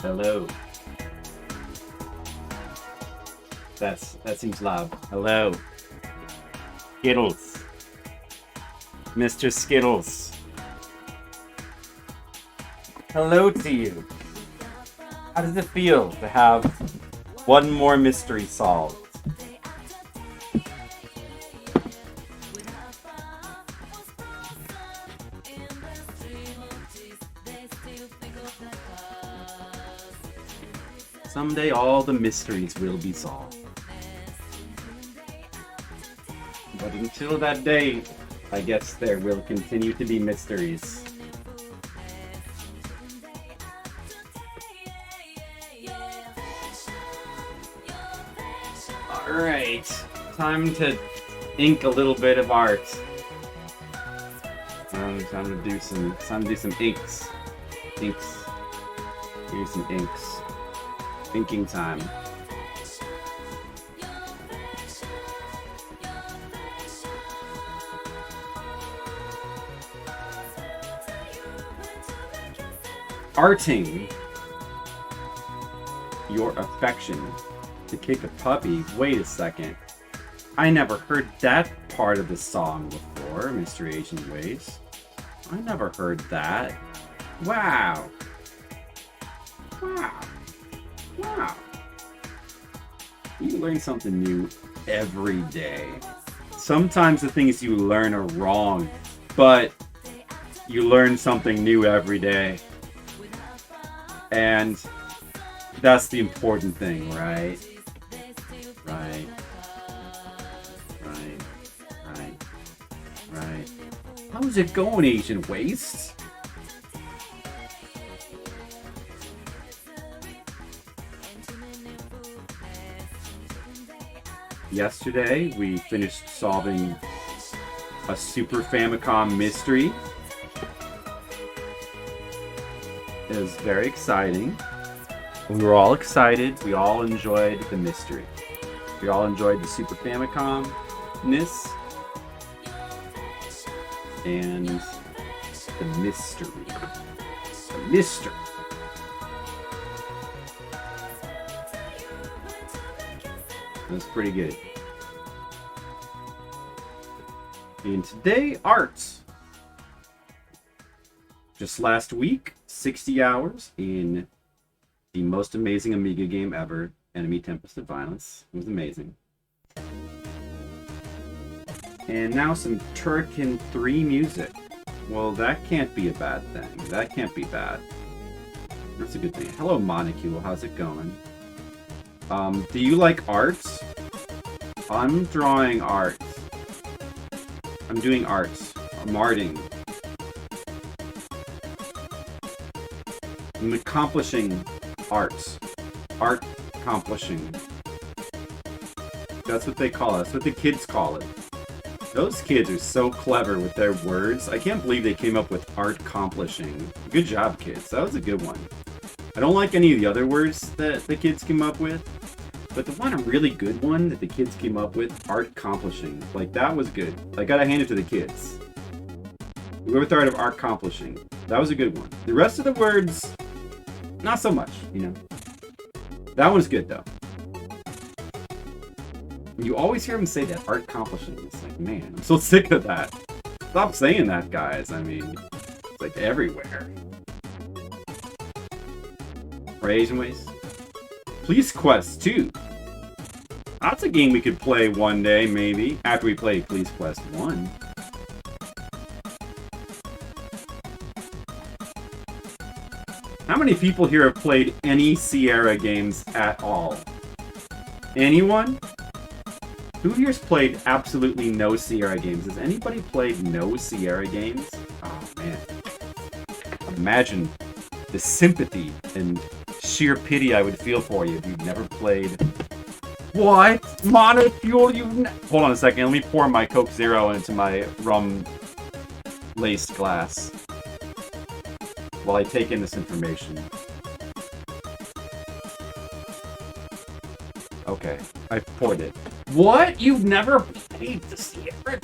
Hello. That seems loud. Hello. Skittles. Mr. Skittles. Hello to you. How does it feel to have one more mystery solved? Someday all the mysteries will be solved. But until that day, I guess there will continue to be mysteries. Alright, time to ink a little bit of art. Time to do some inks. Inks. Here's some inks. Thinking time. Arting your affection to kick a puppy. Wait a second. I never heard that part of the song before, Mr. Asian Ways. I never heard that. Wow. Wow. Wow. You learn something new every day. Sometimes the things you learn are wrong, but you learn something new every day. And that's the important thing, right? Right. Right. Right. Right. How's it going, Asian Waste? Yesterday, we finished solving a Super Famicom mystery. It was very exciting. We were all excited. We all enjoyed the mystery. We all enjoyed the Super Famicom-ness and the mystery. The mystery. That's pretty good. And today, art. Just last week, 60 hours in the most amazing Amiga game ever, Enemy Tempest of Violence. It was amazing. And now some Turrican 3 music. Well, that can't be a bad thing. That can't be bad. That's a good thing. Hello, Monocule. How's it going? Do you like art? I'm drawing art. I'm doing art. I'm arting. I'm accomplishing art. Art accomplishing. That's what they call it. That's what the kids call it. Those kids are so clever with their words. I can't believe they came up with art accomplishing. Good job, kids. That was a good one. I don't like any of the other words that the kids came up with. But the one, a really good one that the kids came up with, art accomplishing. Like, that was good. I gotta hand it to the kids. Whoever thought of art accomplishing. That was a good one. The rest of the words, not so much, you know. That one's good, though. You always hear them say that, art accomplishing. It's like, man, I'm so sick of that. Stop saying that, guys. I mean, it's like everywhere. Right, Asian Ways? Police Quest 2. That's a game we could play one day, maybe, after we play Police Quest 1. How many people here have played any Sierra games at all? Anyone? Who here's played absolutely no Sierra games? Has anybody played no Sierra games? Oh, man. Imagine the sympathy and sheer pity I would feel for you if you've never played. What? Monocule, Hold on a second. Let me pour my Coke Zero into my rum-laced glass while I take in this information. Okay, I poured it. What? You've never played the Sierra?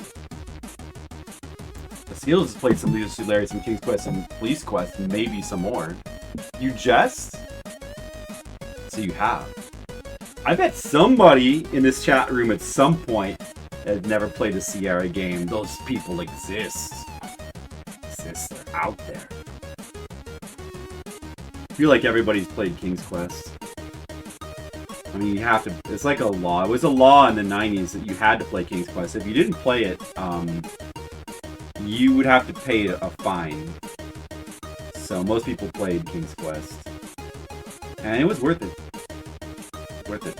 The Seals has played some Leisure Suit Larry, some King's Quest, some Police Quest, and maybe some more. You jest? So you have. I bet somebody in this chat room at some point has never played a Sierra game. Those people exist. They're out there. I feel like everybody's played King's Quest. I mean, you have to. It's like a law. It was a law in the 90s that you had to play King's Quest. If you didn't play it, you would have to pay a fine. So most people played King's Quest. And it was worth it. Worth it.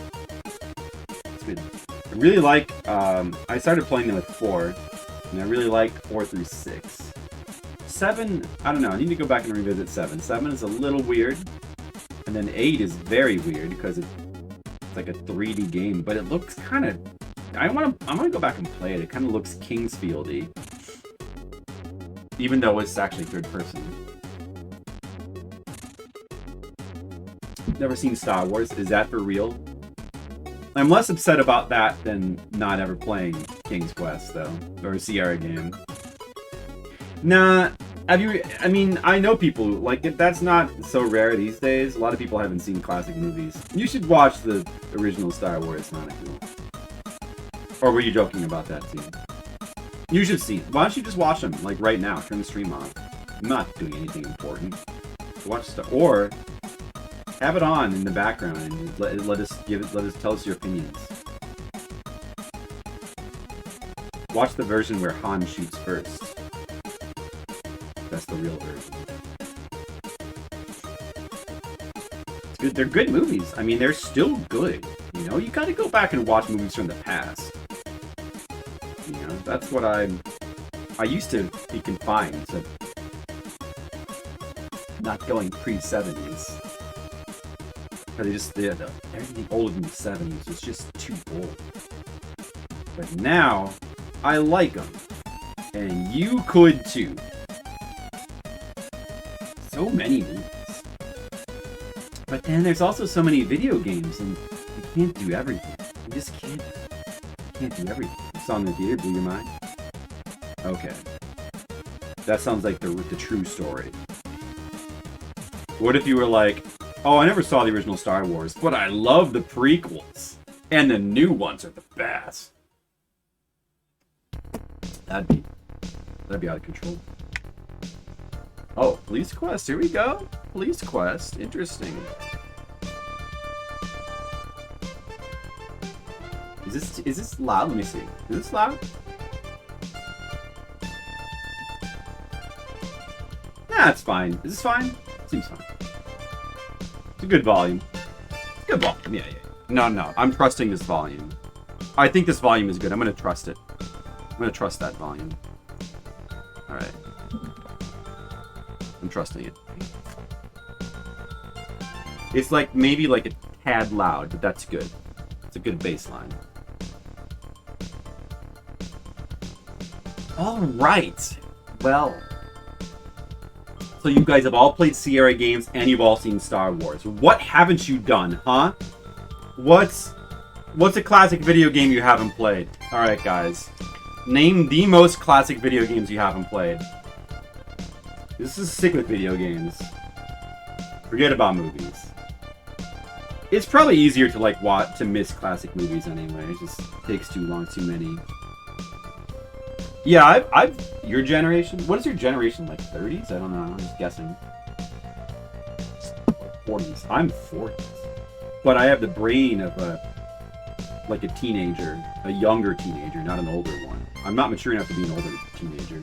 It's good. I really like, I started playing them with 4, and I really liked 4 through 6. 7, I don't know, I need to go back and revisit 7. 7 is a little weird, and then 8 is very weird because it's like a 3D game, but it looks kind of, I want to go back and play it. It kind of looks Kingsfield-y, even though it's actually third person. Never seen Star Wars. Is that for real? I'm less upset about that than not ever playing King's Quest, though. Or a Sierra game. Nah, have you... I mean, I know people, like, that's not so rare these days. A lot of people haven't seen classic movies. You should watch the original Star Wars, not if you want. Or were you joking about that, too? You should see. Why don't you just watch them, like, right now? Turn the stream off. I'm not doing anything important. Watch stuff. Or... have it on in the background and let us tell us your opinions. Watch the version where Han shoots first. That's the real version. It's good. They're good movies. I mean, they're still good. You know, you gotta go back and watch movies from the past. You know, that's what I used to be confined to not going pre-70s. Everything older than the 70s was just too old. But now, I like them. And you could too. So many movies. But then there's also so many video games, and you can't do everything. You just can't do everything. You saw in the theater, blew your mind? Okay. That sounds like the true story. What if you were like, oh, I never saw the original Star Wars, but I love the prequels. And the new ones are the best. That'd be out of control. Oh, Police Quest, here we go. Police Quest, interesting. Is this loud? Let me see. Is this loud? Nah, it's fine. Is this fine? Seems fine. It's a good volume. It's good volume. Yeah. No. I'm trusting this volume. I think this volume is good. I'm going to trust it. I'm going to trust that volume. Alright. I'm trusting it. It's like, maybe like a tad loud, but that's good. It's a good baseline. Alright. Well... so you guys have all played Sierra games, and you've all seen Star Wars. What haven't you done, huh? What's a classic video game you haven't played? Alright, guys. Name the most classic video games you haven't played. This is sick with video games. Forget about movies. It's probably easier to, like, to miss classic movies anyway. It just takes too long, too many. Yeah, your generation? What is your generation? Like 30s? I don't know. I'm just guessing. 40s. I'm 40s. But I have the brain of a teenager. A younger teenager, not an older one. I'm not mature enough to be an older teenager.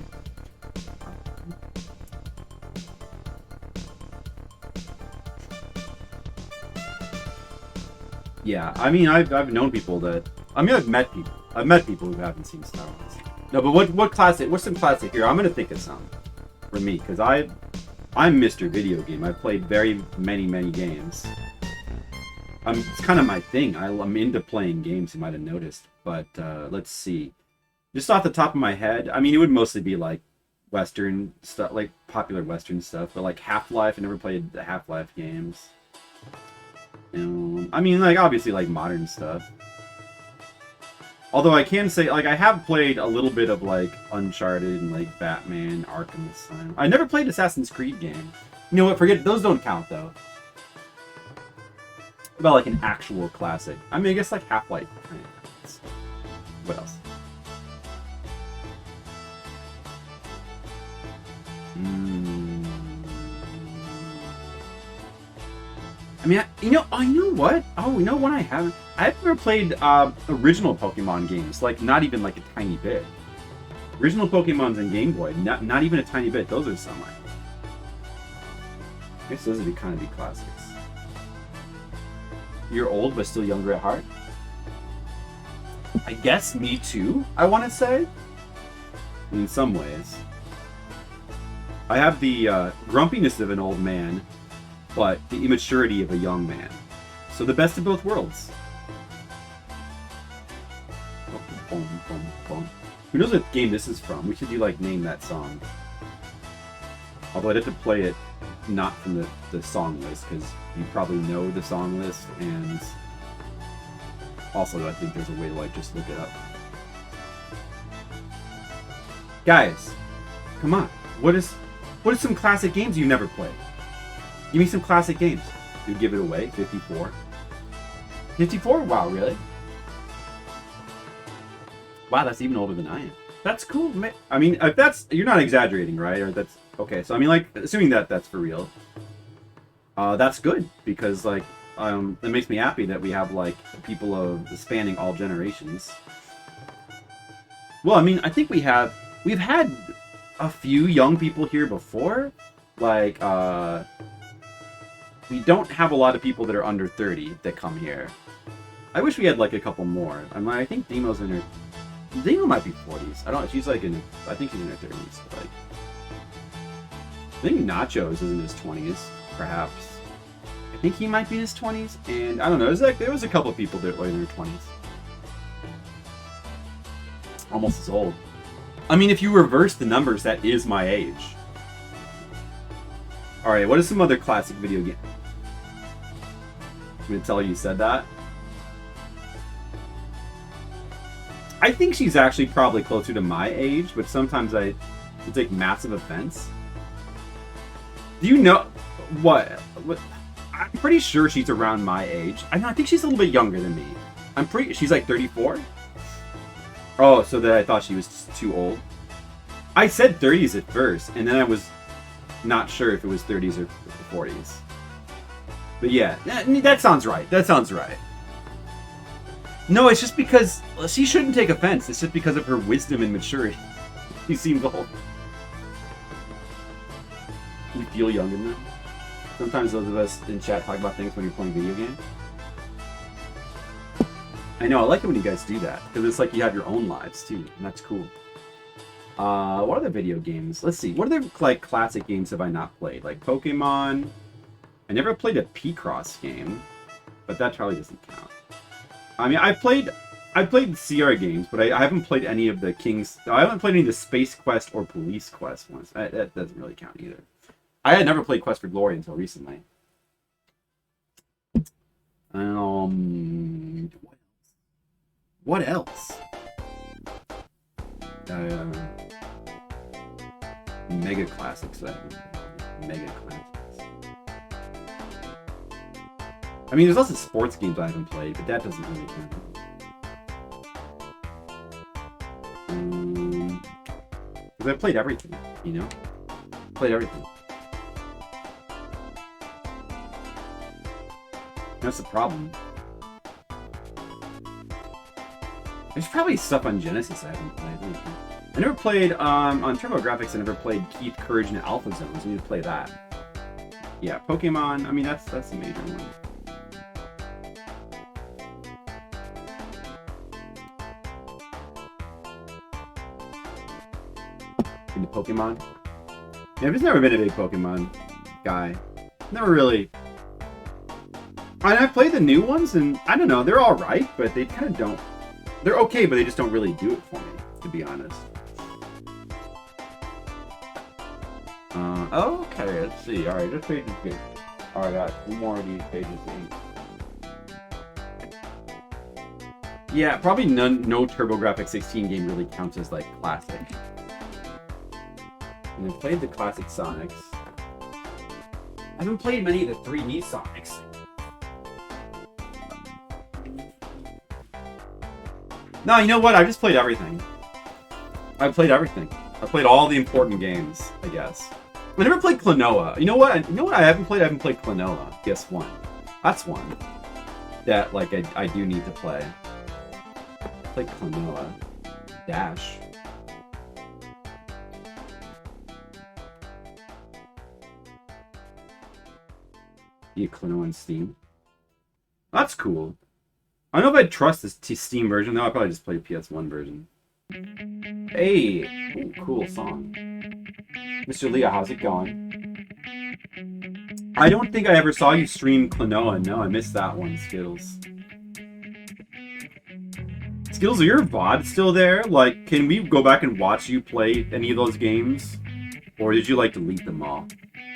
Yeah, I mean, I've known people that... I mean, I've met people who haven't seen Star Wars. No, but what classic? What's some classic here? I'm gonna think of some for me because I'm Mr. Video Game. I've played very many games. It's kind of my thing. I'm into playing games. You might have noticed. But let's see. Just off the top of my head, I mean, it would mostly be like Western stuff, like popular Western stuff. But like Half-Life, I never played the Half-Life games. I mean, like obviously like modern stuff. Although I can say, like, I have played a little bit of, like, Uncharted and, like, Batman, Arkham Asylum. I never played Assassin's Creed game. You know what? Forget those don't count though. About like an actual classic. I mean, I guess like Half-Life. What else? I mean, you know what? Oh, you know what I haven't? I've never played original Pokemon games. Like, not even like a tiny bit. Original Pokemon's in Game Boy. Not even a tiny bit. Those are some. I guess those would be kind of the classics. You're old but still younger at heart? I guess me too, I want to say. In some ways. I have the grumpiness of an old man, but the immaturity of a young man. So the best of both worlds. Who knows what game this is from? We should like name that song. Although I'd have to play it not from the song list, because you probably know the song list, and also I think there's a way to like just look it up. Guys, come on. What is some classic games you've never played? Give me some classic games. You give it away. 54. 54? Wow, really? Wow, that's even older than I am. That's cool. I mean, if that's, you're not exaggerating, right? Or that's okay. So I mean, like, assuming that that's for real, that's good, because like, it makes me happy that we have like people of spanning all generations. Well, I mean, I think we've had a few young people here before. Like, we don't have a lot of people that are under 30 that come here. I wish we had like a couple more. I think Demo's in her. Demo might be 40s. I don't. She's like I think she's in her 30s. But like, I think Nachos is in his 20s, perhaps. I think he might be in his 20s, and I don't know. There was a couple of people that were in their 20s. Almost as old. I mean, if you reverse the numbers, that is my age. All right. What is some other classic video game? I'm gonna tell you said that. I think she's actually probably closer to my age, but sometimes I take massive offense. Do you know what? I'm pretty sure she's around my age. I think she's a little bit younger than me. She's like 34. Oh, so that I thought she was too old. I said 30s at first, and then I was not sure if it was 30s or 40s. But yeah, that sounds right. That sounds right. No, it's just because she shouldn't take offense. It's just because of her wisdom and maturity. She seemed old. You feel younger now? Sometimes those of us in chat talk about things when you're playing video games. I know, I like it when you guys do that, because it's like you have your own lives too, and that's cool. What other video games? Let's see. What other like classic games have I not played? Like Pokemon. I never played a Picross game, but that probably doesn't count. I mean, I played CR games, but I haven't played any of the King's. I haven't played any of the Space Quest or Police Quest ones. That doesn't really count either. I had never played Quest for Glory until recently. What else? Mega classics. Mega classics. I mean, there's lots of sports games I haven't played, but that doesn't really count. Because I played everything, you know? Played everything. That's the problem. There's probably stuff on Genesis I haven't played. I never played, on TurboGrafx, I never played Keith Courage and Alpha Zones. I need to play that. Yeah, Pokemon, I mean, that's a major one. Into Pokemon? Yeah, I've just never been a big Pokemon guy. Never really. I've played the new ones, and I don't know, they're alright, but they kind of don't. They're okay, but they just don't really do it for me, to be honest. Okay, let's see. Alright, this page is good. Alright, I got 2 more of these pages to eat. Yeah, probably no TurboGrafx 16 game really counts as, like, classic. And I played the classic Sonics. I haven't played many of the 3D Sonics. No, you know what? I just played everything. I played everything. I played all the important games, I guess. I never played Klonoa. You know what? You know what I haven't played? I haven't played Klonoa. PS1. That's one that like I do need to play. Play Klonoa. Dash. Yeah, Klonoa on Steam. That's cool. I don't know if I'd trust this Steam version, though. I'd probably just play the PS1 version. Hey! Ooh, cool song. Mr. Leah, how's it going? I don't think I ever saw you stream Klonoa. No, I missed that one, Skittles. Skittles, are your VOD still there? Like, can we go back and watch you play any of those games? Or did you, like, delete them all?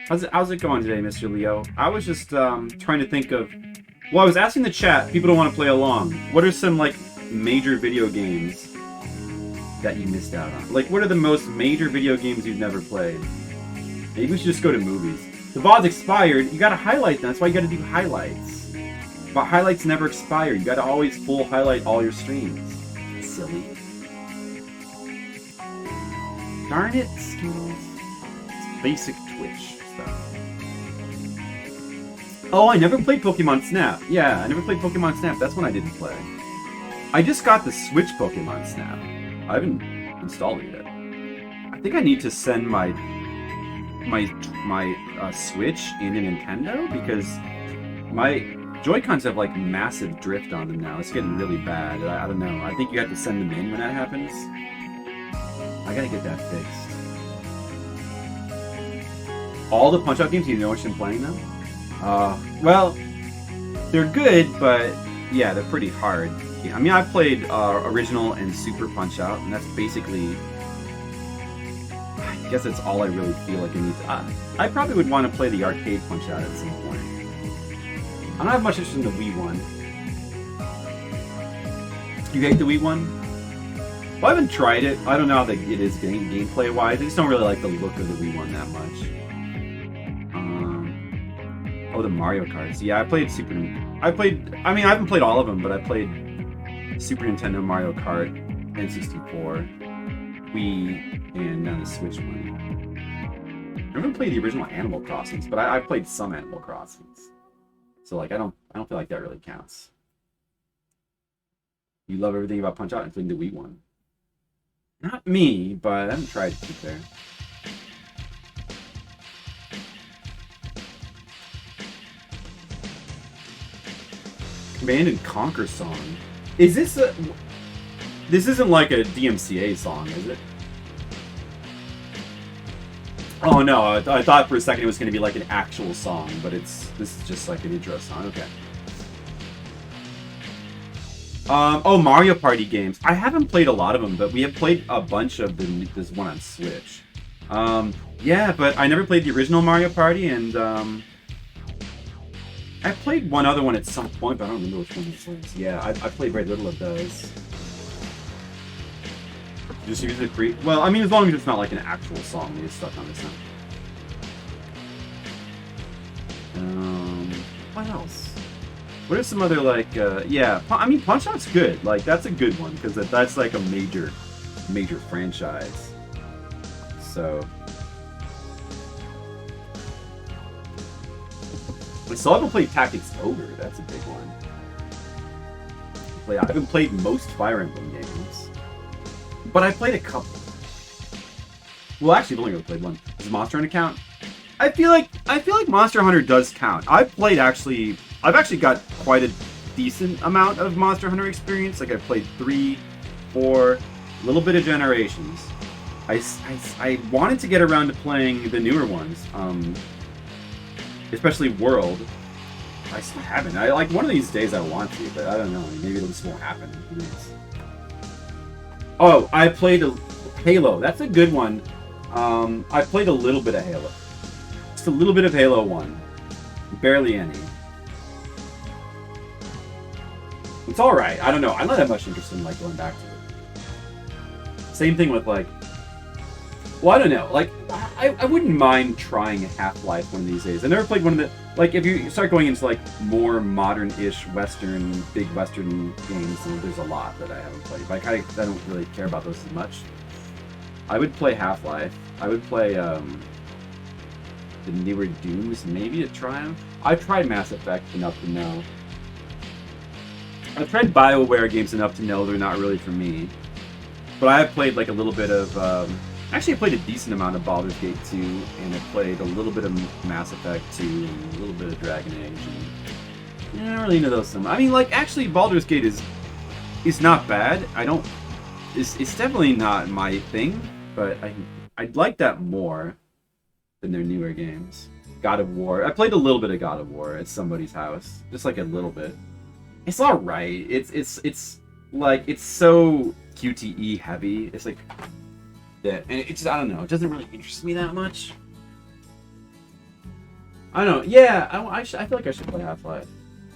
How's it going today, Mr. Leo? I was just trying to think of... Well, I was asking the chat, people don't want to play along. What are some, like, major video games that you missed out on? Like, what are the most major video games you've never played? Maybe we should just go to movies. The VOD's expired, you gotta highlight them. That's why you gotta do highlights. But highlights never expire. You gotta always full highlight all your streams. Silly. Darn it, Skittles. It's basic Twitch stuff. Oh, I never played Pokemon Snap. Yeah, I never played Pokemon Snap. That's one I didn't play. I just got the Switch Pokemon Snap. I haven't installed it yet. I think I need to send my Switch into Nintendo because my Joy-Cons have like massive drift on them now. It's getting really bad. I don't know. I think you have to send them in when that happens. I gotta get that fixed. All the Punch-Out games, you know what you're playing them? Well, they're good, but yeah, they're pretty hard. I mean, I played Original and Super Punch-Out, and that's basically... I guess that's all I really feel like I need to... I probably would want to play the arcade Punch-Out at some point. I don't have much interest in the Wii one. You hate the Wii one? Well, I haven't tried it. I don't know how it is gameplay-wise. I just don't really like the look of the Wii one that much. Oh, the Mario Karts. Yeah, I played I mean, I haven't played all of them, but I played Super Nintendo Mario Kart, N64, Wii, and now the Switch one. I haven't played the original Animal Crossings, but I played some Animal Crossings. So, like, I don't feel like that really counts. You love everything about Punch-Out, including the Wii one. Not me, but I haven't tried to keep there. Command and Conquer song. Is this a... This isn't like a DMCA song, is it? Oh no, I thought for a second it was going to be like an actual song, but this is just like an intro song. Okay. Oh, Mario Party games. I haven't played a lot of them, but we have played a bunch of them. This one on Switch. Yeah, but I never played the original Mario Party, and I played one other one at some point, but I don't remember which one this was. Yeah, I played very little of those. Just use it free. Well, I mean, as long as it's not like an actual song, they just stuck on this one. What else? What are some other, like, yeah, I mean, Punch-Out's good. Like, that's a good one, because that's like a major franchise. So... I still haven't played Tactics Ogre. That's a big one. I haven't played most Fire Emblem games. But I played a couple. Well, actually, I've only really played one. Does Monster Hunter count? I feel like Monster Hunter does count. I've actually got quite a decent amount of Monster Hunter experience. Like, I've played 3, 4, a little bit of Generations. I wanted to get around to playing the newer ones. Especially World. I still haven't. Like, one of these days I want to, but I don't know. Maybe it just won't happen. Who knows? Oh, I played Halo. That's a good one. I played a little bit of Halo. Just a little bit of Halo 1. Barely any. It's alright. I don't know. I don't have much interest in, like, going back to it. Same thing with, like... Well, I don't know. Like, I wouldn't mind trying Half-Life one of these days. I never played one of the... Like, if you start going into, like, more modern-ish big Western games, then there's a lot that I haven't played. But I don't really care about those as much. I would play Half-Life. I would play, the newer Dooms, maybe, to try them. I've tried Mass Effect enough to know. I've tried BioWare games enough to know they're not really for me. But I have played, like, a little bit of, actually, I played a decent amount of Baldur's Gate 2, and I played a little bit of Mass Effect 2, and a little bit of Dragon Age, and I don't really know those. I mean, like, actually, Baldur's Gate is not bad. It's definitely not my thing, but I'd like that more than their newer games. God of War. I played a little bit of God of War at somebody's house, just like a little bit. It's all right. It's like it's so QTE heavy. It's like. Yeah, and it's just, I don't know, it doesn't really interest me that much. I don't know, yeah, I feel like I should play Half-Life.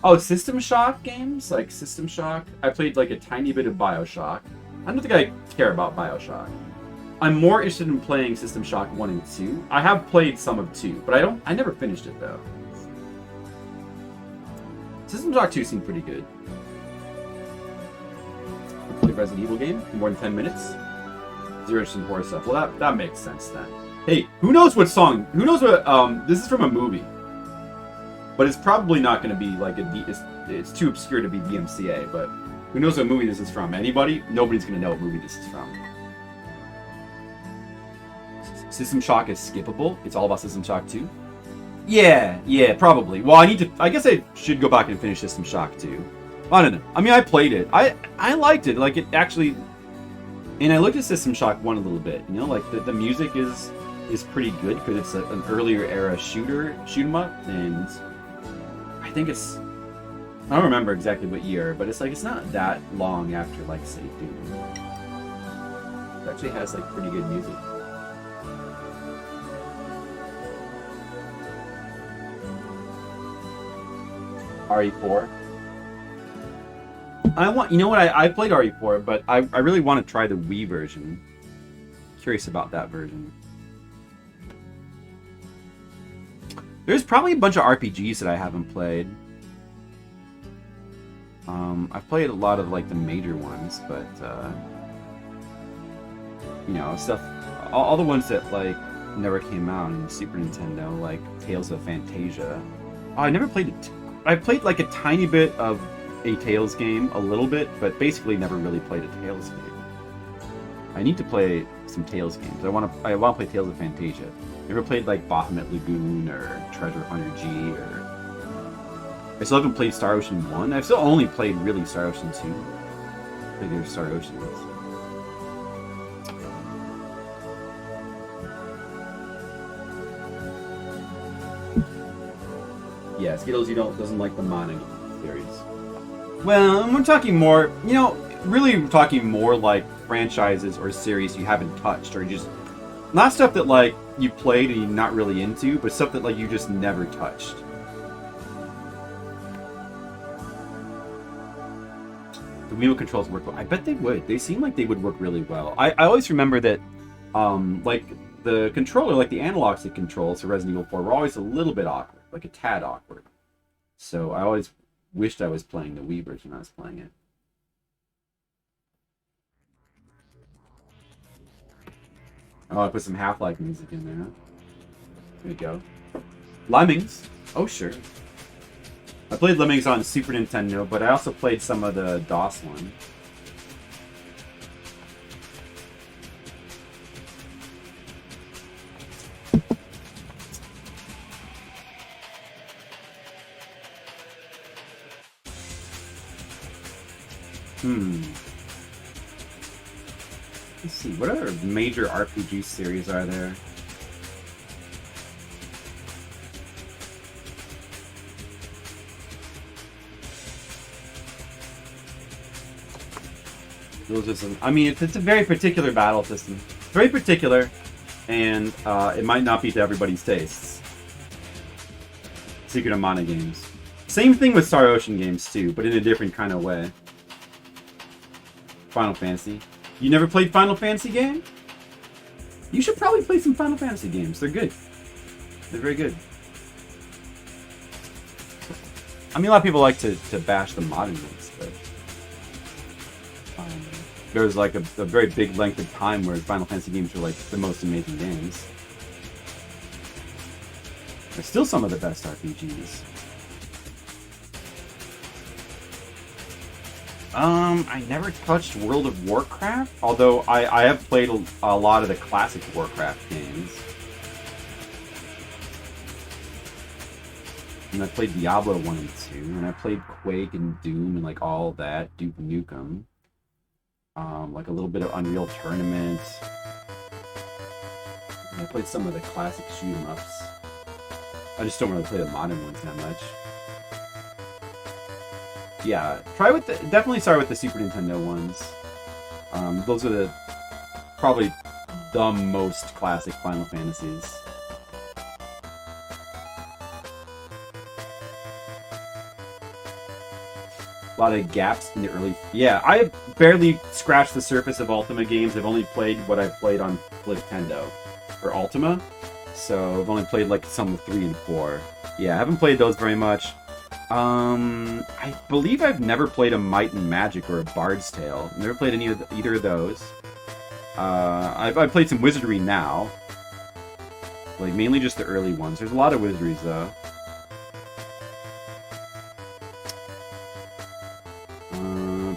Oh, System Shock games? Like System Shock? I played like a tiny bit of Bioshock. I don't think I care about Bioshock. I'm more interested in playing System Shock 1 and 2. I have played some of 2, but I never finished it though. System Shock 2 seemed pretty good. The Resident Evil game, more than 10 minutes. Zero interest in horror stuff. Well, that makes sense then. Hey, who knows what song? Who knows what? This is from a movie, but it's probably not going to be like it's too obscure to be DMCA. But who knows what movie this is from? Anybody? Nobody's going to know what movie this is from. System Shock is skippable. It's all about System Shock 2. Yeah, probably. Well, I guess I should go back and finish System Shock 2. I don't know. I mean, I played it. I liked it. Like it actually. And I looked at System Shock 1 a little bit, you know, like the music is pretty good because it's an earlier era shoot 'em up, and I think I don't remember exactly what year, but it's like it's not that long after like say Doom. It actually has like pretty good music. RE4. You know what, I played RE4, but I really want to try the Wii version. Curious about that version. There's probably a bunch of RPGs that I haven't played. I've played a lot of like the major ones, but you know, stuff, all the ones that like never came out on Super Nintendo, like Tales of Phantasia. Oh, I never played it. I played like a tiny bit of a Tales game, a little bit, but basically never really played a Tales game. I need to play some Tales games. I want to play Tales of Phantasia. Never played like Baphomet Lagoon or Treasure Hunter G, or I still haven't played Star Ocean 1. I've still only played really Star Ocean 2. I think there's Star Oceans. Yeah, Skittles, doesn't like the Mana series. Well, we're talking more, you know, really we're talking more like franchises or series you haven't touched, or just not stuff that like you played and you're not really into, but stuff that like you just never touched. The Wiimote controls work well. I bet they would. They seem like they would work really well. I always remember that, like the controller, like the analog stick controls for Resident Evil 4 were always a little bit awkward, like a tad awkward. So I always wished I was playing the Wii version when I was playing it. Oh, I put some Half-Life music in there. There you go. Lemmings. Oh, sure. I played Lemmings on Super Nintendo, but I also played some of the DOS one. Let's see, what other major RPG series are there? Those are some, I mean, it's a very particular battle system. Very particular, and it might not be to everybody's tastes. Secret of Mana games. Same thing with Star Ocean games too, but in a different kind of way. Final Fantasy. You never played Final Fantasy game? You should probably play some Final Fantasy games. They're good. They're very good. I mean, a lot of people like to bash the modern ones, but there was like a very big length of time where Final Fantasy games were like the most amazing games. They're still some of the best RPGs. I never touched World of Warcraft, although I have played a lot of the classic Warcraft games. And I played Diablo 1 and 2, and I played Quake and Doom and like all that, Duke Nukem. Like a little bit of Unreal Tournament. And I played some of the classic shoot-em-ups. I just don't really play the modern ones that much. Yeah, definitely start with the Super Nintendo ones. Those are probably the most classic Final Fantasies. A lot of gaps in the early... Yeah, I have barely scratched the surface of Ultima games. I've only played what I've played on Nintendo for Ultima. So I've only played like some of 3 and 4. Yeah, I haven't played those very much. I believe I've never played a Might and Magic or a Bard's Tale. Never played either of those. I've played some Wizardry now. Like, mainly just the early ones. There's a lot of Wizardries, though.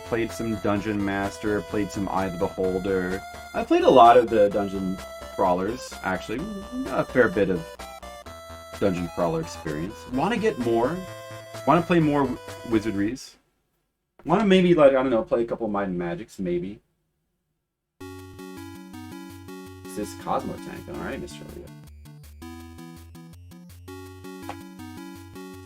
Played some Dungeon Master, played some Eye of the Beholder. I played a lot of the dungeon crawlers, actually. Got a fair bit of dungeon crawler experience. Want to get more. Want to play more Wizardries. Want to maybe, like, I don't know, play a couple of Might and Magics, maybe. This Cosmo Tank, alright, Mr. Leo.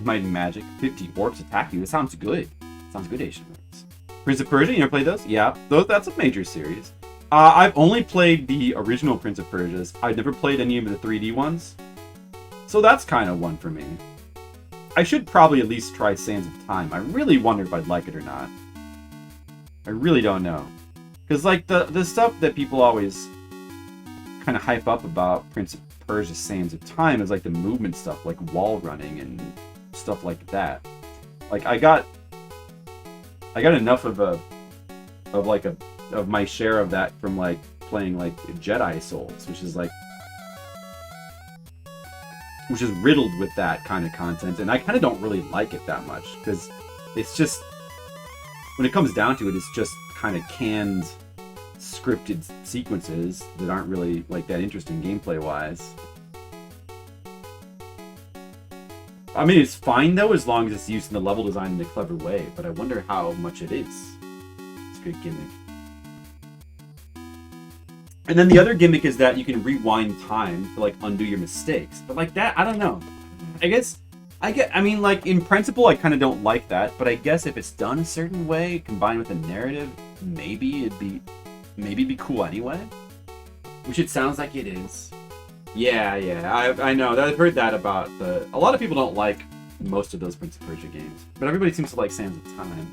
Might and Magic, 50 orcs attack you. That sounds good. Sounds good, Asian Nerds. Prince of Persia, you ever played those? Yeah, that's a major series. I've only played the original Prince of Persias. I've never played any of the 3D ones. So that's kind of one for me. I should probably at least try Sands of Time. I really wonder if I'd like it or not. I really don't know. Because, like, the stuff that people always kind of hype up about Prince of Persia Sands of Time is, like, the movement stuff, like wall running and stuff like that. Like, I got enough of my share of that from, like, playing, like, Jedi Souls, which is riddled with that kind of content, and I kind of don't really like it that much, because it's just, when it comes down to it, it's just kind of canned, scripted sequences that aren't really, like, that interesting gameplay-wise. I mean, it's fine, though, as long as it's using the level design in a clever way, but I wonder how much it is. It's a good gimmick. And then the other gimmick is that you can rewind time to, like, undo your mistakes. But, like, that, I don't know. I mean, like, in principle, I kind of don't like that, but I guess if it's done a certain way, combined with a narrative, maybe it'd be cool anyway. Which it sounds like it is. Yeah, I know. I've heard that about a lot of people don't like most of those Prince of Persia games, but everybody seems to like Sands of Time.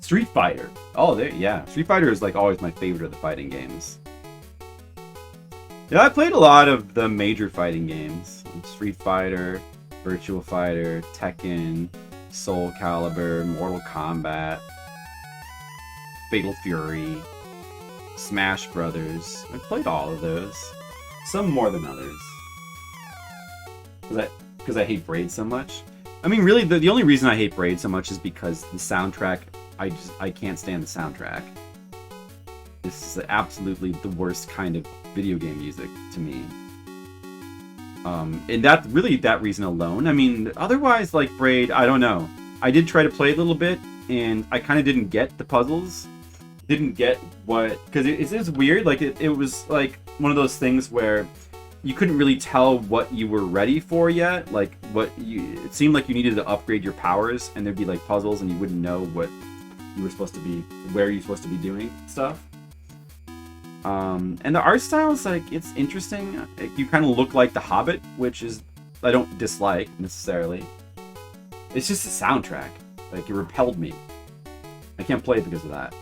Street Fighter. Oh, yeah. Street Fighter is, like, always my favorite of the fighting games. Yeah, I played a lot of the major fighting games. Street Fighter, Virtua Fighter, Tekken, Soul Calibur, Mortal Kombat, Fatal Fury, Smash Brothers. I played all of those. Some more than others. Because I hate Braid so much. I mean, really, the only reason I hate Braid so much is because the soundtrack, I can't stand the soundtrack. This is absolutely the worst kind of video game music to me. And that reason alone. I mean, otherwise, like Braid, I don't know. I did try to play a little bit, and I kind of didn't get the puzzles. Didn't get what... Because it is weird. Like, it was, like, one of those things where you couldn't really tell what you were ready for yet. Like, it seemed like you needed to upgrade your powers, and there'd be, like, puzzles, and you wouldn't know what you were supposed to be... Where you're supposed to be doing stuff. And the art style is, like, it's interesting. You kind of look like The Hobbit, which is... I don't dislike, necessarily. It's just the soundtrack. Like, it repelled me. I can't play it because of that.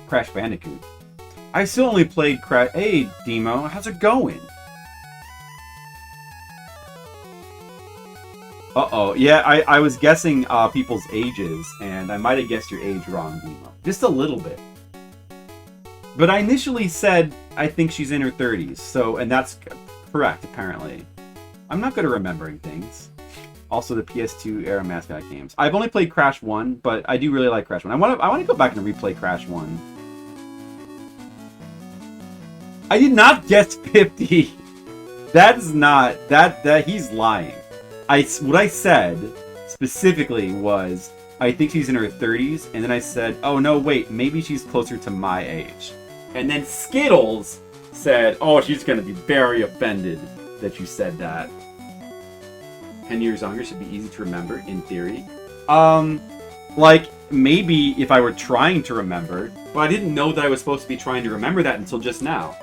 Crash Bandicoot. I still only played Crash... Hey, Demo, how's it going? Uh-oh, yeah, I was guessing people's ages, and I might have guessed your age wrong, Demo. Just a little bit. But I initially said I think she's in her 30s, so, and that's correct, apparently. I'm not good at remembering things. Also, the PS2 era mascot games. I've only played Crash 1, but I do really like Crash 1. I want to go back and replay Crash 1. I did not guess 50. That's not... That he's lying. What I said specifically was, I think she's in her 30s, and then I said, oh no, wait, maybe she's closer to my age. And then Skittles said, oh, she's gonna be very offended that you said that. 10 years younger should be easy to remember, in theory. Like, maybe if I were trying to remember, but I didn't know that I was supposed to be trying to remember that until just now.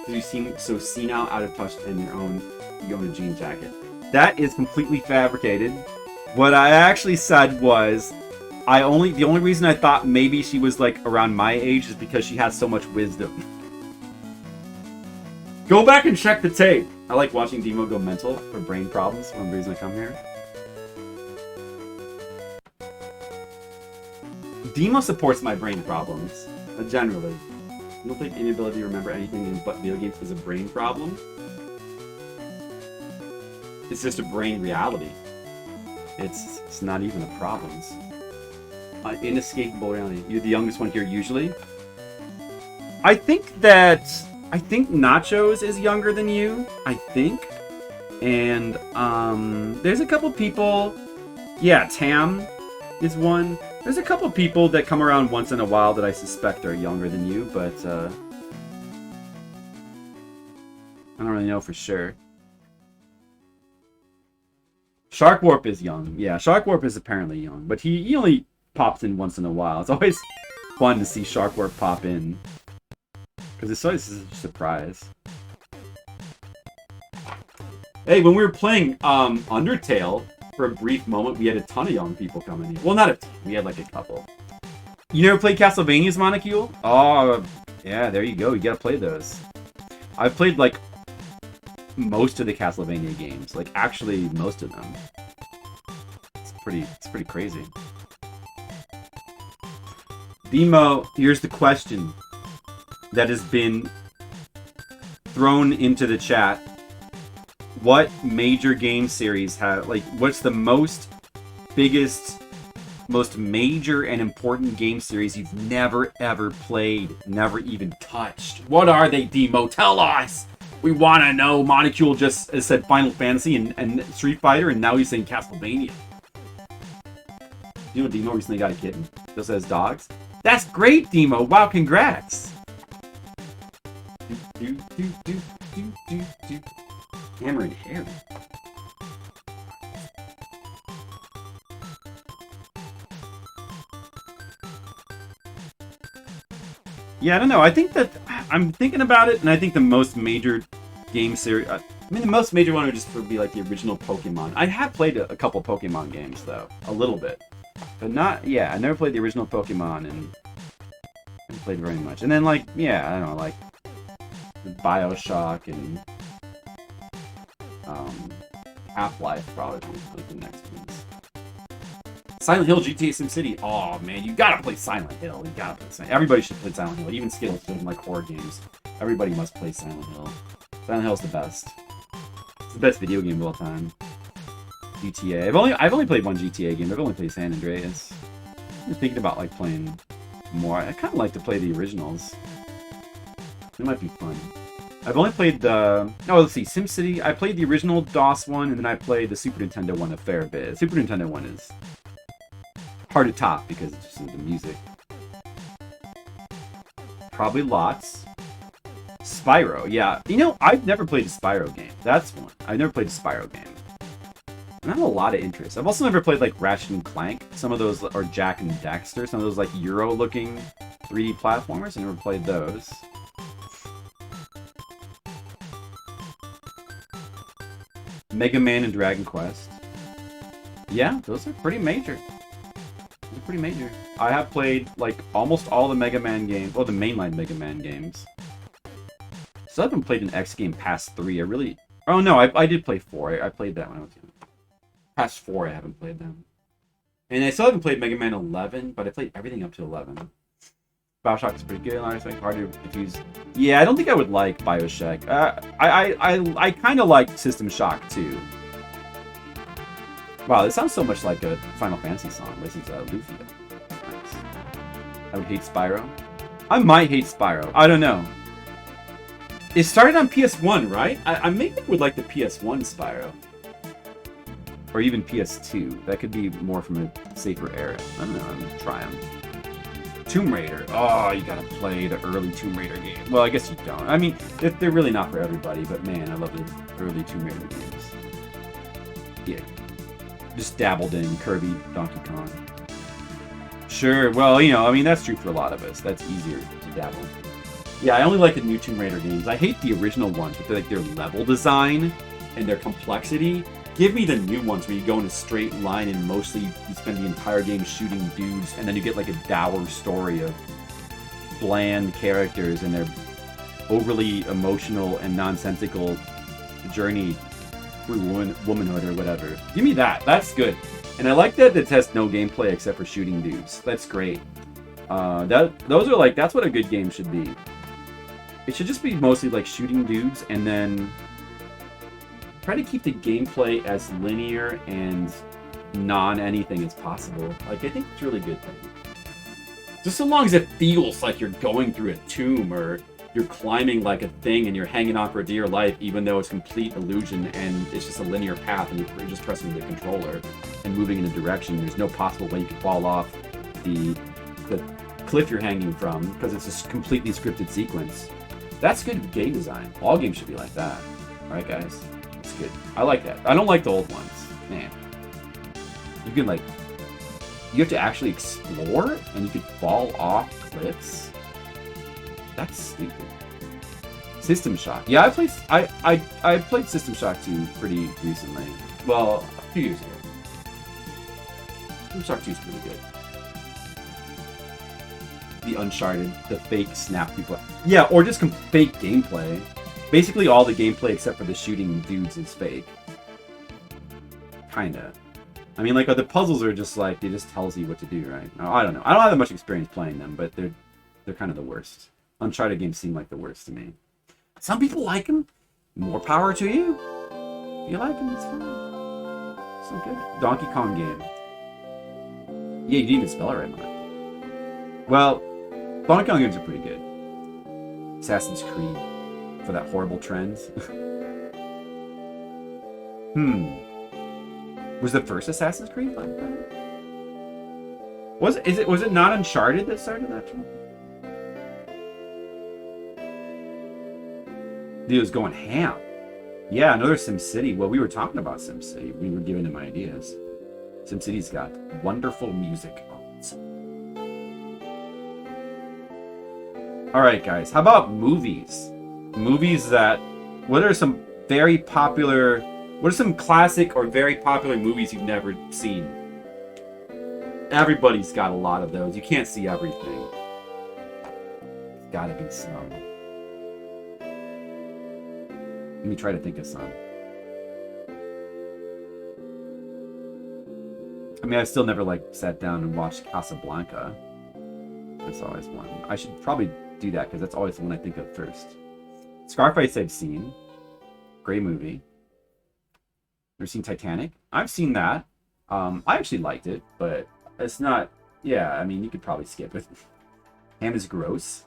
You seem so senile, out of touch, in your own jean jacket. That is completely fabricated. What I actually said was, the only reason I thought maybe she was like around my age is because she has so much wisdom. Go back and check the tape. I like watching Demo go mental for brain problems. One reason I come here. Demo supports my brain problems, generally. I don't think inability to remember anything in video games is a brain problem. It's just a brain reality. It's not even a problem. Inescapable reality. You're the youngest one here usually. I think Nachos is younger than you. I think. And there's a couple people. Yeah, Tam is one. There's a couple people that come around once in a while that I suspect are younger than you, but I don't really know for sure. Sharkwarp is young. Yeah, Sharkwarp is apparently young, but he only pops in once in a while. It's always fun to see Sharkwarp pop in, because it's always a surprise. Hey, when we were playing Undertale, for a brief moment, we had a ton of young people coming in. Well, not a ton. We had like a couple. You never played Castlevania's, Monocule? Oh, yeah, there you go. You gotta play those. I've played like most of the Castlevania games. Like, actually, most of them. It's pretty crazy. Demo, here's the question that has been thrown into the chat. What major game series have, like, what's the biggest, most major and important game series you've never ever played, never even touched? What are they, Demo? Tell us! We want to know. Monocule just said Final Fantasy and Street Fighter, and now he's saying Castlevania. You know, Demo recently got a kitten. Just says dogs. That's great, Demo. Wow, congrats. Hammer and Harry. Yeah, I don't know. I think that I'm thinking about it, and I think the most major game series. I mean, the most major one would just be like the original Pokemon. I have played a couple Pokemon games though, a little bit, but not. Yeah, I never played the original Pokemon, and haven't played very much. And then like, yeah, I don't know, like BioShock and Half-Life probably like the next ones. Silent Hill, GTA, SimCity. Oh man, you gotta play Silent Hill. You gotta play Silent Hill. Everybody should play Silent Hill. Even Skittles doesn't like horror games. Everybody must play Silent Hill. Silent Hill's the best. It's the best video game of all time. GTA. I've only played one GTA game. I've only played San Andreas. I'm thinking about like playing more. I kind of like to play the originals. It might be fun. I've only played the... Oh, let's see. SimCity. I played the original DOS one, and then I played the Super Nintendo one a fair bit. The Super Nintendo one is hard to top because it's just the music. Probably lots. Spyro. Yeah. You know, I've never played a Spyro game. That's one. I've never played a Spyro game. And I have a lot of interest. I've also never played, like, Ratchet and Clank. Some of those, or Jak and Daxter. Some of those, like, Euro-looking 3D platformers. I never played those. Mega Man and Dragon Quest. Yeah, those are pretty major. pretty major. I have played, like, almost all the Mega Man games. Well, the mainline Mega Man games. So I haven't played an X game past 3. I really... Oh, no, I did play 4. I played that when I was young. Past 4, I haven't played them. And I still haven't played Mega Man 11, but I played everything up to 11. Bioshock is pretty good. I think hard to diffuse. Yeah, I don't think I would like Bioshock. I kind of like System Shock too. Wow, this sounds so much like a Final Fantasy song. This is Lufia. Nice. I would hate Spyro. I might hate Spyro. I don't know. It started on PS1, right? I maybe would like the PS1 Spyro. Or even PS2. That could be more from a safer era. I don't know. I'm gonna try them. Tomb Raider. Oh, you gotta play the early Tomb Raider game. Well, I guess you don't. I mean, they're really not for everybody, but man, I love the early Tomb Raider games. Yeah. Just dabbled in Kirby, Donkey Kong. Sure, well, you know, I mean, that's true for a lot of us. That's easier to dabble in. Yeah, I only like the new Tomb Raider games. I hate the original ones with like their level design and their complexity. Give me the new ones where you go in a straight line and mostly you spend the entire game shooting dudes, and then you get like a dour story of bland characters and their overly emotional and nonsensical journey through womanhood or whatever. Give me that. That's good. And I like that it has no gameplay except for shooting dudes. That's great. Those are like, that's what a good game should be. It should just be mostly like shooting dudes, and then try to keep the gameplay as linear and non-anything as possible. Like, I think it's a really good thing. Just so long as it feels like you're going through a tomb, or you're climbing like a thing and you're hanging on for dear life, even though it's complete illusion and it's just a linear path and you're just pressing the controller and moving in a direction. There's no possible way you could fall off the cliff you're hanging from, because it's just completely scripted sequence. That's good game design. All games should be like that. Alright, guys? It's good. I like that. I don't like the old ones. Man. You can, like... You have to actually explore, and you could fall off cliffs? That's stupid. System Shock. Yeah, I played System Shock 2 pretty recently. Well, a few years ago. System Shock 2 is pretty good. The Uncharted, the fake snap people. Yeah, or just fake gameplay. Basically all the gameplay except for the shooting dudes is fake. Kinda. I mean, like, the puzzles are just like, it just tells you what to do, right? I don't know. I don't have that much experience playing them, but they're kind of the worst. Uncharted games seem like the worst to me. Some people like them. More power to you. You like them, it's fine. So good. Donkey Kong game. Yeah, you didn't even spell it right, man. Well, Donkey Kong games are pretty good. Assassin's Creed. For that horrible trend. Was the first Assassin's Creed like that? Was it not Uncharted that started that trend? Dude was going ham. Yeah, another SimCity. Well, we were talking about SimCity. We were giving him ideas. SimCity's got wonderful music. Alright, guys. How about movies? Movies that... What are some very popular... What are some classic or very popular movies you've never seen? Everybody's got a lot of those. You can't see everything. There's gotta be some. Let me try to think of some. I mean, I still never, like, sat down and watched Casablanca. That's always one. I should probably do that, because that's always the one I think of first. Scarface I've seen. Great movie. Ever seen Titanic? I've seen that. I actually liked it, but it's not... Yeah, I mean, you could probably skip it. Ham is gross.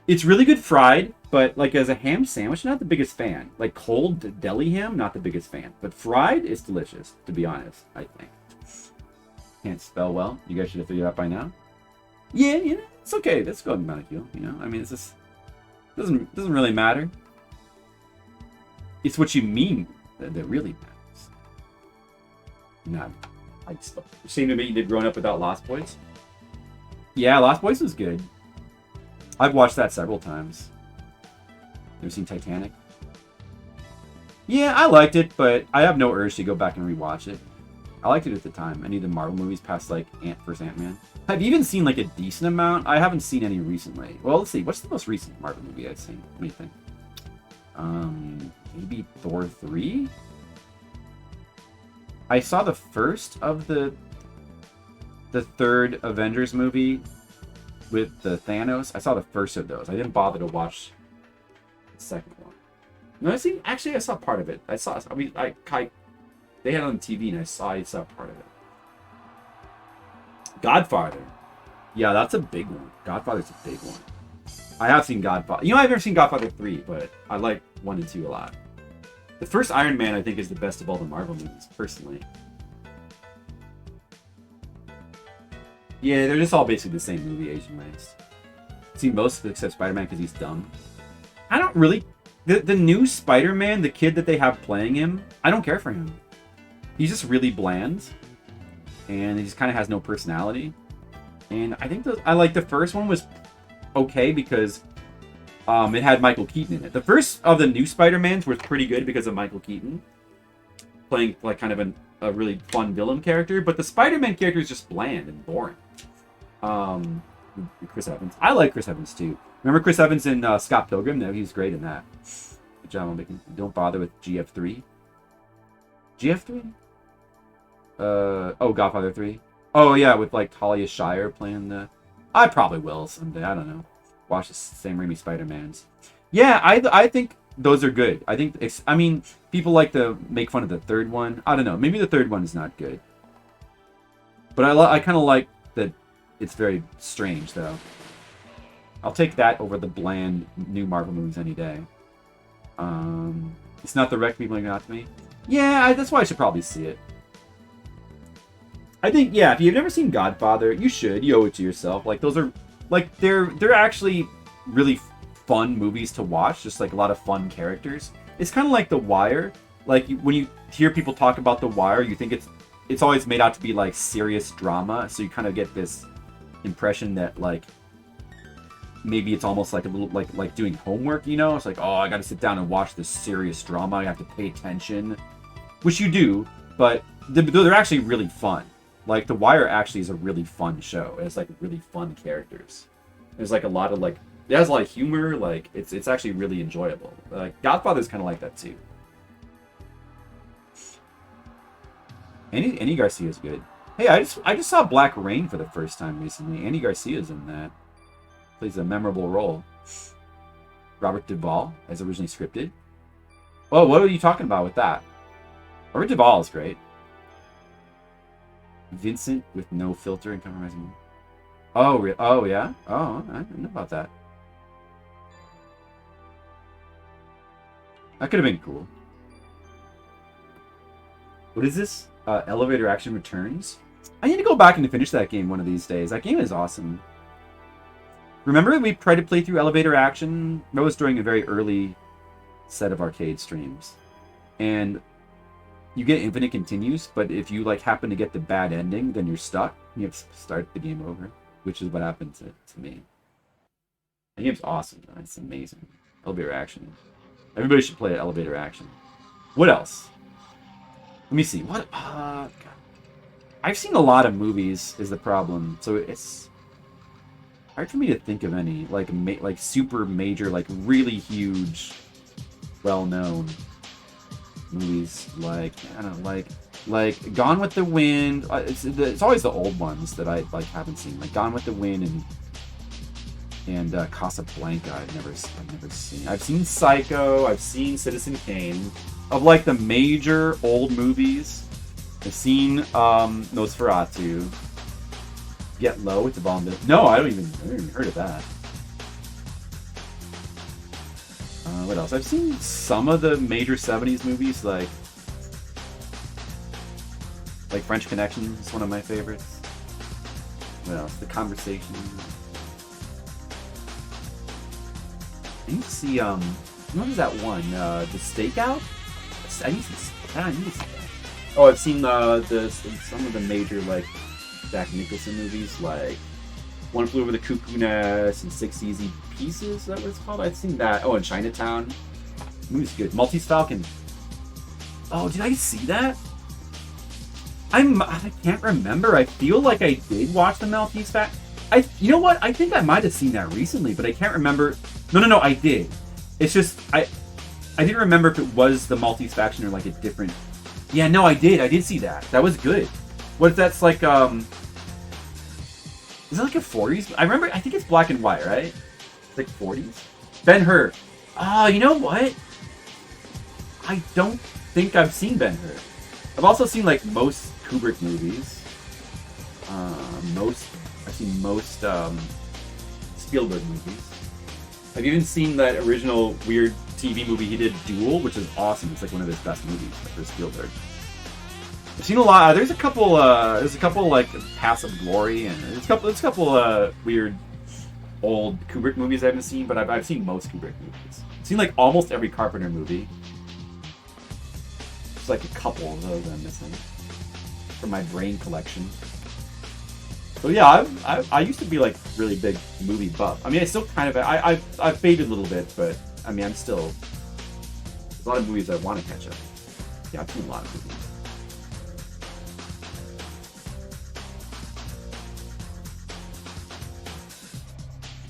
It's really good fried, but like as a ham sandwich, not the biggest fan. Like cold deli ham, not the biggest fan. But fried, it's delicious, to be honest, I think. Can't spell well. You guys should have figured it out by now. Yeah, you know, it's okay. That's good, molecule. You know, I mean, it's just... Doesn't really matter. It's what you mean that really matters. Not, I seem to me you did growing up without Lost Boys. Yeah, Lost Boys was good. I've watched that several times. Ever seen Titanic? Yeah, I liked it, but I have no urge to go back and rewatch it. I liked it at the time. Any of the Marvel movies past like Ant-Man. I've even seen like a decent amount. I haven't seen any recently. Well, let's see. What's the most recent Marvel movie I've seen? What do you think? Maybe Thor 3? I saw the first of the third Avengers movie with the Thanos. I saw the first of those. I didn't bother to watch the second one. No, I saw part of it. They had it on TV and I saw part of it. Godfather. Yeah, that's a big one. Godfather's a big one. I have seen Godfather. You know, I've never seen Godfather 3, but I like 1 and 2 a lot. The first Iron Man, I think, is the best of all the Marvel movies, personally. Yeah, they're just all basically the same movie, Asian-wise. I've seen most of it except Spider-Man because he's dumb. I don't really... The new Spider-Man, the kid that they have playing him, I don't care for him. He's just really bland. And he just kind of has no personality. And I think I like the first one was okay because it had Michael Keaton in it. The first of the new Spider-Mans was pretty good because of Michael Keaton. Playing like kind of a really fun villain character. But the Spider-Man character is just bland and boring. Chris Evans. I like Chris Evans too. Remember Chris Evans in Scott Pilgrim? No, he's great in that. Good job on making... Don't bother with GF3. GF3? Godfather 3. Oh, yeah, with, like, Talia Shire playing the... I probably will someday. I don't know. Watch the Sam Raimi Spider-Mans. Yeah, I think those are good. I think... people like to make fun of the third one. I don't know. Maybe the third one is not good. But I kind of like that it's very strange, though. I'll take that over the bland new Marvel movies any day. It's not the wreck people like out to me. Yeah, that's why I should probably see it. I think, yeah, if you've never seen Godfather, you should. You owe it to yourself. Like, those are, like, they're actually really fun movies to watch. Just, like, a lot of fun characters. It's kind of like The Wire. Like, when you hear people talk about The Wire, you think it's always made out to be, like, serious drama. So you kind of get this impression that, like, maybe it's almost like a little, like doing homework, you know? It's like, oh, I gotta sit down and watch this serious drama. I have to pay attention. Which you do, but they're actually really fun. Like, The Wire actually is a really fun show. It has, like, really fun characters. There's, like, a lot of, like... It has a lot of humor. Like, it's actually really enjoyable. Like, Godfather's kind of like that, too. Andy Garcia's good. Hey, I just saw Black Rain for the first time recently. Andy Garcia's in that. Plays a memorable role. Robert Duvall, as originally scripted. Oh, what are you talking about with that? Robert Duvall is great. Vincent with no filter and compromising. Oh, yeah? Oh, I didn't know about that. That could have been cool. What is this? Elevator Action Returns? I need to go back and finish that game one of these days. That game is awesome. Remember we tried to play through Elevator Action? That was during a very early set of arcade streams. And you get infinite continues, but if you like happen to get the bad ending, then you're stuck. You have to start the game over, which is what happened to me. The game's awesome, though. It's amazing. Elevator Action. Everybody should play Elevator Action. What else? Let me see. What? God. I've seen a lot of movies, is the problem. So it's hard for me to think of any like super major, like really huge, well-known movies. Like I don't know, like Gone with the Wind. It's always the old ones that I like haven't seen. Like Gone with the Wind and Casablanca. I've never seen. I've seen Psycho. I've seen Citizen Kane. Of like the major old movies, I've seen Nosferatu. Get Low with the bomb. No, I haven't even heard of that. What else? I've seen some of the major 70s movies, like French Connection is one of my favorites. What else? The Conversation. I need to see, what is that one? The Stakeout? I need to see that. Oh, I've seen some of the major, like, Jack Nicholson movies, like One Flew Over the Cuckoo Nest and Six Easy Pieces, is that what it's called? I've seen that. Oh, and Chinatown. The movie's good. Maltese Falcon. Oh, did I see that? I can't remember. I feel like I did watch the Maltese Faction. You know what? I think I might have seen that recently, but I can't remember. No, I did. It's just I didn't remember if it was the Maltese Faction or like a different. Yeah, no, I did see that. That was good. What if that's like is it like a 40s? I think it's black and white, right? It's like 40s. Ben-Hur. Oh, you know what? I don't think I've seen Ben-Hur. I've also seen like most Kubrick movies. I've seen most Spielberg movies. I've even seen that original weird TV movie he did, Duel, which is awesome. It's like one of his best movies for Spielberg. I've seen a lot. There's a couple like Paths of Glory, and there's a couple weird old Kubrick movies I haven't seen, but I've seen most Kubrick movies. I've seen like almost every Carpenter movie. There's like a couple of those I'm missing from my brain collection. So yeah, I used to be like really big movie buff. I mean, I still kind of I've faded a little bit, but I mean, I'm still there's a lot of movies I want to catch up. Yeah, I've seen a lot of movies.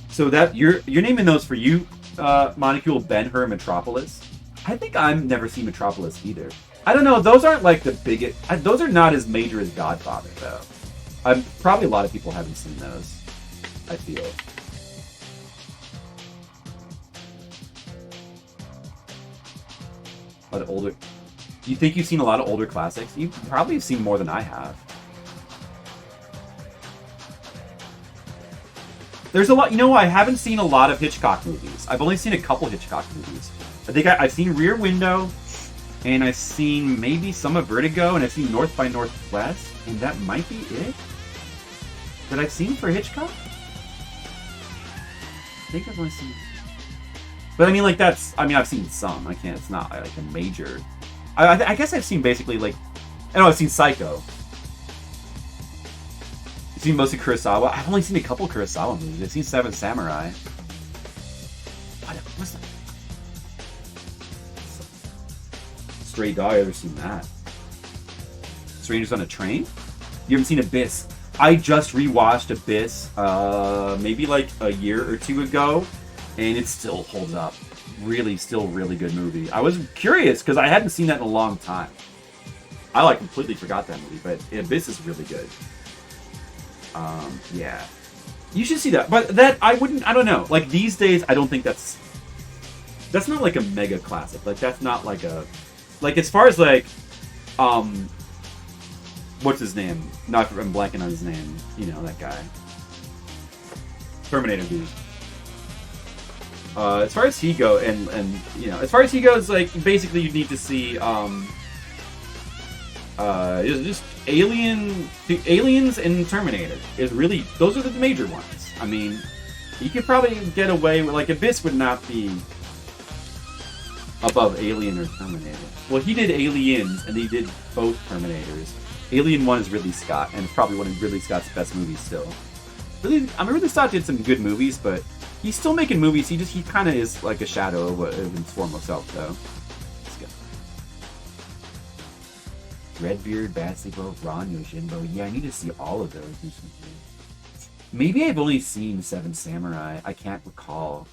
So that you're naming those for you, Molecule, Ben-Hur, Metropolis. I think I've never seen Metropolis either. I don't know. Those aren't like the biggest. Those are not as major as Godfather, though. Probably a lot of people haven't seen those. I feel. A lot of older. You think you've seen a lot of older classics? You probably have seen more than I have. There's a lot. You know, I haven't seen a lot of Hitchcock movies. I've only seen a couple Hitchcock movies. I think I've seen Rear Window, and I've seen maybe some of Vertigo, and I've seen North by Northwest, and that might be it that I've seen for Hitchcock. I think I've only seen. But I mean, like that's. I mean, I've seen some. I can't. It's not like a major. I guess I've seen basically like. I know I've seen Psycho. I've seen mostly Kurosawa. I've only seen a couple Kurosawa movies. I've seen Seven Samurai. What's that? Stray Dog. I've ever seen that. Strangers on a Train. You haven't seen Abyss? I just rewatched Abyss maybe like a year or two ago, and it still holds up. Still really good movie. I was curious because I hadn't seen that in a long time. I like completely forgot that movie, but Abyss is really good. Yeah, you should see that. But that I don't know. Like these days, I don't think that's not like a mega classic. Like that's not like a as far as like what's his name? I'm blanking on his name. You know that guy. Terminator dude. As far as he goes, and you know, as far as he goes, like basically you need to see just Aliens and Terminator is really those are the major ones. I mean, you could probably get away with like Abyss would not be above Alien or Terminator. Well, he did Aliens and he did both Terminators. Alien 1 is Ridley Scott, and it's probably one of Ridley Scott's best movies still. Ridley Scott did some good movies, but he's still making movies. He kind of is like a shadow of his former self, though. Redbeard, Bad Sleeper, Ron Yojimbo. Yeah, I need to see all of those recently. Maybe I've only seen Seven Samurai. I can't recall.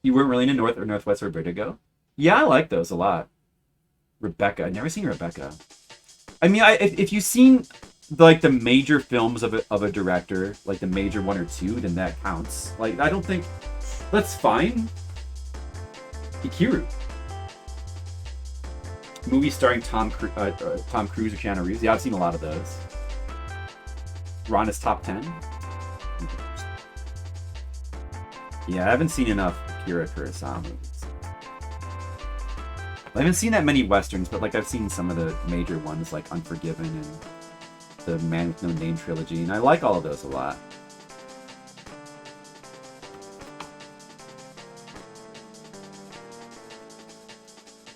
You weren't really into North or Northwest or Vertigo? Yeah, I like those a lot. Rebecca. I've never seen Rebecca. I mean, if you've seen like the major films of a director, like the major one or two, then that counts. Like, I don't think that's fine. Ikiru. Movie starring Tom Cruise or Keanu Reeves. Yeah, I've seen a lot of those. Ron is top 10. Yeah, I haven't seen enough Akira Kurosawa movies. I haven't seen that many westerns, but like I've seen some of the major ones, like Unforgiven and the Man with No Name trilogy, and I like all of those a lot.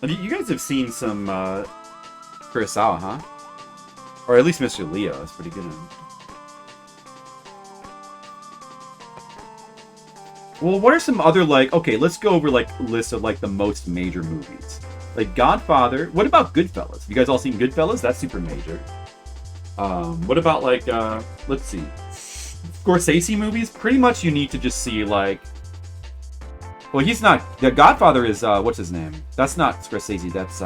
You guys have seen some Kurosawa, huh? Or at least Mr. Leo is pretty good. Well, what are some other, like, okay, let's go over, like, a list of, like, the most major movies. Like, Godfather. What about Goodfellas? Have you guys all seen Goodfellas? That's super major. What about, like, let's see. Scorsese movies? Pretty much you need to just see, like... Well, he's not... The Godfather is, what's his name? That's not Scorsese, that's,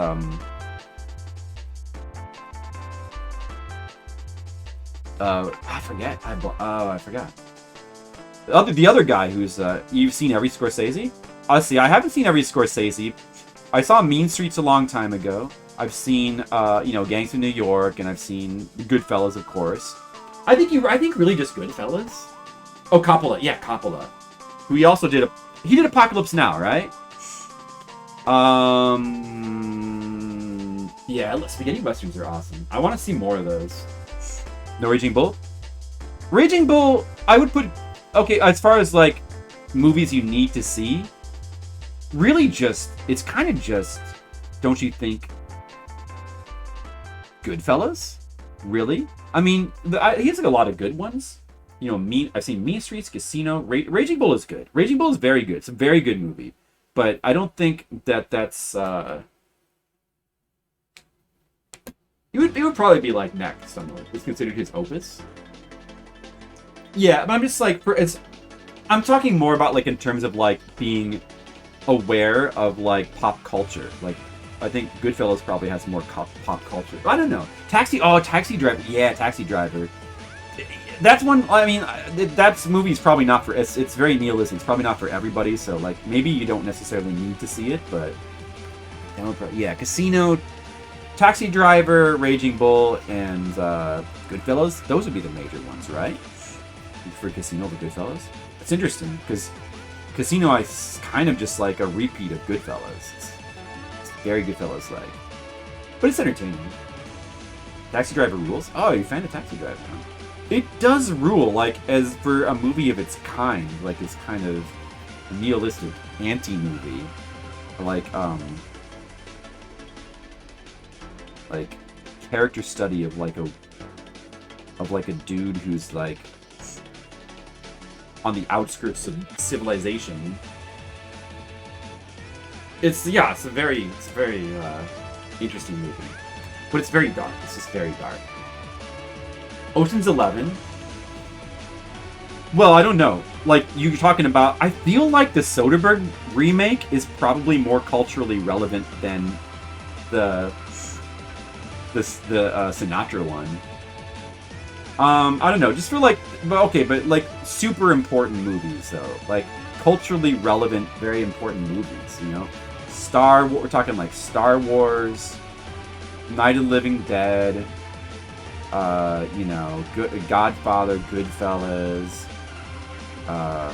I forget. I forgot. The other guy who's, you've seen every Scorsese? Honestly, I haven't seen every Scorsese. I saw Mean Streets a long time ago. I've seen, Gangs of New York, and I've seen Goodfellas, of course. I think really just Goodfellas. Oh, Coppola. Yeah, Coppola. Who he also did he did Apocalypse Now, right? Yeah, spaghetti westerns are awesome. I want to see more of those. No Raging Bull? Raging Bull, I would put... Okay, as far as, like, movies you need to see, really just... It's kind of just... Don't you think... Goodfellas? Really? I mean, he has, like, a lot of good ones. I've seen Mean Streets, Casino. Raging Bull is good. Raging Bull is very good. It's a very good movie. But I don't think that's... It would probably be like next somewhere. It's considered his opus. Yeah, but I'm just like I'm talking more about like in terms of like being aware of like pop culture. Like I think Goodfellas probably has more pop culture. I don't know. Taxi Driver. Yeah, Taxi Driver. That's one. I mean, that's movie's probably not for. It's very nihilistic. It's probably not for everybody. So like maybe you don't necessarily need to see it, but yeah, Casino. Taxi Driver, Raging Bull, and Goodfellas. Those would be the major ones, right? For Casino over Goodfellas. That's interesting, because Casino is kind of just like a repeat of Goodfellas. It's very Goodfellas-like. But it's entertaining. Taxi Driver rules? Oh, you're a fan of Taxi Driver, huh? It does rule, like, as for a movie of its kind. Like, it's kind of a nihilistic anti-movie. Like character study of like a dude who's like on the outskirts of civilization. It's a very interesting movie, but it's very dark. It's just very dark. Ocean's 11. Well, I don't know. Like you're talking about, I feel like the Soderbergh remake is probably more culturally relevant than the Sinatra one. I don't know, just for like, but like super important movies though, like culturally relevant, very important movies. We're talking like Star Wars, Night of the Living Dead, Godfather, Goodfellas. I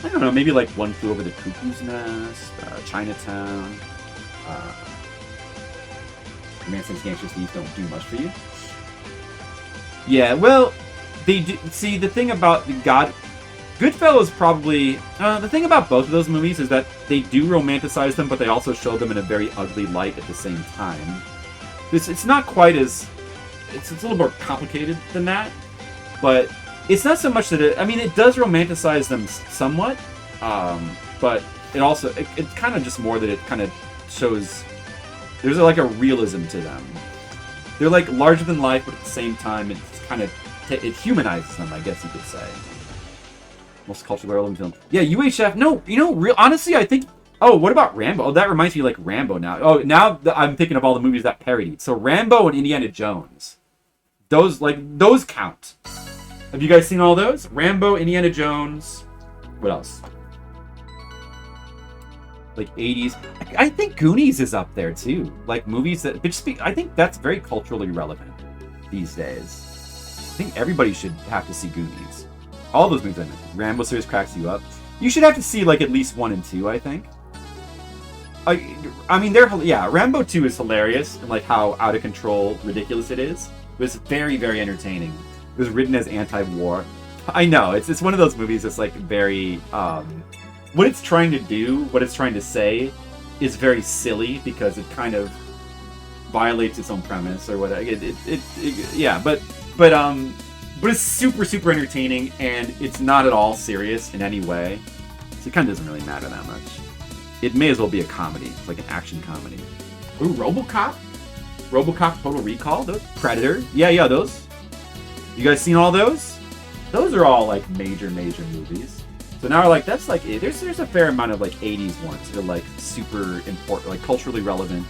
don't know, maybe like One Flew Over the Cuckoo's Nest, Chinatown. Man Says Gangster Thieves don't do much for you. Yeah, well, they do. See, the thing about Goodfellas probably... the thing about both of those movies is that they do romanticize them, but they also show them in a very ugly light at the same time. It's not quite as... It's a little more complicated than that, but it's not so much that it... I mean, it does romanticize them somewhat, but it also... It's kind of just more that it kind of shows... There's like a realism to them. They're like larger than life, but at the same time, it's kind of it humanizes them, I guess you could say. Most culturally relevant film. Yeah, UHF. No, honestly, I think. Oh, what about Rambo? Oh, that reminds me like Rambo now. Oh, now I'm thinking of all the movies that parodied. So Rambo and Indiana Jones. Those count. Have you guys seen all those? Rambo, Indiana Jones. What else? Like 80s. I think Goonies is up there too. Like movies that I think that's very culturally relevant these days. I think everybody should have to see Goonies. All those movies I mentioned. Rambo series cracks you up. You should have to see like at least 1 and 2, I think. I mean, Rambo 2 is hilarious and like how out of control ridiculous it is. But it's very, very entertaining. It was written as anti-war. I know, it's one of those movies that's like very what it's trying to do, what it's trying to say, is very silly because it kind of violates its own premise or whatever. But But it's super, super entertaining, and it's not at all serious in any way. So it kind of doesn't really matter that much. It may as well be a comedy, like an action comedy. Ooh, RoboCop? RoboCop Total Recall? Those? Predator? Yeah, those. You guys seen all those? Those are all, like, major movies. So now we're like, that's like, there's a fair amount of, like, 80s ones that are, like, super important, like, culturally relevant.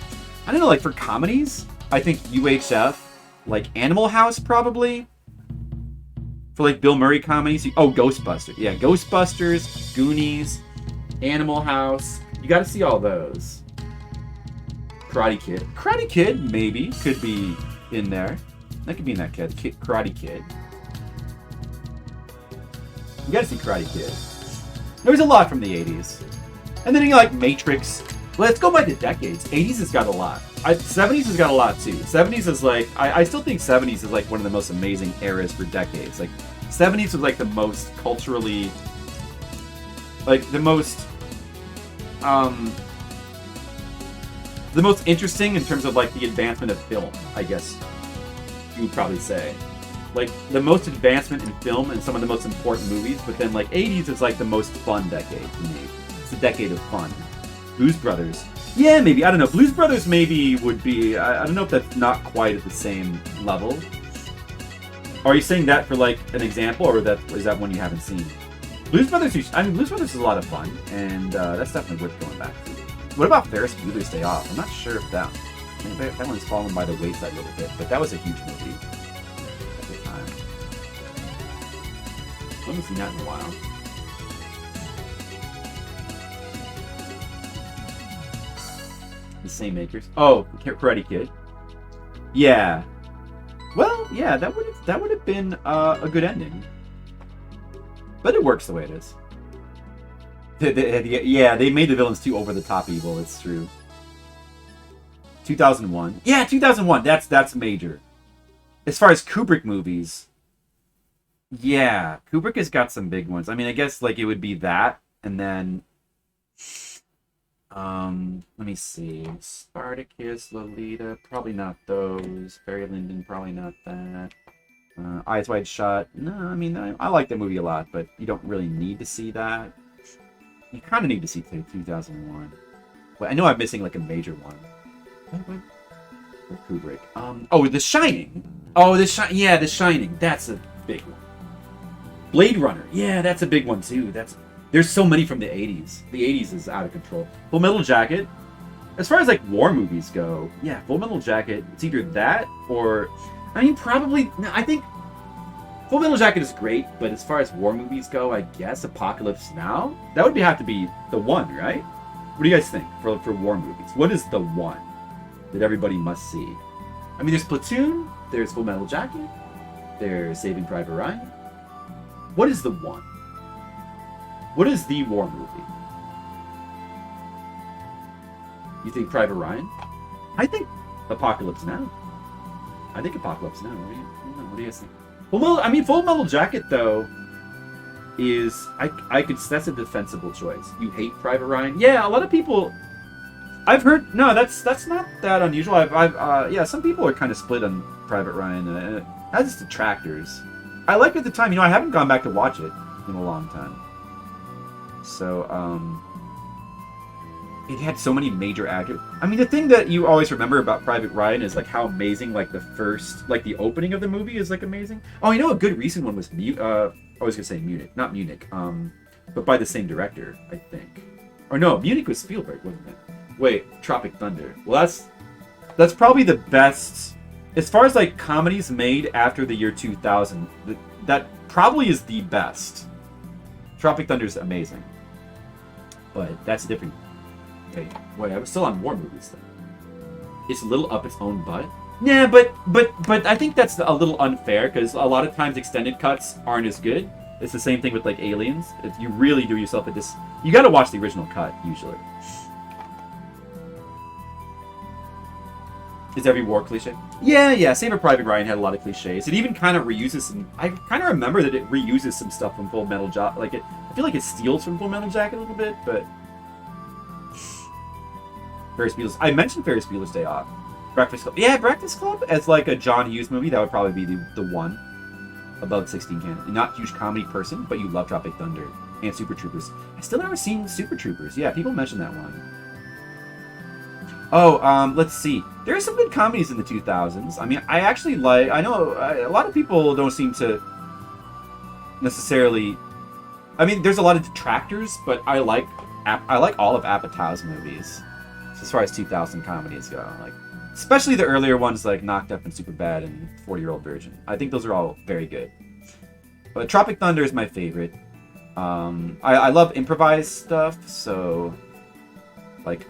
I don't know, like, for comedies, I think UHF, like, Animal House, probably. For, like, Bill Murray comedies. Oh, Ghostbusters. Yeah, Ghostbusters, Goonies, Animal House. You gotta see all those. Karate Kid. Karate Kid, maybe, could be in there. That could be in that Karate Kid. You gotta see Karate Kid. There was a lot from the 80s. And then you like Matrix. Well, let's go by the decades. 80s has got a lot. 70s has got a lot too. 70s is like, I still think 70s is like one of the most amazing eras for decades. Like, 70s was like the most culturally, like the most interesting in terms of like the advancement of film, I guess you would probably say. Like the most advancement in film and some of the most important movies, but then like 80s is like the most fun decade to me. It's a decade of fun. Blues Brothers. Yeah, maybe. I don't know. Blues Brothers maybe would be, I don't know if that's not quite at the same level. Are you saying that for like an example, or is that one you haven't seen? Blues Brothers is a lot of fun, and that's definitely worth going back to. What about Ferris Bueller's Day Off? I'm not sure if that one's fallen by the wayside a little bit, but that was a huge movie at the time. I haven't seen that in a while. The same makers. Oh, Karate Kid. Yeah. Well, yeah, that would have been a good ending. But it works the way it is. Yeah, they made the villains too over the top evil. It's true. 2001. Yeah, 2001. That's major. As far as Kubrick movies, yeah, Kubrick has got some big ones. I mean, I guess like it would be that, and then let me see. Spartacus, Lolita, probably not those. Barry Lyndon, probably not that. Eyes Wide Shut. No, I mean, I like that movie a lot, but you don't really need to see that. You kind of need to see 2001. Well, I know I'm missing like a major one. What Kubrick? Oh, The Shining. Oh, The Shining. That's a big one. Blade Runner. Yeah, that's a big one too. There's so many from the 80s. The 80s is out of control. Full Metal Jacket. As far as like war movies go, yeah, Full Metal Jacket. It's either that or, I mean, probably. No, I think Full Metal Jacket is great, but as far as war movies go, I guess Apocalypse Now. That would have to be the one, right? What do you guys think for war movies? What is the one that everybody must see? I mean, there's Platoon. There's Full Metal Jacket. There's Saving Private Ryan. What is the one? What is the war movie? You think Private Ryan? I think Apocalypse Now. What do you guys think? Full Metal Jacket though is that's a defensible choice. You hate Private Ryan? Yeah, a lot of people. I've heard that's not that unusual. Yeah, some people are kind of split on Private Ryan. That's detractors. I liked it at the time. I haven't gone back to watch it in a long time. So, it had so many major actors. I mean, the thing that you always remember about Private Ryan is like how amazing, like the opening of the movie is like amazing. Oh, a good recent one was I was gonna say Munich, not Munich, but by the same director, I think. Or no, Munich was Spielberg, wasn't it? Wait, Tropic Thunder. Well, that's probably the best as far as like comedies made after the year 2000. That probably is the best. Tropic Thunder is amazing, but that's different. Okay, wait, I was still on war movies then. It's a little up its own butt. Yeah, but I think that's a little unfair because a lot of times extended cuts aren't as good. It's the same thing with like Aliens. If you really do yourself a you got to watch the original cut usually. Is every war cliche? Yeah. Saving Private Ryan had a lot of cliches. It even kind of reuses some. I kind of remember that it reuses some stuff from Full Metal Jacket. I feel like it steals from Full Metal Jacket a little bit, but I mentioned Ferris Bueller's Day Off. Breakfast Club. Yeah, Breakfast Club as like a John Hughes movie. That would probably be the one. above 16 can. You're not a huge comedy person, but you love Tropic Thunder and Super Troopers. I still never seen Super Troopers. Yeah, people mention that one. Oh, let's see. There are some good comedies in the 2000s. I mean, I actually like... I know a lot of people don't seem to necessarily... I mean, there's a lot of detractors, but I like all of Apatow's movies. As far as 2000 comedies go. Like, especially the earlier ones like Knocked Up and Superbad and 40-Year-Old Virgin. I think those are all very good. But Tropic Thunder is my favorite. I love improvised stuff, so... Like,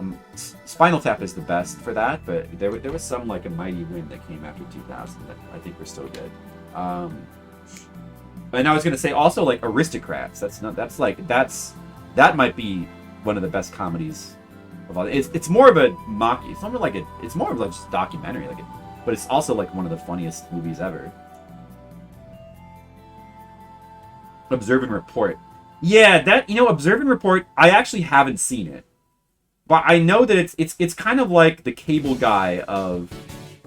Spinal Tap is the best for that, but there was some, like, A Mighty Wind that came after 2000 that I think were still good. And I was going to say, also, like, Aristocrats. That might be one of the best comedies of all. It's more of a mock... It's more of like just a documentary, but it's also, like, one of the funniest movies ever. Observe and Report. Yeah, Observe and Report, I actually haven't seen it. But I know that it's kind of like the Cable Guy of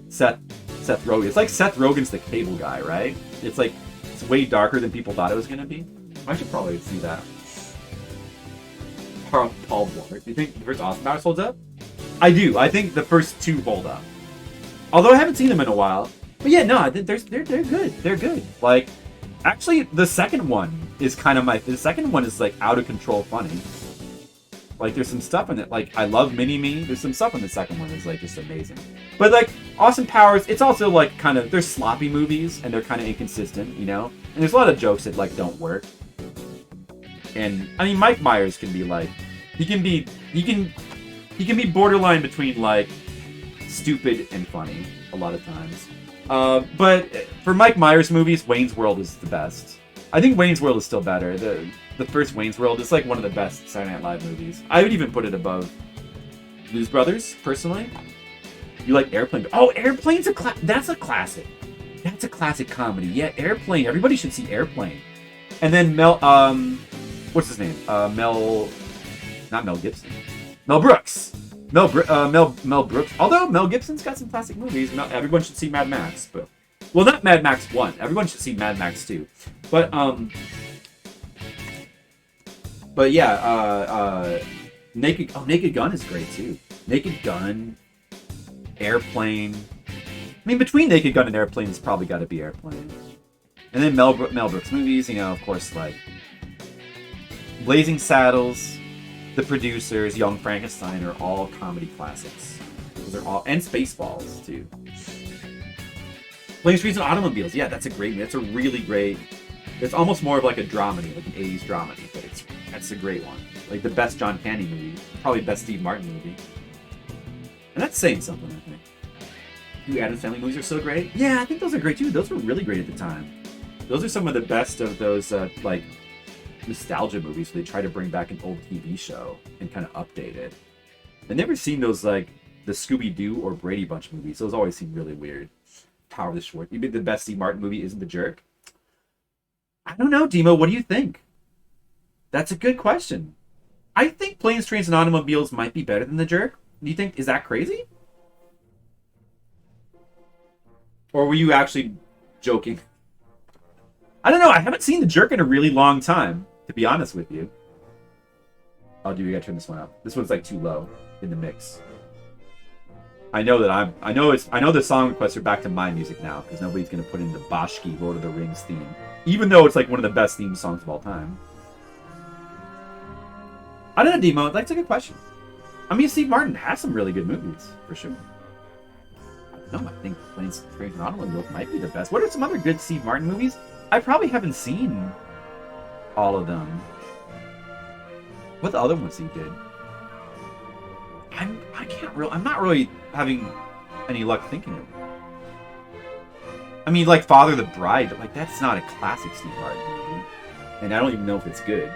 Seth Rogen. It's like Seth Rogen's the Cable Guy, right? It's like it's way darker than people thought it was gonna be. I should probably see that. Paul Blart. Do you think the first Austin Powers holds up? I do. I think the first two hold up. Although I haven't seen them in a while. But yeah, no, they're good. They're good. Like, actually, the second one is kind of the second one is like out of control funny. Like, there's some stuff in it. Like, I love Mini-Me. There's some stuff in the second one that's, like, just amazing. But, like, Austin Powers, it's also, like, kind of... They're sloppy movies, and they're kind of inconsistent, you know? And there's a lot of jokes that, like, don't work. And, I mean, Mike Myers can be, like... He can be borderline between, like, stupid and funny a lot of times. But for Mike Myers movies, Wayne's World is the best. I think Wayne's World is still better. The first Wayne's World is like one of the best Saturday Night Live movies. I would even put it above Blues Brothers, personally. You like Airplane? Oh, Airplane's that's a classic. That's a classic comedy. Yeah, Airplane. Everybody should see Airplane. And then what's his name? Not Mel Gibson. Mel Brooks. Mel Brooks. Although Mel Gibson's got some classic movies. Everyone should see Mad Max, but well, not Mad Max 1. Everyone should see Mad Max 2. But yeah, Naked Gun is great too. Naked Gun, Airplane. I mean, between Naked Gun and Airplane, it's probably got to be Airplane. And then Mel Brooks movies, you know, of course, like Blazing Saddles, The Producers, Young Frankenstein are all comedy classics. Those are all, and Spaceballs too. Planes, Trains, and Automobiles. Yeah, that's a really great. It's almost more of like a dramedy, like an 80s dramedy, but that's a great one. Like the best John Candy movie, probably best Steve Martin movie. And that's saying something, I think. The Addams Family movies are so great. Yeah, I think those are great too. Those were really great at the time. Those are some of the best of those like nostalgia movies where they try to bring back an old TV show and kind of update it. I've never seen those like the Scooby-Doo or Brady Bunch movies. Those always seem really weird. Power of the Schwartz. You mean the best Steve Martin movie isn't The Jerk? I don't know, Demo. What do you think? That's a good question. I think Planes, Trains, and Automobiles might be better than The Jerk. Do you think, is that crazy? Or were you actually joking? I don't know. I haven't seen The Jerk in a really long time, to be honest with you. Oh, dude, we gotta turn this one up. This one's like too low in the mix. I know the song requests are back to my music now because nobody's gonna put in the Bashki Lord of the Rings theme, even though it's like one of the best theme songs of all time. I don't know, Demo. That's a good question. I mean, Steve Martin has some really good movies for sure. I don't know. I think Planes, Trains, and Automobiles might be the best. What are some other good Steve Martin movies? I probably haven't seen all of them. What the other ones he did? I'm not really having any luck thinking of it. I mean, like Father the Bride, but like that's not a classic Steve Martin movie, and I don't even know if it's good.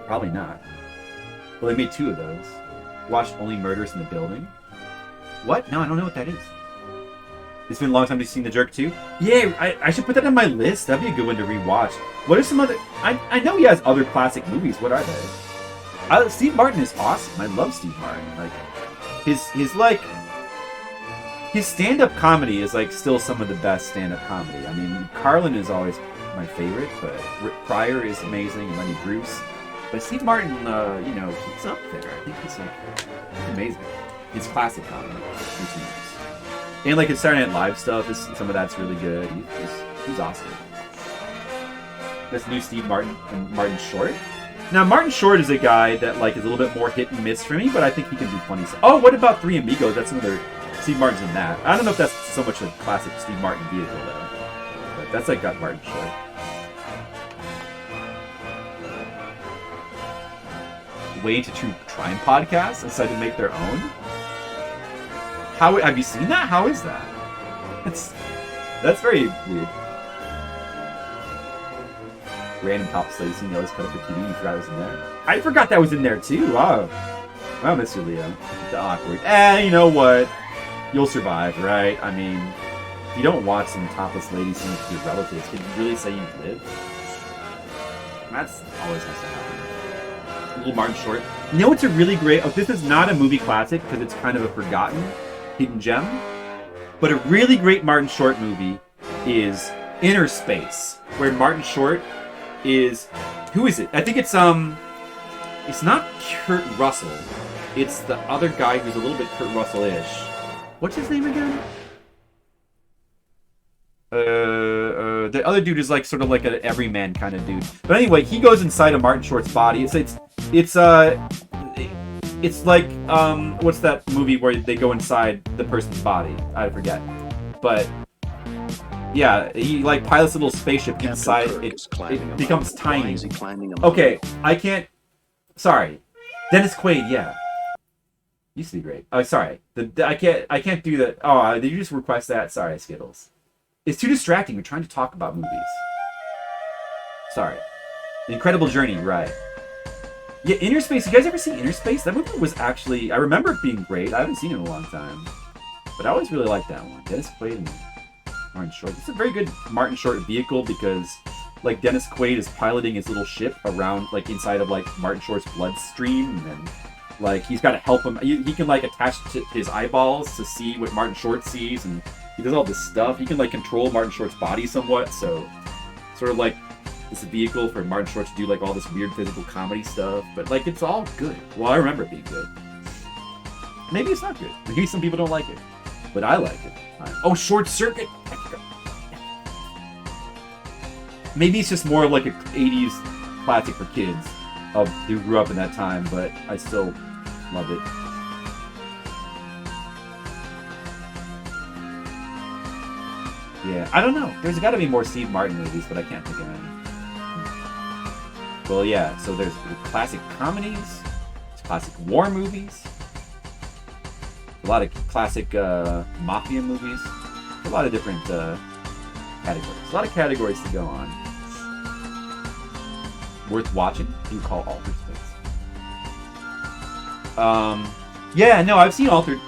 Probably not. Well, they made two of those. Watched Only Murders in the Building. What? No, I don't know what that is. It's been a long time since you've seen The Jerk too. Yeah, I should put that on my list. That'd be a good one to rewatch. What are some other? I know he has other classic movies. What are they? Steve Martin is awesome. I love Steve Martin. Like his like His stand-up comedy is like still some of the best stand-up comedy. I mean, Carlin is always my favorite, but Rick Pryor is amazing, and Lenny Bruce. But Steve Martin, you know, he's up there. I think he's amazing. His classic comedy routines. And like his Saturday Night Live stuff, some of that's really good. He's awesome. This new Steve Martin and Martin Short. Now Martin Short is a guy that like is a little bit more hit and miss for me, but I think he can do funny stuff. Oh, what about Three Amigos? That's another Steve Martin's in that. I don't know if that's so much a classic Steve Martin vehicle though, but that's like got Martin Short. Way to True Crime podcast decided to make their own. How have you seen that? How is that? That's very weird. Random top Stacey, you always cut up the TV. You forgot it was in there. I forgot that was in there too. Wow, Mr. Leo, the awkward. You know what? You'll survive, right? I mean, if you don't watch some topless ladies sing with your relatives, can you really say you've lived? That's always has to happen. Little Martin Short. You know what's a really great... Oh, this is not a movie classic because it's kind of a forgotten hidden gem. But a really great Martin Short movie is Inner Space, where Martin Short is... Who is it? I think it's not Kurt Russell. It's the other guy who's a little bit Kurt Russell-ish. What's his name again? The other dude is like sort of like an everyman kind of dude. But anyway, he goes inside of Martin Short's body. It's like what's that movie where they go inside the person's body? I forget. But yeah, he like pilots a little spaceship inside. It becomes tiny. Okay, I can't. Sorry, Dennis Quaid. Yeah, used to be great. Oh, sorry. I can't do that. Oh, did you just request that? Sorry, Skittles. It's too distracting. We're trying to talk about movies. Sorry. The Incredible Journey, right. Yeah, Inner Space. You guys ever see Inner Space? That movie was actually... I remember it being great. I haven't seen it in a long time. But I always really liked that one. Dennis Quaid and Martin Short. It's a very good Martin Short vehicle because, like, Dennis Quaid is piloting his little ship around, like, inside of, like, Martin Short's bloodstream. And, like, he's got to help him. He can, like, attach to his eyeballs to see what Martin Short sees. And he does all this stuff. He can, like, control Martin Short's body somewhat. So, sort of, like... It's a vehicle for Martin Short to do like all this weird physical comedy stuff, but like it's all good. Well, I remember it being good. Maybe it's not good. Maybe some people don't like it, but I like it. Oh, Short Circuit. Maybe it's just more of like a 80s classic for kids who grew up in that time, but I still love it. Yeah, I don't know. There's got to be more Steve Martin movies, but I can't think of any. Well, yeah, so there's classic comedies, there's classic war movies, a lot of classic mafia movies, a lot of different categories. A lot of categories to go on. Worth watching, you call Altered Space. Yeah, no, I've seen Altered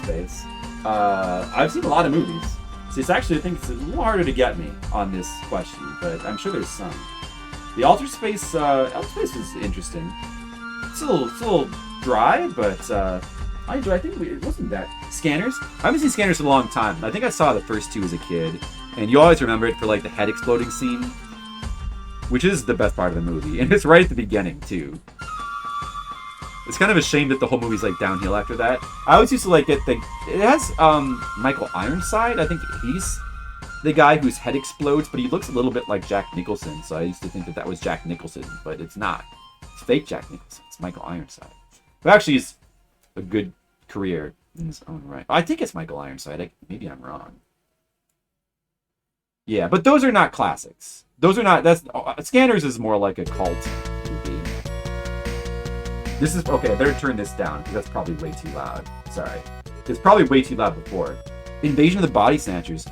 Space. I've seen a lot of movies. So it's actually, I think it's a little harder to get me on this question, but I'm sure there's some. The Altered Space was interesting. It's a little dry, but I enjoy. I think it wasn't that. Scanners? I haven't seen Scanners in a long time. I think I saw the first two as a kid, and you always remember it for like the head exploding scene, which is the best part of the movie, and it's right at the beginning too. It's kind of a shame that the whole movie's like downhill after that. I always used to like it has Michael Ironside. I think he's the guy whose head explodes, but he looks a little bit like Jack Nicholson, so I used to think that was Jack Nicholson, but it's not. It's fake Jack Nicholson. It's Michael Ironside. Who actually is a good career in his own right. I think it's Michael Ironside. Maybe I'm wrong. Yeah, but those are not classics. Those are not... Scanners is more like a cult movie. This is... Okay, I better turn this down, because that's probably way too loud. Sorry. It's probably way too loud before. Invasion of the Body Snatchers.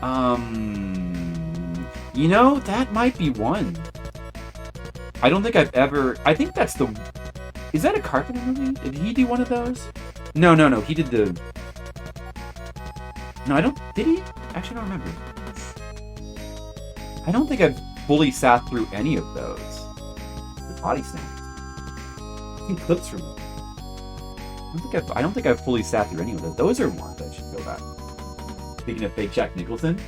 You know, that might be one. I don't think I've ever... I think that's the... Is that a Carpenter movie? Did he do one of those? No. He did the... No, I don't... Did he? Actually, I don't remember. I don't think I've fully sat through any of those. The Body Snatchers. I've seen clips from them. I don't think I've fully sat through any of those. Those are ones I should go back. Speaking of fake Jack Nicholson.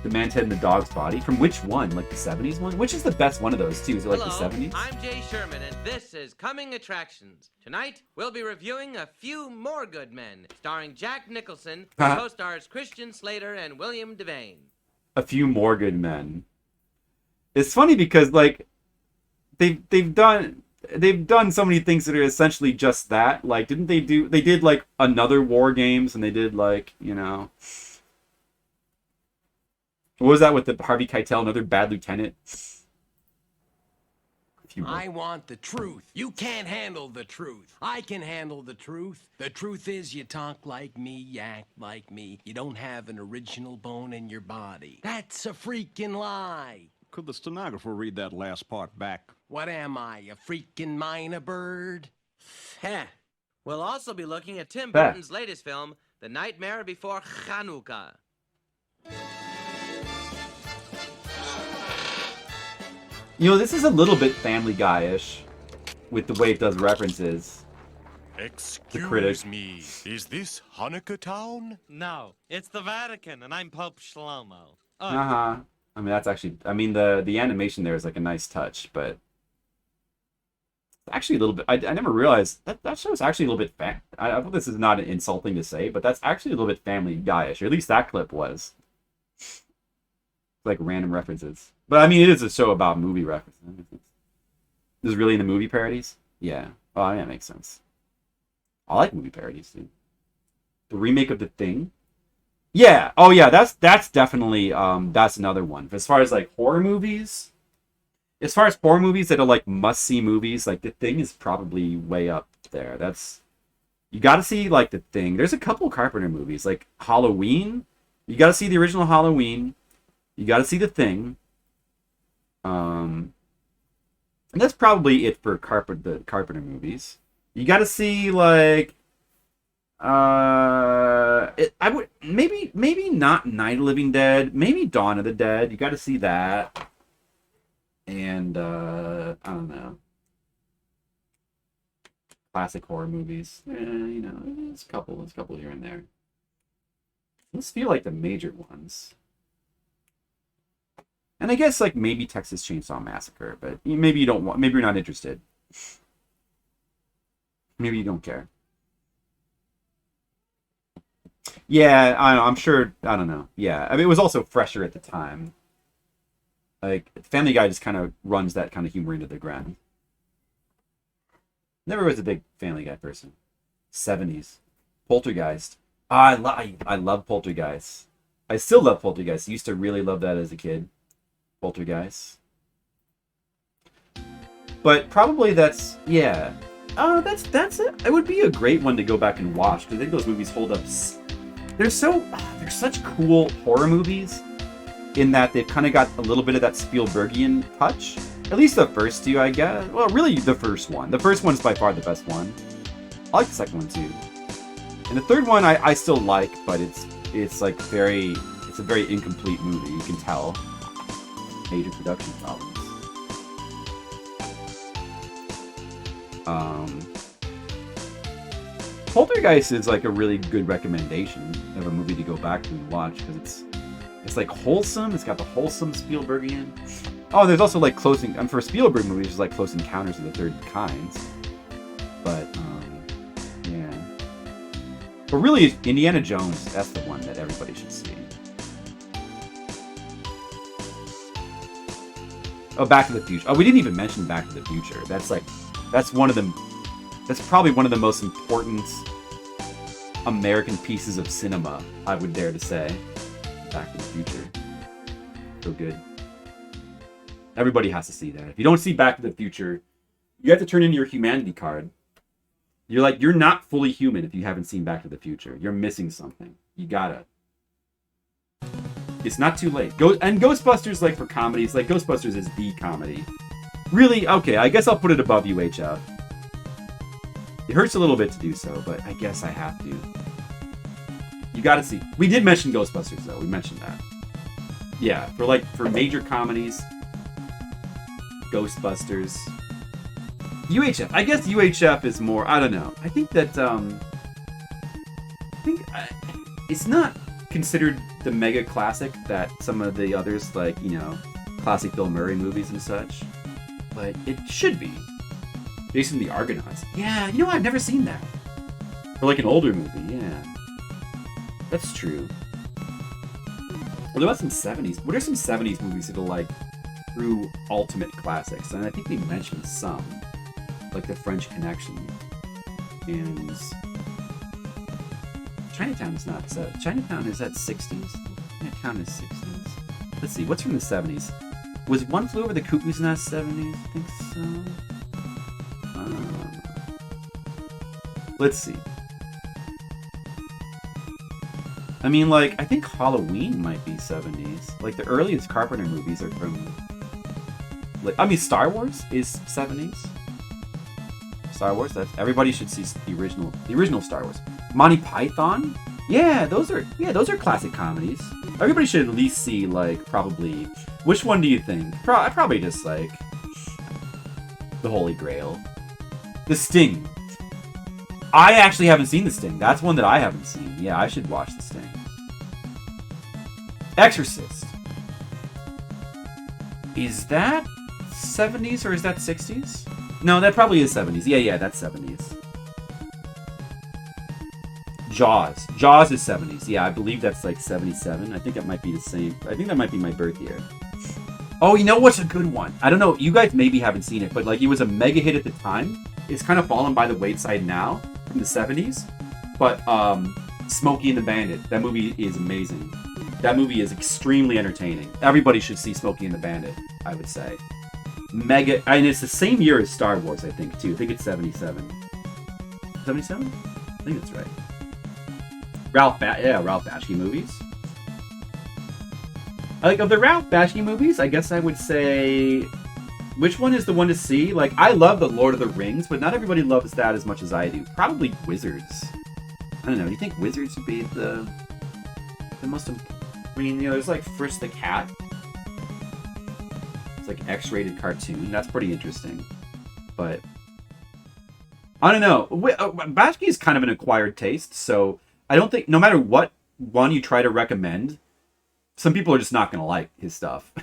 The Man's Head in the Dog's Body. From which one? Like the 70s one? Which is the best one of those, too? Is it like the 70s? I'm Jay Sherman, and this is Coming Attractions. Tonight, we'll be reviewing A Few More Good Men, starring Jack Nicholson, who co-stars Christian Slater and William Devane. A Few More Good Men. It's funny because, like, they've done so many things that are essentially just that. Like, they did, like, another War Games, and they did, like, you know... What was that with the Harvey Keitel, another Bad Lieutenant? I want the truth. You can't handle the truth. I can handle the truth. The truth is you talk like me, you act like me. You don't have an original bone in your body. That's a freaking lie. Could the stenographer read that last part back? What am I, a freaking minor bird? Heh. We'll also be looking at Tim Burton's latest film, The Nightmare Before Hanukkah. You know, this is a little bit Family Guy-ish with the way it does references. Excuse me, is this Hanukkah Town? No, it's the Vatican, and I'm Pope Shlomo. I mean, that's actually... I mean, the animation there is like a nice touch, but... Actually a little bit... I never realized... That show's actually a little bit... I thought this is not insulting to say, but that's actually a little bit Family Guy-ish, or at least that clip was. Like random references. But I mean, it is a show about movie references. This is really into movie parodies? Yeah. Oh, yeah, that makes sense. I like movie parodies, dude. The remake of The Thing? Yeah. Oh, yeah, that's definitely, that's another one. As far as, like, horror movies, that are, like, must-see movies, like, The Thing is probably way up there. You gotta see, like, The Thing. There's a couple Carpenter movies, like Halloween. You gotta see the original Halloween. You gotta see The Thing. And that's probably it for the Carpenter movies. You gotta see, like, I would maybe not Night of the Living Dead, maybe Dawn of the Dead. You gotta see that. And I don't know. Classic horror movies. You know, there's a couple here and there. Let's feel like the major ones. And I guess, like, maybe Texas Chainsaw Massacre, but maybe you're not interested. Maybe you don't care. Yeah, I'm sure, I don't know. Yeah, I mean, it was also fresher at the time. Like, Family Guy just kind of runs that kind of humor into the ground. Never was a big Family Guy person. 70s. Poltergeist. I love Poltergeist. I still love Poltergeist. I used to really love that as a kid. Poltergeist. But probably that's it. It would be a great one to go back and watch, because I think those movies hold up. They're such cool horror movies in that they've kind of got a little bit of that Spielbergian touch. At least the first two, I guess. Well, really the first one. The first one's by far the best one. I like the second one too. And the third one I still like, but it's like it's a very incomplete movie. You can tell. Major production problems. Poltergeist is like a really good recommendation of a movie to go back to and watch, because it's like wholesome. It's got the wholesome Spielbergian. Oh, there's also like for Spielberg movies, there's like Close Encounters of the Third Kind. But yeah. But really, Indiana Jones, that's the one that everybody should see. Oh, Back to the Future. Oh, we didn't even mention Back to the Future. That's probably one of the most important American pieces of cinema, I would dare to say. Back to the Future. So good. Everybody has to see that. If you don't see Back to the Future, you have to turn in your humanity card. You're not fully human if you haven't seen Back to the Future. You're missing something. You gotta. It's not too late. And Ghostbusters, like, for comedies, like, Ghostbusters is the comedy. Really? Okay, I guess I'll put it above UHF. It hurts a little bit to do so, but I guess I have to. You gotta see. We did mention Ghostbusters, though. We mentioned that. Yeah, for major comedies, Ghostbusters. UHF. I guess UHF is more, I don't know. I think that, think it's not considered the mega classic that some of the others, like, you know, classic Bill Murray movies and such, but it should be. Jason the Argonauts. Yeah, you know what? I've never seen that. Or like an older movie, yeah. That's true. What about some 70s? What are some 70s movies that are like true ultimate classics? And I think we mentioned some. Like The French Connection. And Chinatown is not so. Chinatown is at 60s. Chinatown is 60s. Let's see, what's from the 70s? Was One Flew Over the Cuckoo's Nest 70s? I think so. Let's see. I mean, like, I think Halloween might be 70s. Like, the earliest Carpenter movies are from... Like, I mean, Star Wars is 70s. Star Wars, that's... Everybody should see the original Star Wars. Monty Python? Yeah, those are classic comedies. Everybody should at least see, like, probably... Which one do you think? Probably just, like... The Holy Grail. The Sting. I actually haven't seen The Sting. That's one that I haven't seen. Yeah, I should watch The Sting. Exorcist. Is that 70s or is that 60s? No, that probably is 70s. Yeah, that's 70s. Jaws. Jaws is 70s. Yeah, I believe that's like 77. I think that might be the same. I think that might be my birth year. Oh, you know what's a good one? I don't know. You guys maybe haven't seen it, but like it was a mega hit at the time. It's kind of fallen by the wayside now. In the 70s, but Smokey and the Bandit. That movie is amazing. That movie is extremely entertaining. Everybody should see Smokey and the Bandit, I would say. Mega, and it's the same year as Star Wars, I think, too. I think it's 77. 77? I think that's right. Ralph Bakshi movies. Like, of the Ralph Bakshi movies, I guess I would say... Which one is the one to see? Like, I love the Lord of the Rings, but not everybody loves that as much as I do. Probably Wizards. I don't know. Do you think Wizards would be the most... I mean, you know, there's like Frisk the Cat. It's like X-rated cartoon. That's pretty interesting. But I don't know. Bakshi is kind of an acquired taste, so I don't think... No matter what one you try to recommend, some people are just not going to like his stuff.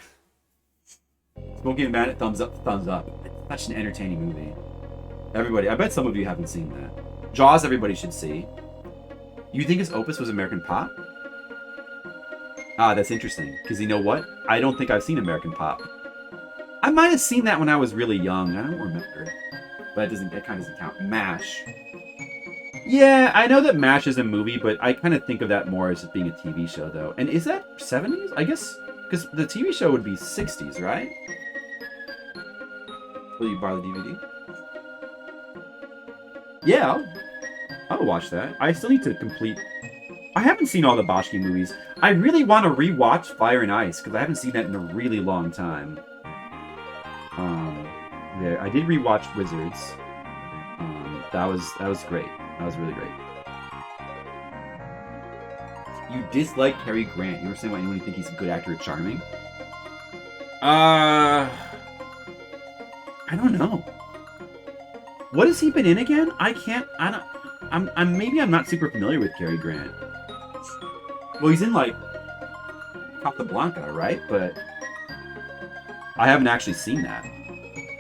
Smokey and the Bandit, thumbs up, thumbs up. It's such an entertaining movie. Everybody, I bet some of you haven't seen that. Jaws, everybody should see. You think his opus was American Pop? Ah, that's interesting. Because you know what? I don't think I've seen American Pop. I might have seen that when I was really young. I don't remember. But that kind of doesn't count. MASH. Yeah, I know that MASH is a movie, but I kind of think of that more as just being a TV show, though. And is that 70s? I guess... Because the TV show would be 60s, right? Will you borrow the DVD? Yeah, I'll watch that. I still need to complete... I haven't seen all the Bakshi movies. I really want to rewatch Fire and Ice, because I haven't seen that in a really long time. Yeah, I did rewatch Wizards. That was great. That was really great. You dislike Cary Grant. You understand why anyone think he's a good actor or charming? I don't know. What has he been in again? Maybe I'm not super familiar with Cary Grant. Well, he's in like Casablanca, right? But I haven't actually seen that.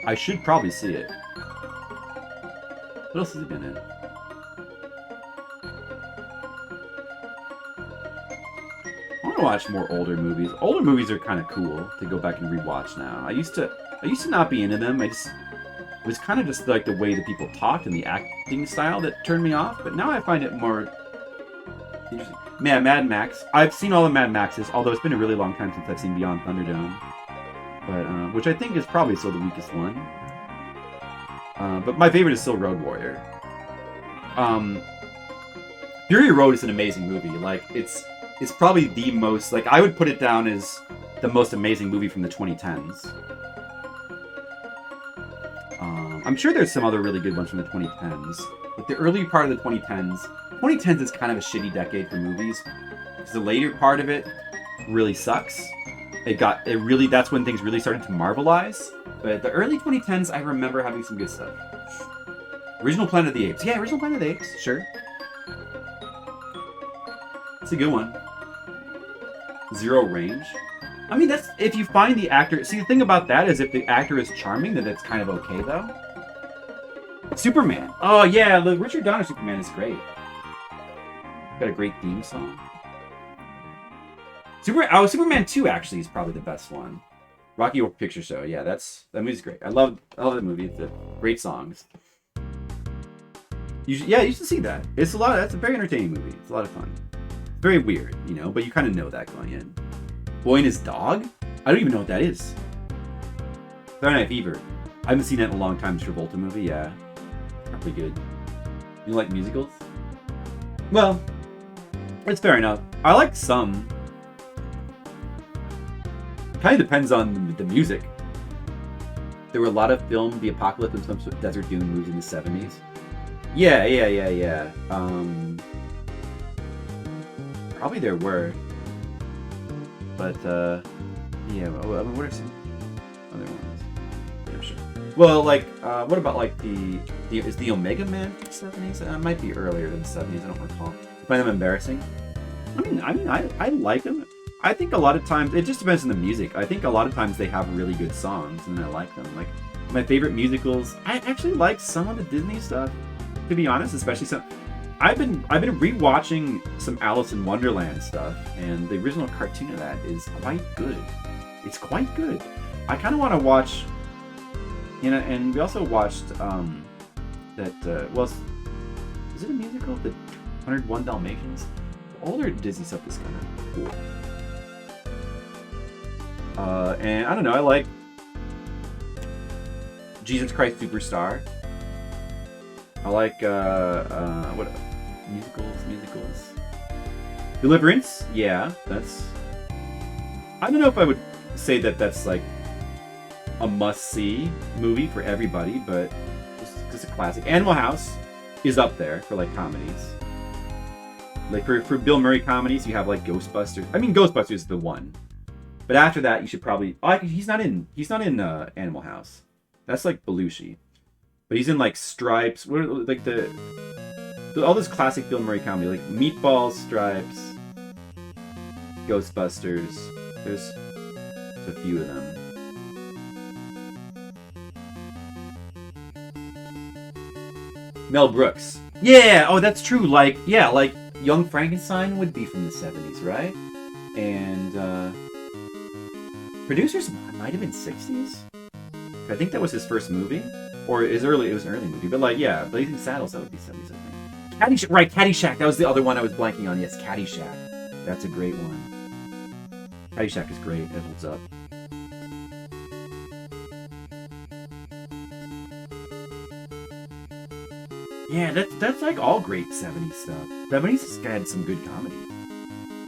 I should probably see it. What else has he been in? I want to watch more older movies. Older movies are kind of cool to go back and rewatch now. I used to not be into them. It was kind of just like the way that people talked and the acting style that turned me off. But now I find it more interesting. Man, Mad Max. I've seen all the Mad Maxes, although it's been a really long time since I've seen Beyond Thunderdome. But which I think is probably still the weakest one. But my favorite is still Road Warrior. Fury Road is an amazing movie. Like, it's probably the most... Like, I would put it down as the most amazing movie from the 2010s. I'm sure there's some other really good ones from the 2010s. But the early part of the 2010s is kind of a shitty decade for movies. Because the later part of it really sucks. That's when things really started to marvelize. But the early 2010s, I remember having some good stuff. Original Planet of the Apes. Yeah, Original Planet of the Apes, sure. It's a good one. Zero Range. I mean, that's if you find the actor. See, the thing about that is if the actor is charming, then it's kind of okay, though. Superman. Oh yeah, the Richard Donner Superman is great. Got a great theme song. Superman 2 actually is probably the best one. Rocky Horror Picture Show. Yeah, that movie's great. I love that movie. It's great songs. You should see that. It's a lot. That's a very entertaining movie. It's a lot of fun. Very weird, but you kind of know that going in. Boy and His Dog? I don't even know what that is. Saturday Night Fever. I haven't seen that in a long time. Travolta movie, yeah. Probably good. You like musicals? Well, it's fair enough. I like some. Kind of depends on the music. There were a lot of The Apocalypse and some Desert Dune movies in the 70s. Yeah. Probably there were. But, yeah, what are some other ones? Yeah, sure. Well, like, what about, like, is the Omega Man from the 70s? It might be earlier than the 70s, I don't recall. I find them embarrassing. I like them. I think a lot of times, it just depends on the music. I think a lot of times they have really good songs, and I like them. Like, my favorite musicals, I actually like some of the Disney stuff, to be honest, especially some... I've been rewatching some Alice in Wonderland stuff, and the original cartoon of that is quite good. It's quite good. I kind of want to watch, and we also watched is it a musical? The 101 Dalmatians. The older Disney stuff is kind of cool. And I don't know. I like Jesus Christ Superstar. I like what musicals. Deliverance, yeah, that's. I don't know if I would say that that's like a must-see movie for everybody, but it's a classic. Animal House is up there for like comedies. Like for Bill Murray comedies, you have like Ghostbusters. I mean, Ghostbusters is the one, but after that, you should probably. Oh, he's not in Animal House. That's like Belushi. But he's in like Stripes. What are, like all this classic Bill Murray comedy, like Meatballs, Stripes, Ghostbusters. There's a few of them. Mel Brooks. Yeah. Oh, that's true. Like Young Frankenstein would be from the 70s, right? And Producers might have been 60s. I think that was his first movie. Or it was an early movie, but like, yeah, Blazing Saddles, that would be 70s, I think. Caddyshack, right, Caddyshack, that was the other one I was blanking on. Yes, Caddyshack. That's a great one. Caddyshack is great, it holds up. Yeah, that's like all great 70s stuff. 70s had some good comedy.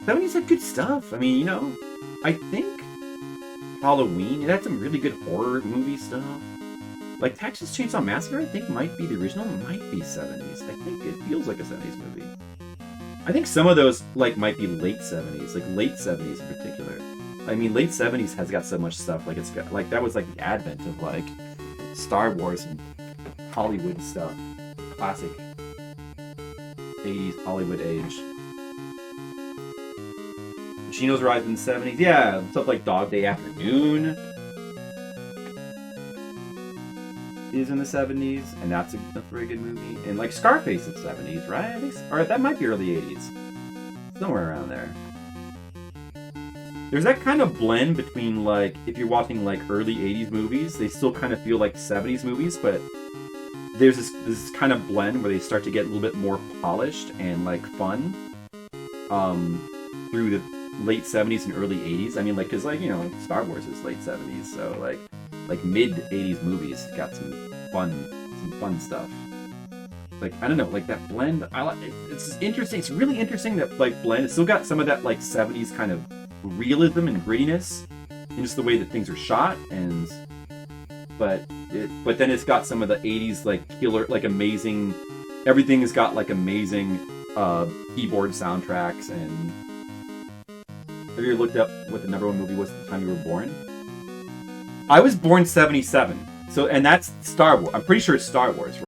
70s had good stuff. I mean, I think Halloween, it had some really good horror movie stuff. Like Texas Chainsaw Massacre, I think might be the original, might be 70s. I think it feels like a 70s movie. I think some of those might be late 70s, like late 70s in particular. I mean, late 70s has got so much stuff. Like it's got that was like the advent of like Star Wars and Hollywood stuff, classic 80s Hollywood age. Machino's Rise in the 70s, yeah, stuff like Dog Day Afternoon is in the 70s, and that's a very good movie. And like Scarface in the 70s, right? I think, or that might be early 80s. Somewhere around there. There's that kind of blend between like, if you're watching like early 80s movies, they still kind of feel like 70s movies, but there's this kind of blend where they start to get a little bit more polished and like fun through the late 70s and early 80s. I mean, like, cause like, Star Wars is late 70s, so like mid 80s movies got some fun stuff. Like, I don't know, like that blend, I like it's interesting. It's really interesting that like blend. It's still got some of that like 70s kind of realism and grittiness in just the way that things are shot, and but then it's got some of the 80s like killer, like amazing, everything has got like amazing keyboard soundtracks. And have you ever looked up what the #1 movie was at the time you were born? I was born 77. So, and that's Star Wars. I'm pretty sure it's Star Wars, right?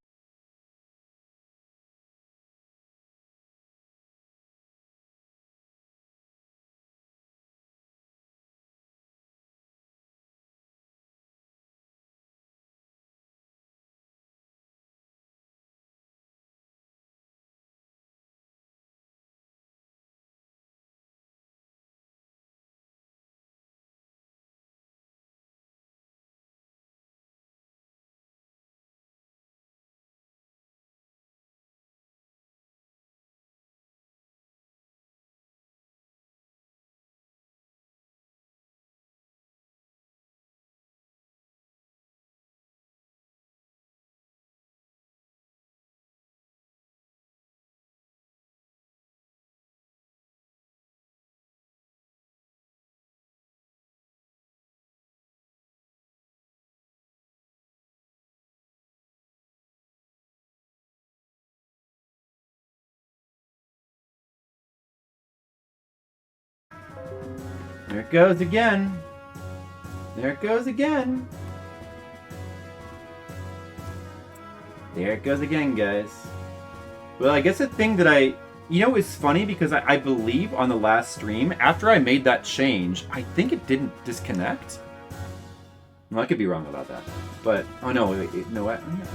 There it goes again. There it goes again. There it goes again, guys. Well, I guess the thing that you know, it's funny because I believe on the last stream, after I made that change, I think it didn't disconnect. Well, I could be wrong about that. But, oh no, no,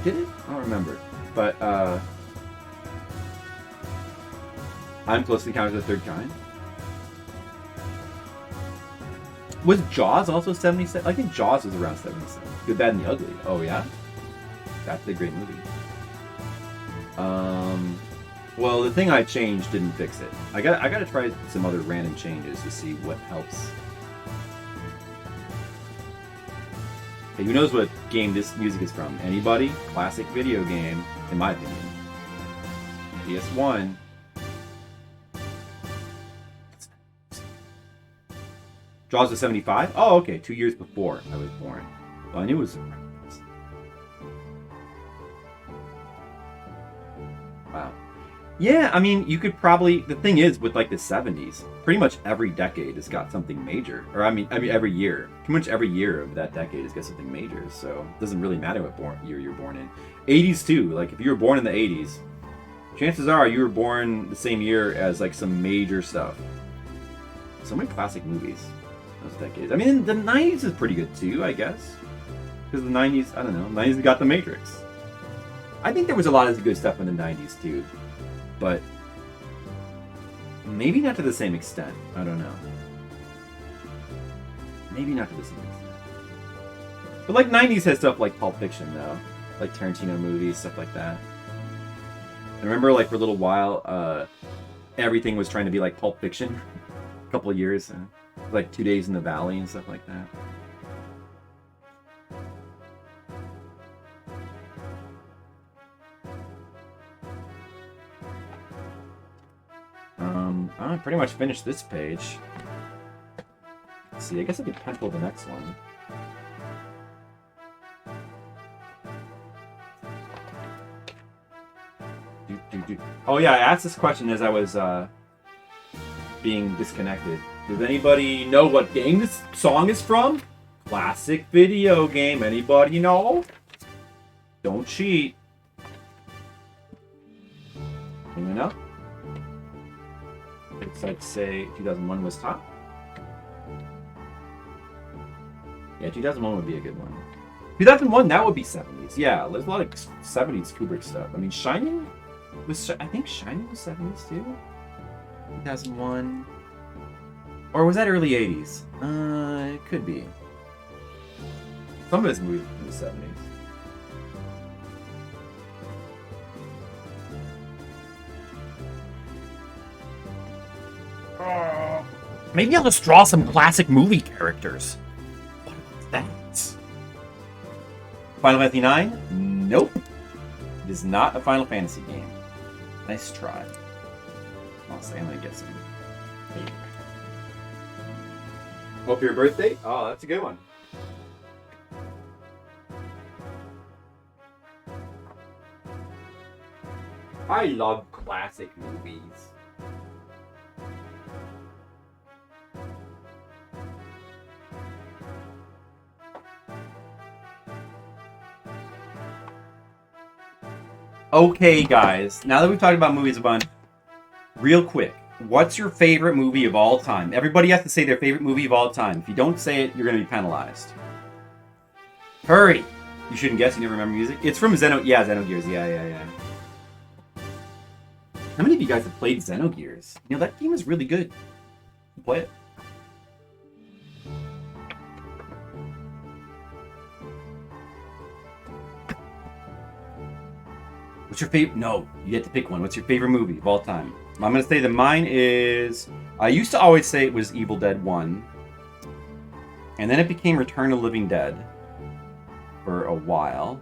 did it? I don't remember. But, I'm closely counted as the third kind. Was Jaws also 77? I think Jaws was around 77. Good, Bad, and the Ugly. Oh, yeah? That's a great movie. Well, the thing I changed didn't fix it. I gotta try some other random changes to see what helps. Hey, who knows what game this music is from? Anybody? Classic video game, in my opinion. PS1. Jaws was 75? Oh, okay. 2 years before I was born. Well, I knew it was... Wow. Yeah, I mean, you could probably... The thing is, with, like, the 70s, pretty much every decade has got something major. Or, I mean, every year. Pretty much every year of that decade has got something major, so it doesn't really matter what year you're born in. 80s, too. Like, if you were born in the 80s, chances are you were born the same year as, like, some major stuff. So many classic movies. Those decades. I mean, the 90s is pretty good, too, I guess. Because the 90s, I don't know, 90s got The Matrix. I think there was a lot of good stuff in the 90s, too. But maybe not to the same extent. I don't know. Maybe not to the same extent. But like 90s has stuff like Pulp Fiction though. Like Tarantino movies, stuff like that. I remember like for a little while, everything was trying to be like Pulp Fiction. A couple of years. Like 2 Days in the Valley and stuff like that. I pretty much finished this page. Let's see, I guess I could pencil the next one. Oh yeah, I asked this question as I was being disconnected. Does anybody know what game this song is from? Classic video game. Anybody know? Don't cheat. Anyone know? I'd say 2001 was top. Yeah, 2001 would be a good one. 2001, that would be 70s. Yeah, there's a lot of 70s Kubrick stuff. I mean, Shining was... I think Shining was 70s too? 2001... Or was that early 80s? It could be. Some of his movies in the 70s. Maybe I'll just draw some classic movie characters. What about that? Final Fantasy IX? Nope. It is not a Final Fantasy game. Nice try. I'll say I'm gonna get some. Hope your birthday? Oh, that's a good one. I love classic movies. Okay, guys, now that we've talked about movies a bunch, real quick, what's your favorite movie of all time? Everybody has to say their favorite movie of all time. If you don't say it, you're going to be penalized. Hurry! You shouldn't guess, you never remember music. It's from Xenogears, yeah. How many of you guys have played Xenogears? You know, that game is really good. Play it. What's your favorite? No, you get to pick one. What's your favorite movie of all time? I'm going to say that mine is... I used to always say it was Evil Dead 1. And then it became Return of the Living Dead for a while.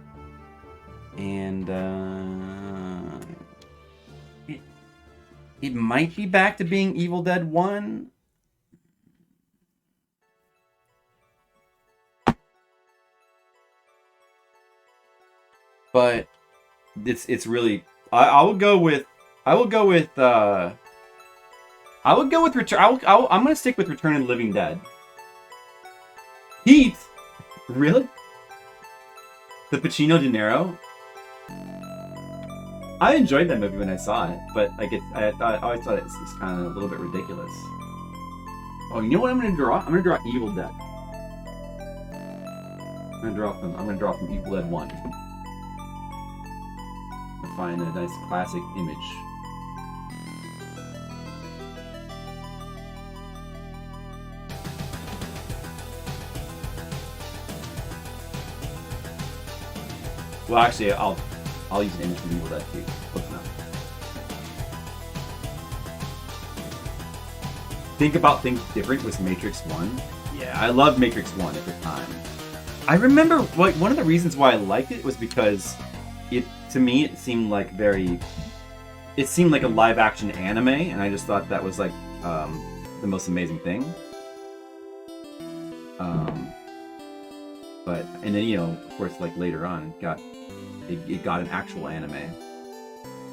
And it might be back to being Evil Dead 1. But it's really... I will go with Return... I'm going to stick with Return of the Living Dead. Heat? Really? The Pacino De Niro? I enjoyed that movie when I saw it, but like I always thought it's kind of a little bit ridiculous. Oh, you know what I'm gonna draw? I'm gonna draw Evil Dead. I'm gonna draw from Evil Dead 1. To find a nice classic image. Well, actually, I'll use an image from Evil Dead 2. Close enough. Think About Things Different was Matrix 1. Yeah, I loved Matrix 1 at the time. I remember, like, one of the reasons why I liked it was because to me, it seemed like a live-action anime, and I just thought that was, like, the most amazing thing. And then, you know, of course, like, later on, it got an actual anime.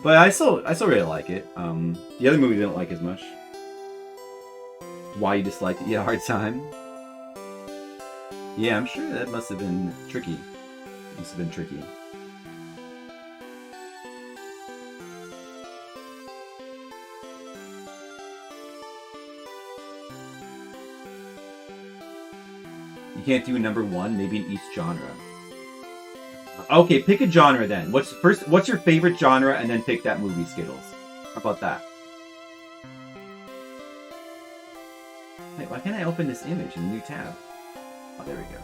But I still really like it. The other movies I don't like as much. Why you disliked it? You had a hard time? Yeah, I'm sure that must have been tricky. You can't do a number one, maybe in each genre. Okay, pick a genre then. What's your favorite genre, and then pick that movie, Skittles. How about that? Wait, why can't I open this image in a new tab? Oh, there we go.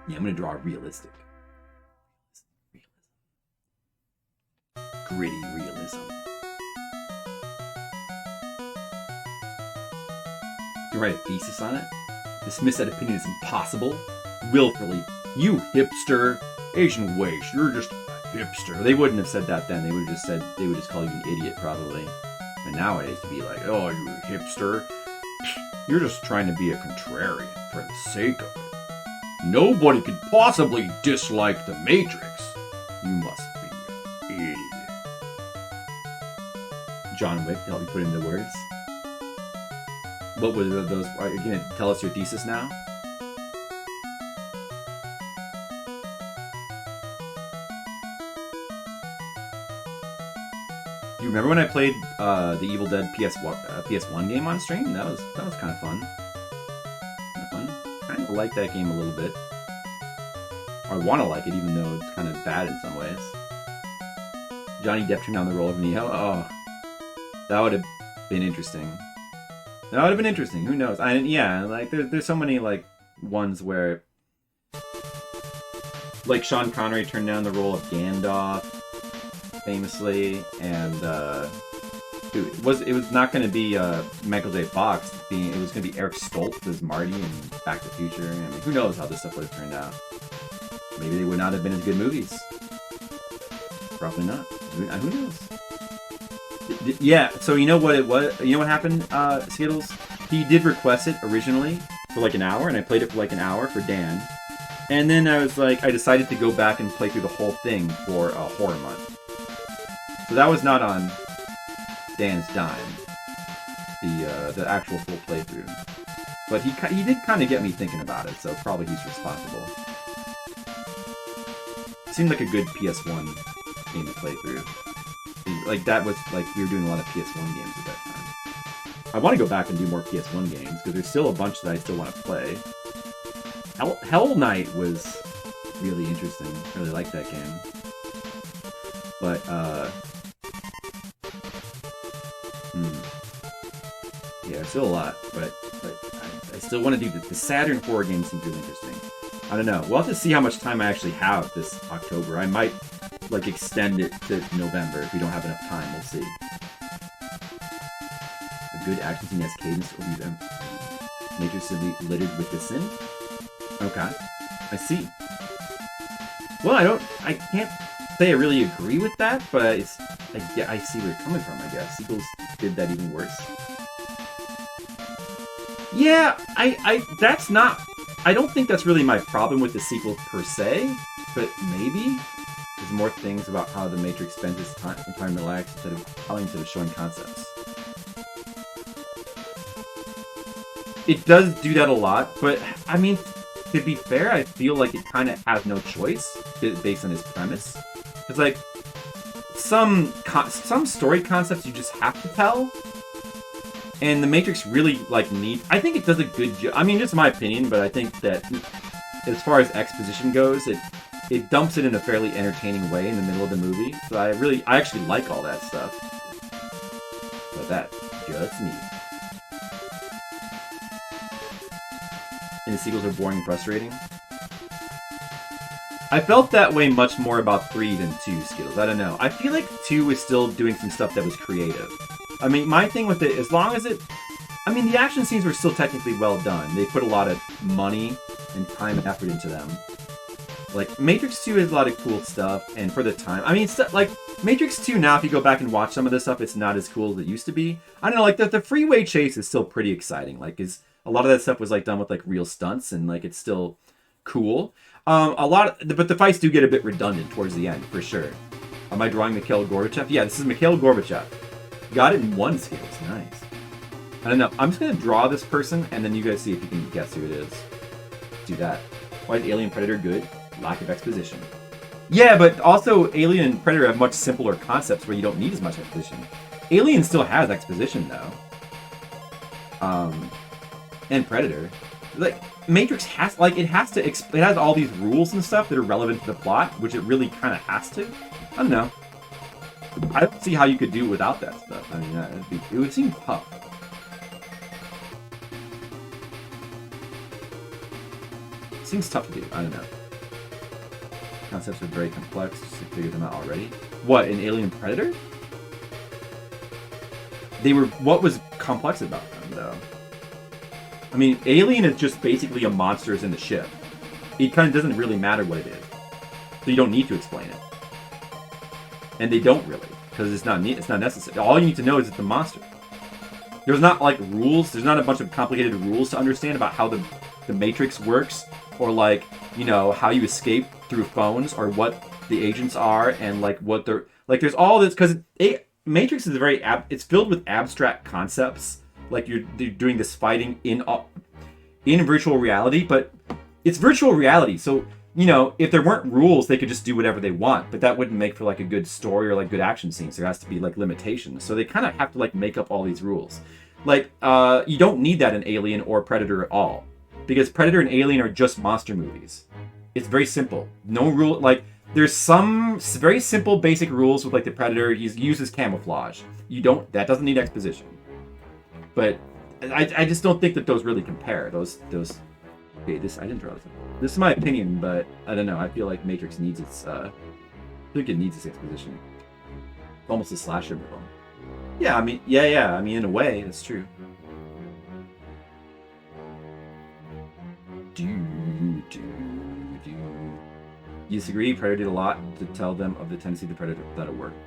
Yeah, I'm gonna draw realistic. Gritty realism. You write a thesis on it? Dismiss that opinion as impossible? Willfully. You hipster. Asian waste. You're just a hipster. They wouldn't have said that then. They would just call you an idiot, probably. And nowadays to be like, oh, you hipster. You're just trying to be a contrarian for the sake of it. Nobody could possibly dislike the Matrix. You must be an idiot. John Wick, to help you put into words. What were those? Are you going to tell us your thesis now? Do you remember when I played the Evil Dead PS1 game on stream? That was kind of fun. I kind of like that game a little bit. I want to like it, even though it's kind of bad in some ways. Johnny Depp turned down the role of Neo. Oh, that would have been interesting. That would have been interesting. Who knows? Yeah, like there's so many like ones where, like Sean Connery turned down the role of Gandalf, famously, and it was not going to be Michael J. Fox. It was going to be Eric Stoltz as Marty in Back to the Future. I mean, who knows how this stuff would have turned out? Maybe they would not have been as good movies. Probably not. Who knows? Yeah, so you know what it was? You know what happened, Skittles? He did request it originally for like an hour, and I played it for like an hour for Dan. And then I decided to go back and play through the whole thing for Horror Month. So that was not on Dan's dime, the actual full playthrough. But he did kind of get me thinking about it, so probably he's responsible. Seemed like a good PS1 game to play through. Like, that was, like, we were doing a lot of PS1 games at that time. I want to go back and do more PS1 games, because there's still a bunch that I still want to play. Hell Knight was really interesting. I really liked that game. But, yeah, still a lot, but I still want to do the Saturn horror games seem really interesting. I don't know. We'll have to see how much time I actually have this October. I might, like, extend it to November if we don't have enough time. We'll see. A good action scene has cadence will be Matrix to be littered with the sin. Okay. I see. Well, I can't say I really agree with that, but I see where you're coming from, I guess. Sequels did that even worse. Yeah, that's not... I don't think that's really my problem with the sequel per se, but maybe there's more things about how the Matrix spends its time relaxed instead of showing concepts. it does do that a lot, but I mean, to be fair, I feel like it kind of has no choice based on its premise. It's like some story concepts you just have to tell, and the Matrix really like I think it does a good job. I mean, it's my opinion, but I think that as far as exposition goes, it dumps it in a fairly entertaining way in the middle of the movie. So I actually like all that stuff. But that's just me. And the sequels are boring and frustrating. I felt that way much more about 3 than 2, Skittles. I don't know. I feel like 2 is still doing some stuff that was creative. I mean, my thing with it, as long as I mean, the action scenes were still technically well done. They put a lot of money and time and effort into them. Like, Matrix 2 has a lot of cool stuff, and for the time... I mean, like, Matrix 2 now, if you go back and watch some of this stuff, it's not as cool as it used to be. I don't know, like, the freeway chase is still pretty exciting. Like, a lot of that stuff was, like, done with, like, real stunts, and, like, it's still cool. But the fights do get a bit redundant towards the end, for sure. Am I drawing Mikhail Gorbachev? Yeah, this is Mikhail Gorbachev. Got it in 1 skill. It's nice. I don't know. I'm just going to draw this person, and then you guys see if you can guess who it is. Do that. Why is Alien Predator good? Lack of exposition. Yeah, but also Alien and Predator have much simpler concepts where you don't need as much exposition. Alien still has exposition, though. And Predator. Like, Matrix has, like, it has all these rules and stuff that are relevant to the plot, which it really kind of has to. I don't know. I don't see how you could do it without that stuff. I mean, it would seem tough. It seems tough to do. I don't know. Concepts are very complex. Just to figure them out already. What, in Alien Predator? What was complex about them, though? I mean, Alien is just basically a monster in the ship. It kind of doesn't really matter what it is. So you don't need to explain it. And they don't really, because it's not necessary. All you need to know is it's a monster. There's not, like, rules. There's not a bunch of complicated rules to understand about how the Matrix works, or, like, you know, how you escape through phones, or what the agents are, and, like, what they're... Like, there's all this, because Matrix is it's filled with abstract concepts. Like, you're doing this fighting in virtual reality, but it's virtual reality, so, you know, if there weren't rules, they could just do whatever they want, but that wouldn't make for, like, a good story or, like, good action scenes. There has to be, like, limitations, so they kind of have to, like, make up all these rules. Like, you don't need that in Alien or Predator at all, because Predator and Alien are just monster movies. It's very simple. No rule, like, there's some very simple basic rules with, like, the Predator. He uses camouflage. That doesn't need exposition. But I just don't think that those really compare. Those. Okay, I didn't draw this. This is my opinion, but I don't know. I feel like Matrix needs its. I think it needs its exposition. Almost a slasher film. Yeah, I mean, yeah. I mean, in a way, that's true. You disagree? Predator did a lot to tell them of the tendency of the Predator that it worked.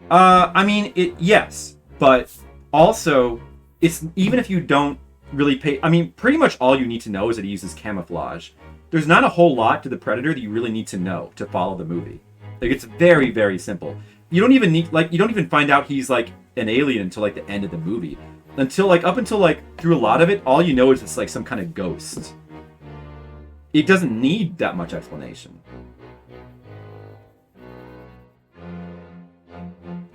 I mean, yes, but also, it's even if you don't really pay... I mean, pretty much all you need to know is that he uses camouflage. There's not a whole lot to the Predator that you really need to know to follow the movie. Like, it's very, very simple. You don't even need... Like, you don't even find out he's, like, an alien until, like, the end of the movie. Up until, through a lot of it, all you know is it's, like, some kind of ghost. It doesn't need that much explanation.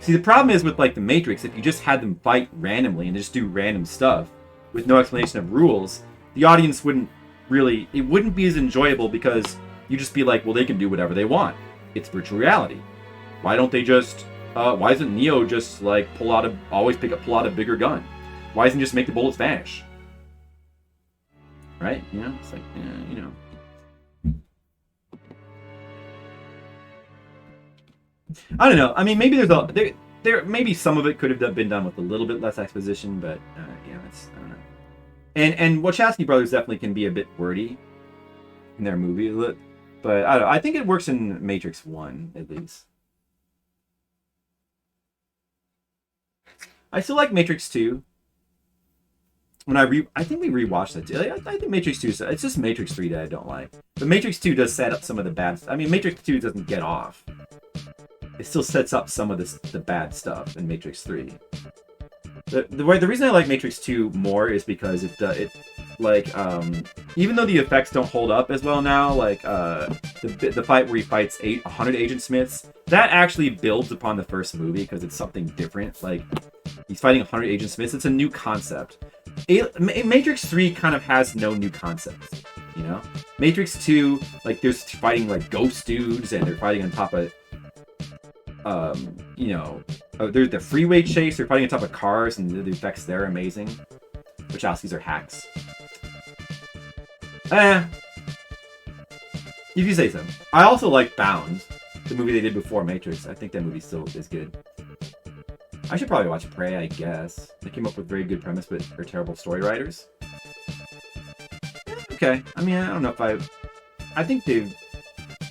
See, the problem is with, like, the Matrix, if you just had them fight randomly and just do random stuff with no explanation of rules, the audience wouldn't really... It wouldn't be as enjoyable because you'd just be like, well, they can do whatever they want. It's virtual reality. Why don't they just... why doesn't Neo just, like, pull out a bigger gun? Why doesn't he just make the bullets vanish? Right? You know? It's like, you know... I don't know. I mean, maybe maybe some of it could have been done with a little bit less exposition, but yeah, I don't know. And Wachowski brothers definitely can be a bit wordy in their movie, but I don't know. I think it works in Matrix 1 at least. I still like Matrix 2. I think we rewatched that too. I think Matrix 2 it's just Matrix 3 that I don't like. But Matrix 2 does set up some of the bad. I mean, Matrix 2 doesn't get off. It still sets up some of the bad stuff in Matrix 3. The reason I like Matrix 2 more is because it even though the effects don't hold up as well now, like the fight where he fights 100 Agent Smiths, that actually builds upon the first movie because it's something different. Like he's fighting 100 Agent Smiths, it's a new concept. Matrix 3 kind of has no new concepts, you know. Matrix 2, like there's fighting like ghost dudes and they're fighting on top of there's the freeway chase, they're fighting on top of cars and the effects there are amazing. Wachowskis are hacks. If you say so. I also like Bound, the movie they did before Matrix. I think that movie still is good. I should probably watch Prey, I guess. They came up with very good premise, but they're terrible story writers. Okay. I mean, I don't know if I think they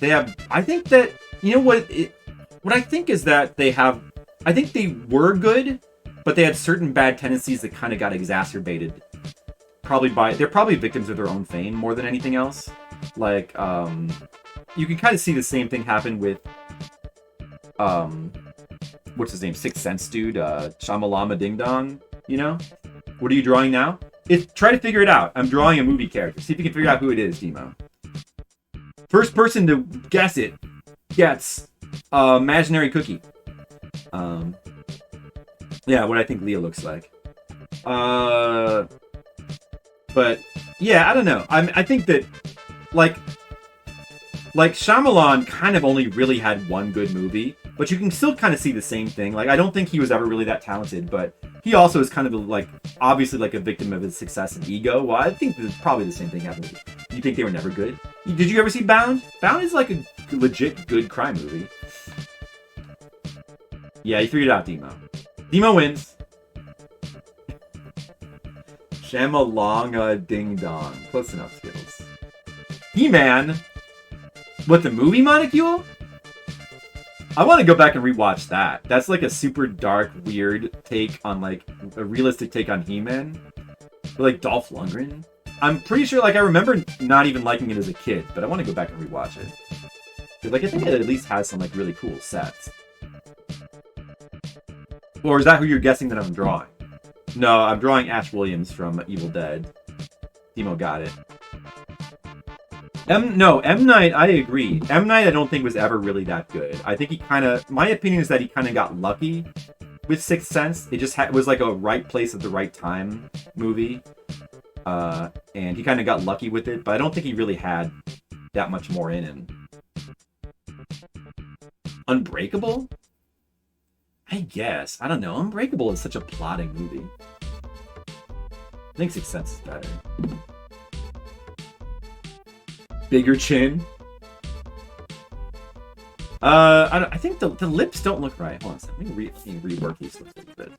have... I think that... You know what? What I think is that they have... I think they were good, but they had certain bad tendencies that kind of got exacerbated. They're probably victims of their own fame more than anything else. Like, you can kind of see the same thing happen with, what's his name? Sixth Sense dude, Shamalama Ding Dong, you know? What are you drawing now? Try to figure it out. I'm drawing a movie character. See if you can figure out who it is, Demo. First person to guess it gets imaginary cookie. Yeah, what I think Leah looks like. But yeah, I don't know. I think that like Shyamalan kind of only really had one good movie, but you can still kind of see the same thing. Like I don't think he was ever really that talented, but he also is kind of like obviously like a victim of his success and ego. Well, I think there's probably the same thing happened. You think they were never good? Did you ever see Bound? Bound is like a legit good crime movie. Yeah, you figured it out, Demo. Demo wins. Shamalonga Ding Dong. Close enough, Skittles. He-Man? What, the movie Molecule? I want to go back and rewatch that. That's like a super dark, weird take on like a realistic take on He-Man. With like Dolph Lundgren. I'm pretty sure, like I remember not even liking it as a kid, but I want to go back and rewatch it. Like I think it at least has some like really cool sets. Or is that who you're guessing that I'm drawing? No, I'm drawing Ash Williams from Evil Dead. Demo got it. M. Night, I agree. M. Night I don't think was ever really that good. I think he kind of... My opinion is that he kind of got lucky with Sixth Sense. It just was like a right place at the right time movie. And he kind of got lucky with it, but I don't think he really had that much more in him. Unbreakable? I guess. I don't know. Unbreakable is such a plotting movie. I think Sixth Sense is better. Bigger chin. I think the lips don't look right. Hold on a second. Let me rework these lips a little bit.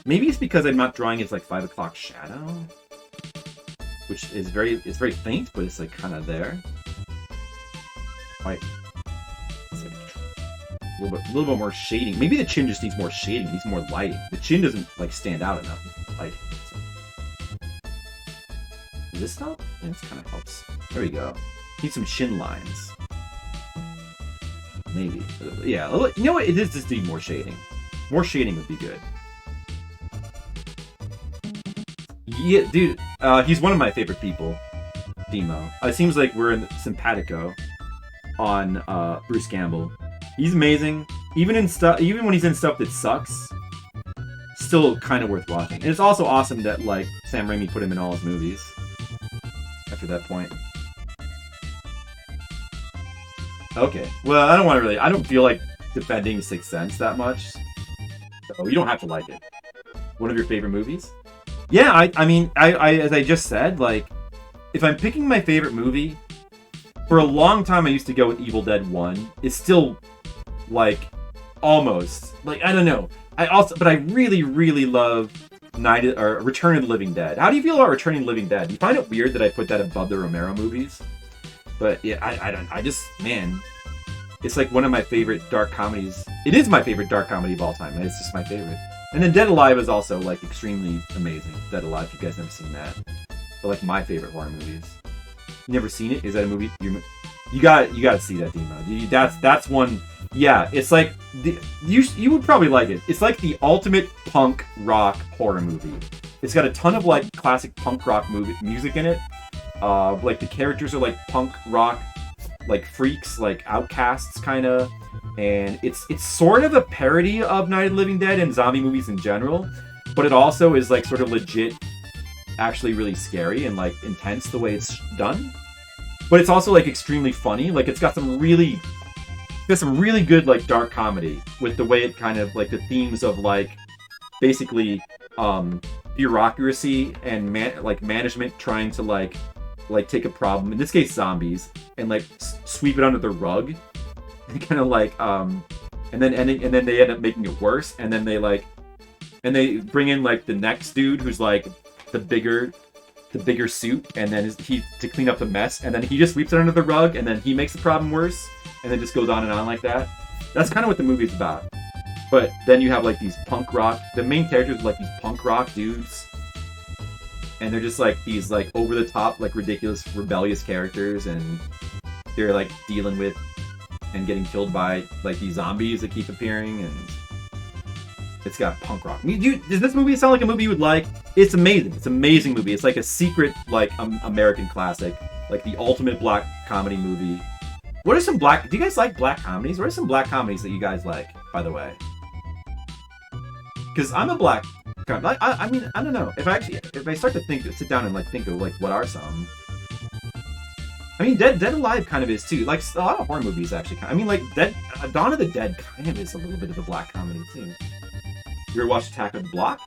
Maybe it's because I'm not drawing his like 5 o'clock shadow, which is very faint, but it's like kind of there. Right. A little bit more shading. Maybe the chin just needs more shading. Needs more lighting. The chin doesn't like stand out enough with lighting. So. Does this help? Yeah, this kind of helps. There we go. Need some chin lines. Maybe. Yeah. You know what? It is just need more shading. More shading would be good. Yeah, dude. He's one of my favorite people. Demo. It seems like we're in simpatico on Bruce Campbell. He's amazing. Even when he's in stuff that sucks, still kind of worth watching. And it's also awesome that like Sam Raimi put him in all his movies. After that point. Okay. Well, I don't feel like defending Sixth Sense that much. So you don't have to like it. One of your favorite movies? Yeah, I mean, as I just said, like, if I'm picking my favorite movie, for a long time I used to go with Evil Dead 1. It's still like almost like I don't know. But I really, really love Return of the Living Dead. How do you feel about Return of the Living Dead? Do you find it weird that I put that above the Romero movies? But yeah, I just man, it's like one of my favorite dark comedies. It is my favorite dark comedy of all time. It's just my favorite. And then Dead Alive is also like extremely amazing. Dead Alive, if you guys never seen that. But like my favorite horror movies. You never seen it? Is that a movie? You got to see that, Demo. That's one. Yeah, it's like you would probably like it. It's like the ultimate punk rock horror movie. It's got a ton of like classic punk rock music in it. Like the characters are like punk rock, like freaks, like outcasts kind of, and it's sort of a parody of Night of the Living Dead and zombie movies in general, but it also is like sort of legit, actually really scary and like intense the way it's done. But it's also like extremely funny. Like it's got some really good like dark comedy with the way it kind of like the themes of like basically bureaucracy and management trying to like take a problem, in this case zombies, and like sweep it under the rug and kind of like and then they end up making it worse, and then they bring in like the next dude who's like the bigger suit, and then he to clean up the mess, and then he just sweeps it under the rug, and then he makes the problem worse, and then just goes on and on like that. That's kind of what the movie's about. But then you have like these punk rock, the main characters are like these punk rock dudes, and they're just like these like over the top, like ridiculous, rebellious characters, and they're like dealing with and getting killed by like these zombies that keep appearing, and it's got punk rock. Does this movie sound like a movie you would like? It's amazing. It's an amazing movie. It's like a secret like American classic, like the ultimate black comedy movie. What are some do you guys like black comedies? What are some black comedies that you guys like, by the way? Because I'm a black. I mean, I don't know. If I start to sit down and like think of like what are some. I mean, Dead Alive kind of is too. Like a lot of horror movies actually. I mean, like Dawn of the Dead kind of is a little bit of a black comedy too. You ever watched Attack of the Block?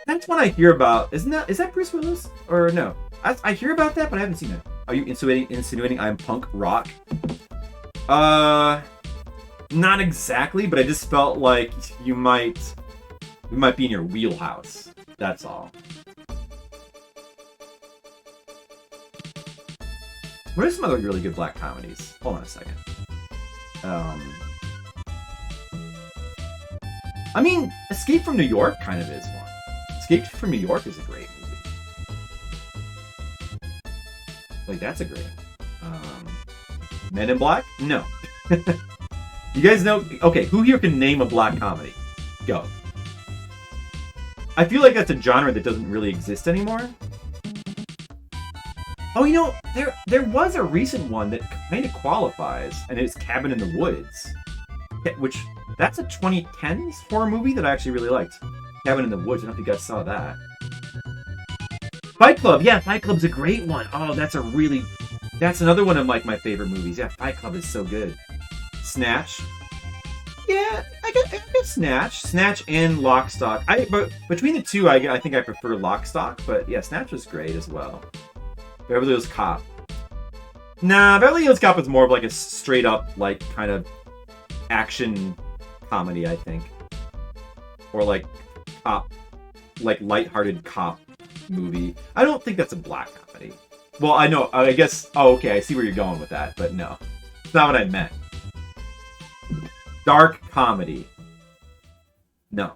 That's one I hear about. Is that Bruce Willis or no? I hear about that, but I haven't seen it. Are you insinuating I'm punk rock? Not exactly, but I just felt like we might be in your wheelhouse. That's all. What are some other really good black comedies? Hold on a second. I mean, Escape from New York kind of is one. Escape from New York is a great movie. Like, that's a great Men in Black? No. You guys know... Okay, who here can name a black comedy? Go. I feel like that's a genre that doesn't really exist anymore. Oh, you know, there was a recent one that kind of qualifies, and it's Cabin in the Woods. Which, that's a 2010s horror movie that I actually really liked. Cabin in the Woods, I don't know if you guys saw that. Fight Club, yeah, Fight Club's a great one. Oh, that's another one of like my favorite movies. Yeah, Fight Club is so good. Snatch. Yeah, I guess Snatch. Snatch and Lock, Stock. But between the two, I think I prefer Lock, Stock, but yeah, Snatch was great as well. Beverly Hills Cop. Nah, Beverly Hills Cop is more of like a straight up, like, kind of action comedy, I think. Or like cop, like lighthearted cop movie. I don't think that's a black comedy. Well, I know, I guess, oh, okay, I see where you're going with that, but no. It's not what I meant. Dark comedy. No.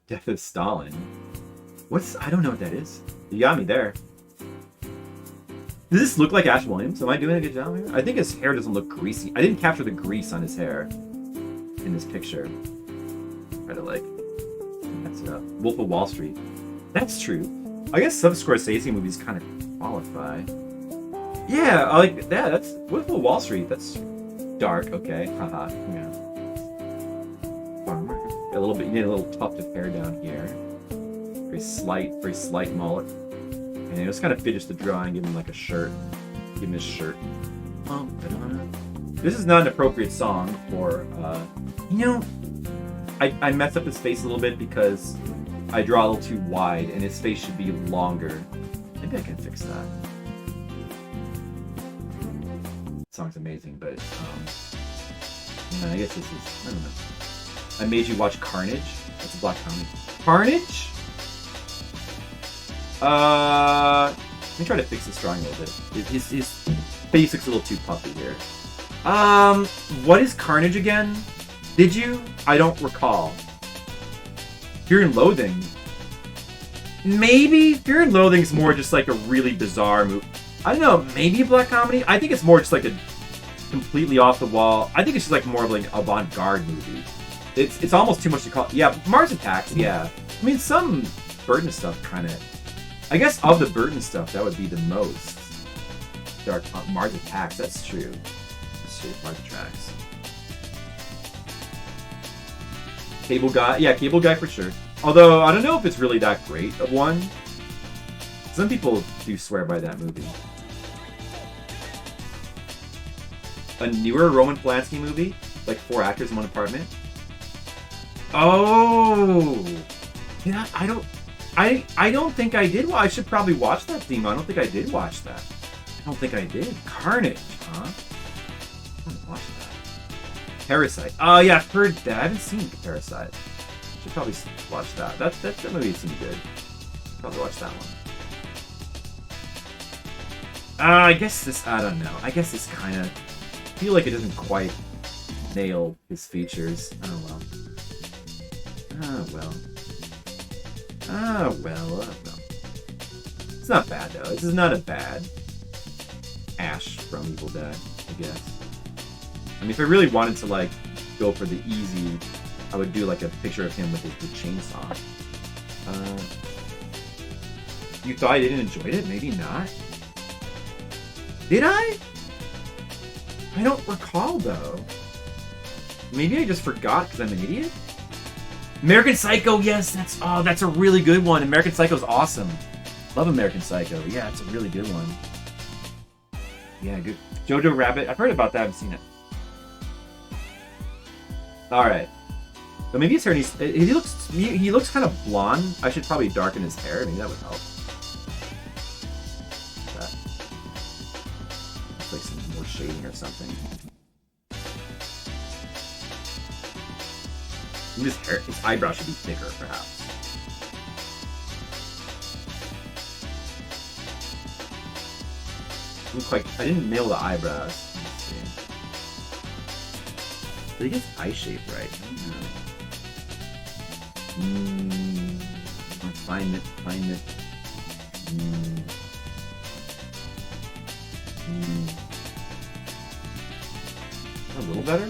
Death of Stalin. I don't know what that is. You got me there. Does this look like Ash Williams? Am I doing a good job here? I think his hair doesn't look greasy. I didn't capture the grease on his hair in this picture. Try to like, that's it up. Wolf of Wall Street. That's true. I guess some Scorsese movies kind of qualify. Yeah, I like that. That's Wolf of Wall Street. That's dark. Okay. Haha. Yeah. A little bit. You need a little tuft of hair down here. Very slight mullet. And it was kind of fidgets the drawing, give him like a shirt. Give him his shirt. This is not an appropriate song for, you know, I messed up his face a little bit because I draw a little too wide and his face should be longer. Maybe I can fix that. The song's amazing, but, I guess this is, I don't know. I Made You Watch Carnage. That's a black comedy. Carnage? Let me try to fix his drawing a little bit. His face looks a little too puffy here. What is Carnage again? Did you? I don't recall. Fear and Loathing. Maybe Fear and Loathing is more just like a really bizarre movie. I don't know. Maybe a black comedy. I think it's more just like completely off the wall. I think it's just like more of like an avant-garde movie. It's almost too much to call. Yeah, Mars Attacks. Yeah, I mean some Burton stuff kind of. I guess of the Burton stuff, that would be the most dark. Mars Attacks. That's true. That's true. Mars Attacks. Cable Guy. Yeah, Cable Guy for sure. Although I don't know if it's really that great of one. Some people do swear by that movie. A newer Roman Polanski movie, like 4 actors in one apartment. Oh, yeah. I don't think I did. I should probably watch that theme. I don't think I did watch that. I don't think I did. Carnage, huh? I didn't watch that. Parasite. Oh yeah, I've heard that. I haven't seen Parasite. Should probably watch that. That movie seemed good. Probably watch that one. I guess this. I don't know. I guess this kind of feel like it doesn't quite nail his features. Oh well. Ah well. Ah well. Ah well. It's not bad though. This is not a bad Ash from Evil Dead, I guess. I mean, if I really wanted to like go for the easy, I would do like a picture of him with the chainsaw. You thought I didn't enjoy it? Maybe not. Did I? I don't recall though. Maybe I just forgot because I'm an idiot. American Psycho, yes, that's a really good one. American Psycho's awesome. Love American Psycho. Yeah, it's a really good one. Yeah, good. Jojo Rabbit. I've heard about that. I haven't seen it. All right. But maybe his hair needs. He looks kind of blonde. I should probably darken his hair. Maybe that would help. That. Looks like some more shading or something. His eyebrow should be thicker, perhaps. I didn't nail the eyebrows. Let's see. Did he get his eye shape right? I don't know. Find it. A little better?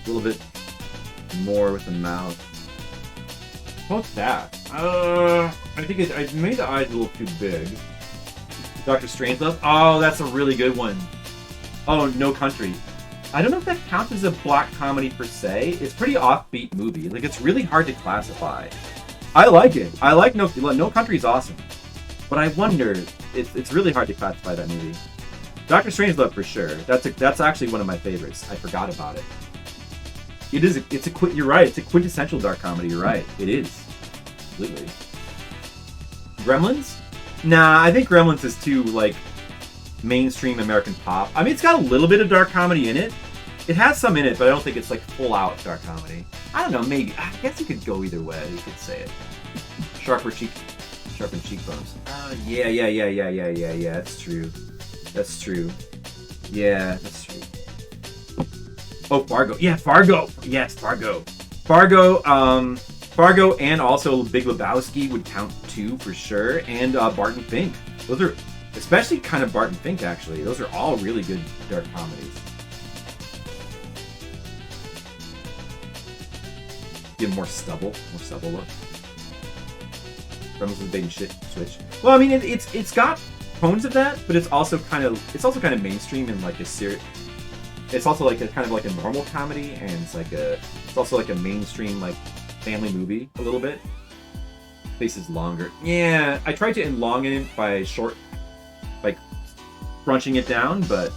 A little bit more with the mouth. What's that? I think I made the eyes a little too big. Dr. Strangelove? Oh, that's a really good one. Oh, No Country. I don't know if that counts as a black comedy per se. It's a pretty offbeat movie. Like, it's really hard to classify. I like it. I like No Country's awesome. But I wonder, it's really hard to classify that movie. Dr. Strangelove for sure. That's actually one of my favorites. I forgot about it. You're right. It's a quintessential dark comedy. You're right. It is. Completely. Gremlins? Nah, I think Gremlins is too, like, mainstream American pop. I mean, it's got a little bit of dark comedy in it. It has some in it, but I don't think it's, like, full-out dark comedy. I don't know, maybe. I guess you could go either way. You could say it. Sharpened cheekbones. Yeah. That's true. Yeah, that's true. Oh, Fargo. Yeah, Fargo. Yes, Fargo. Fargo and also Big Lebowski would count too, for sure. And Barton Fink. Those are, especially kind of Barton Fink, actually. Those are all really good dark comedies. Give more stubble look. Gremlins is bait and shit switch. Well, I mean, it's got tones of that, but it's also kind of mainstream and like a serious. It's also like a kind of like a normal comedy, and it's also like a mainstream like family movie a little bit. Face is longer. Yeah, I tried to elongate it by crunching it down, but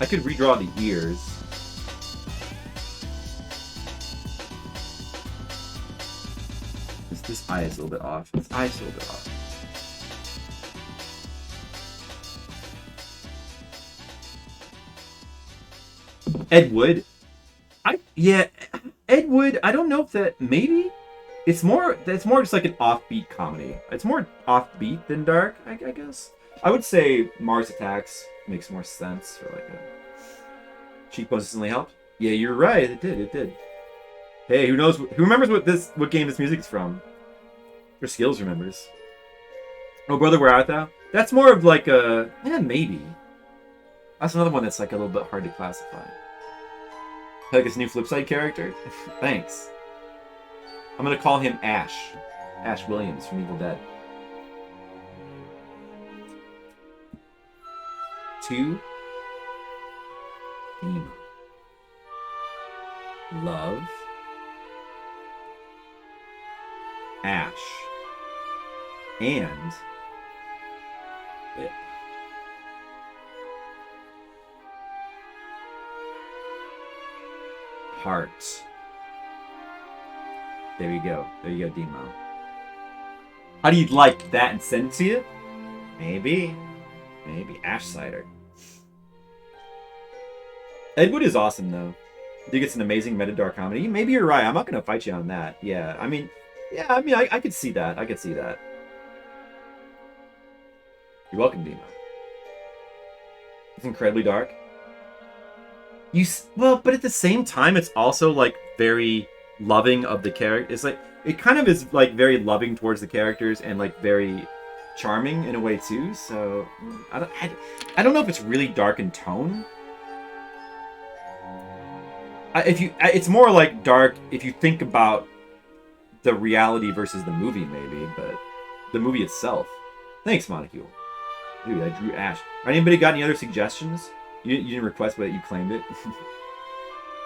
I could redraw the ears. This eye is a little bit off. Ed Wood. Ed Wood, I don't know if that, maybe? It's more just like an offbeat comedy. It's more offbeat than dark, I guess. I would say Mars Attacks makes more sense for like a cheekbones instantly helped. Yeah, you're right, it did. Hey, who knows? Who remembers what game this music is from? Or Skills remembers. Oh, Brother, Where Art Thou? That's more of like a... Yeah, maybe. That's another one that's like a little bit hard to classify. Like this new Flipside character? Thanks. I'm gonna call him Ash. Ash Williams from Evil Dead. 2. Theme. Love. Ash. And... Lip. Heart. There you go. There you go, Demo. How do you like that and send it to you? Maybe. Maybe. Ash Cider. Ed Wood is awesome, though. I think it's an amazing meta-dark comedy. Maybe you're right. I'm not going to fight you on that. Yeah, I mean, I could see that. I could see that. You're welcome, Demo. It's incredibly dark. Well, but at the same time, it's also, like, very loving of the character. It's like, it kind of is, like, very loving towards the characters and, like, very charming in a way, too. So, I don't know if it's really dark in tone. It's more like dark if you think about the reality versus the movie, maybe, but the movie itself. Thanks, Monocule. Dude, I drew Ash. Anybody got any other suggestions? You didn't request, but you claimed it.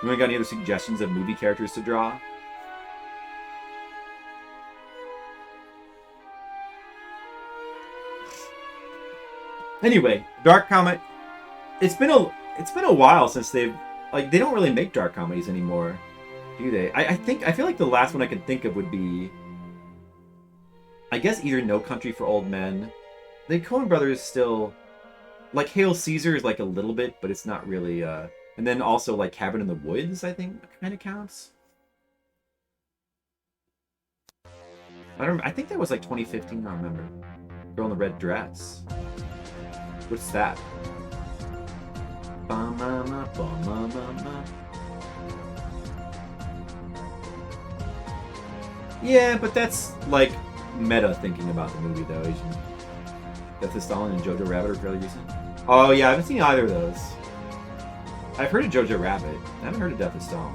You got any other suggestions of movie characters to draw? Anyway, dark comic. It's been a while since they don't really make dark comedies anymore, do they? I feel like the last one I can think of would be, I guess, either No Country for Old Men. The Coen Brothers still, like, Hail Caesar is like a little bit, but it's not really. And then also like Cabin in the Woods, I think, kind of counts. I think that was like 2015. I don't remember. Girl in the Red Dress. What's that? Yeah, but that's like meta thinking about the movie, though. Death of Stalin and Jojo Rabbit are fairly recent. Oh yeah, I haven't seen either of those. I've heard of Jojo Rabbit. I haven't heard of Death of Stalin.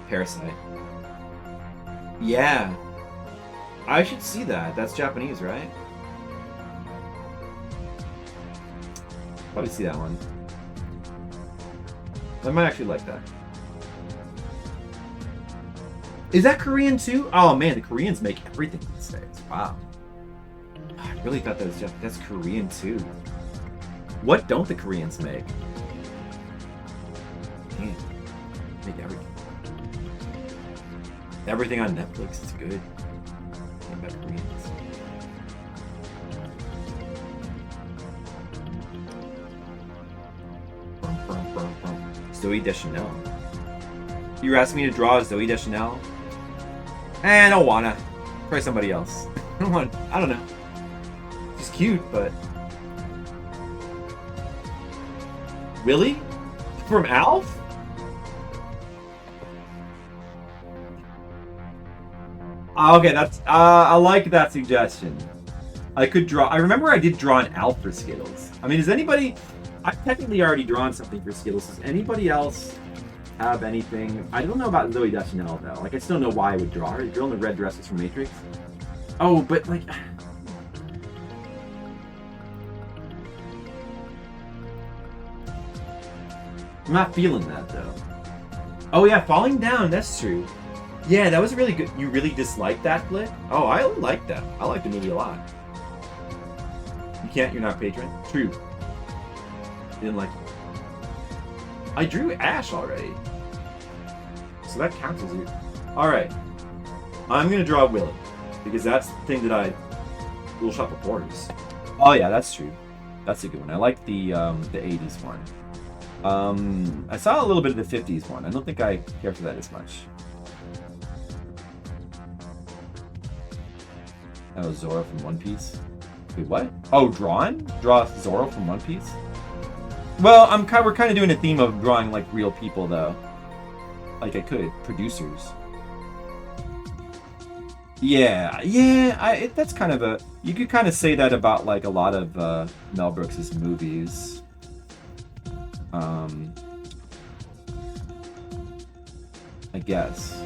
Parasite. Yeah. I should see that. That's Japanese, right? Probably see that one. I might actually like that. Is that Korean too? Oh man, the Koreans make everything these days. Wow. I really thought that was that's Korean too. What don't the Koreans make? Man, make everything. Everything on Netflix is good. What about Koreans? Zoe Deschanel. You were asking me to draw Zoe Deschanel? I don't wanna. Try somebody else. I don't know. She's cute, but... Willie? From Alf? Okay, that's... I like that suggestion. I could draw... I remember I did draw an Alf for Skittles. I mean, is anybody... I've technically already drawn something for Skittles. Does anybody else have anything? I don't know about Zoe Deschanel, though. Like, I still know why I would draw her. The girl in the red dress is from Matrix. Oh, but, like... I'm not feeling that, though. Oh, yeah, Falling Down. That's true. Yeah, that was really good. You really disliked that flick? Oh, I like that. I like the movie a lot. You can't? You're not a patron? True. You didn't like it. I drew Ash already. So that counts as you. Alright. I'm going to draw Willie. Because that's the thing that I... Little Shop of Horrors. Oh yeah, that's true. That's a good one. I like the 80s one. I saw a little bit of the 50s one. I don't think I care for that as much. Oh, Zoro from One Piece. Wait, what? Oh, drawn? Draw Zoro from One Piece? Well, we're kind of doing a theme of drawing like real people, though. Like I could. Producers. Yeah. That's kind of a. You could kind of say that about like a lot of Mel Brooks's movies. I guess.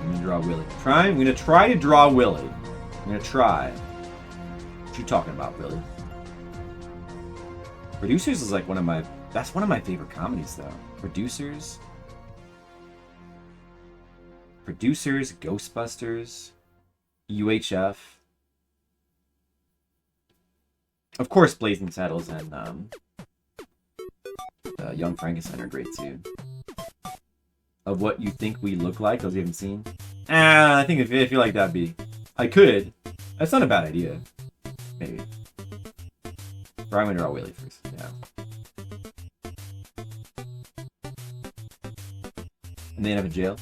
I'm gonna draw Willy. I'm gonna try to draw Willy. I'm gonna try. What you talking about, Willy? Producers is like that's one of my favorite comedies though. Producers, Ghostbusters, UHF. Of course, Blazing Saddles and Young Frankenstein are great too. Of what you think we look like, those you haven't seen. I think if you feel like that'd be, I could. That's not a bad idea. Maybe. Or I'm gonna draw Willy first. Yeah. And they end up in jail.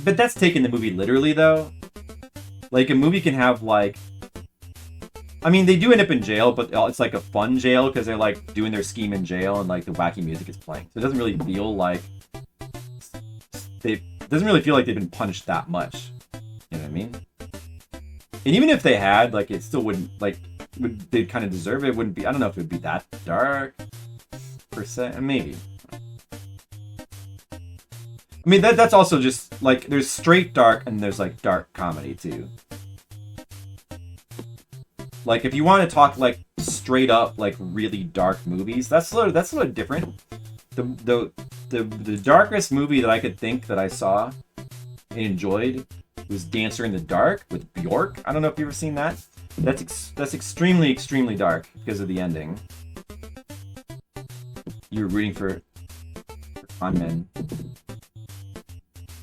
But that's taking the movie literally, though. Like, a movie can have, like... I mean, they do end up in jail, but it's like a fun jail, because they're, like, doing their scheme in jail, and, like, the wacky music is playing. So it doesn't really feel like... It doesn't really feel like they've been punished that much. You know what I mean? And even if they had, like, it still wouldn't, like... They'd kind of deserve it. It wouldn't be... I don't know if it would be that dark, per se. Maybe. I mean, that's also just, like, there's straight dark and there's, like, dark comedy, too. Like, if you want to talk, like, straight up, like, really dark movies, that's a little different. The darkest movie that I could think that I saw and enjoyed was Dancer in the Dark with Bjork. I don't know if you've ever seen that. That's extremely, extremely dark because of the ending. You're rooting for con men.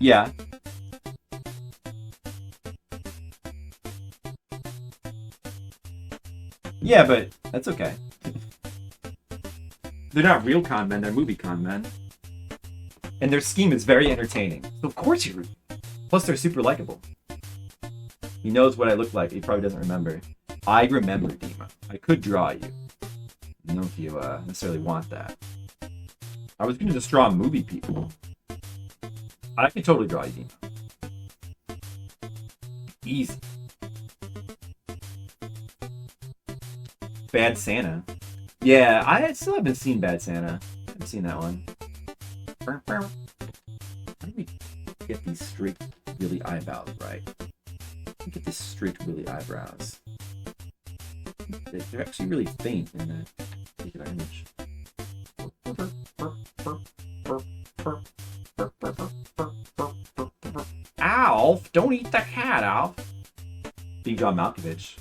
Yeah. Yeah, but that's okay. They're not real con men, they're movie con men. And their scheme is very entertaining. So of course you root. Plus they're super likable. He knows what I look like, he probably doesn't remember. I remember, Dima. I could draw you. I don't know if you necessarily want that. I was gonna just draw movie people. I could totally draw you, Dima. Easy. Bad Santa. Yeah, I still haven't seen Bad Santa. I haven't seen that one. How do we get these straight, really eyebrows right? Get these straight, really eyebrows. They're actually really faint in that particular image. Alf, don't eat the cat, Alf. Being John Malkovich.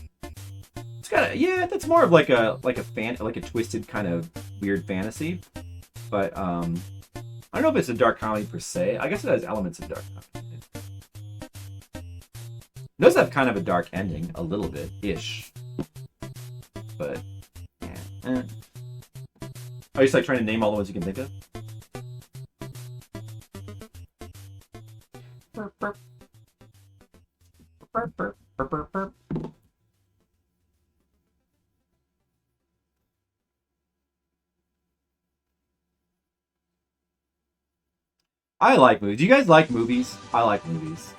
It's got a, yeah, that's more of like a twisted kind of weird fantasy. But I don't know if it's a dark comedy per se. I guess it has elements of dark comedy. It does have kind of a dark ending, a little bit ish. But yeah. Are you just like trying to name all the ones you can think of? I like movies. Do you guys like movies? I like movies.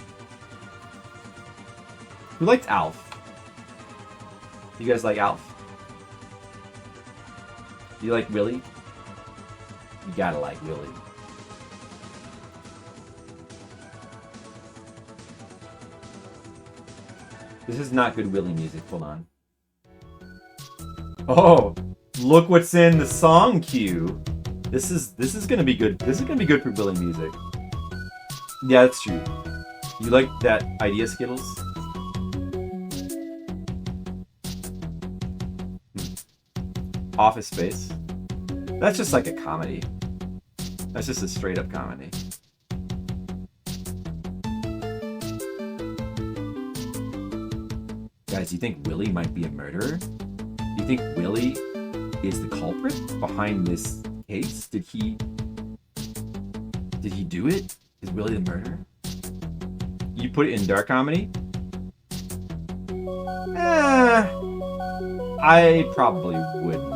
Who liked Alf? You guys like Alf? You like Willy? You gotta like Willy. This is not good Willy music. Hold on. Oh, look what's in the song queue. This is gonna be good. This is gonna be good for Willy music. Yeah, that's true. You like that idea, Skittles? Office Space. That's just like a comedy. That's just a straight up comedy. Guys, do you think Willy might be a murderer? Do you think Willy is the culprit behind this case? Did he do it? Is Willy the murderer? You put it in dark comedy? I probably wouldn't.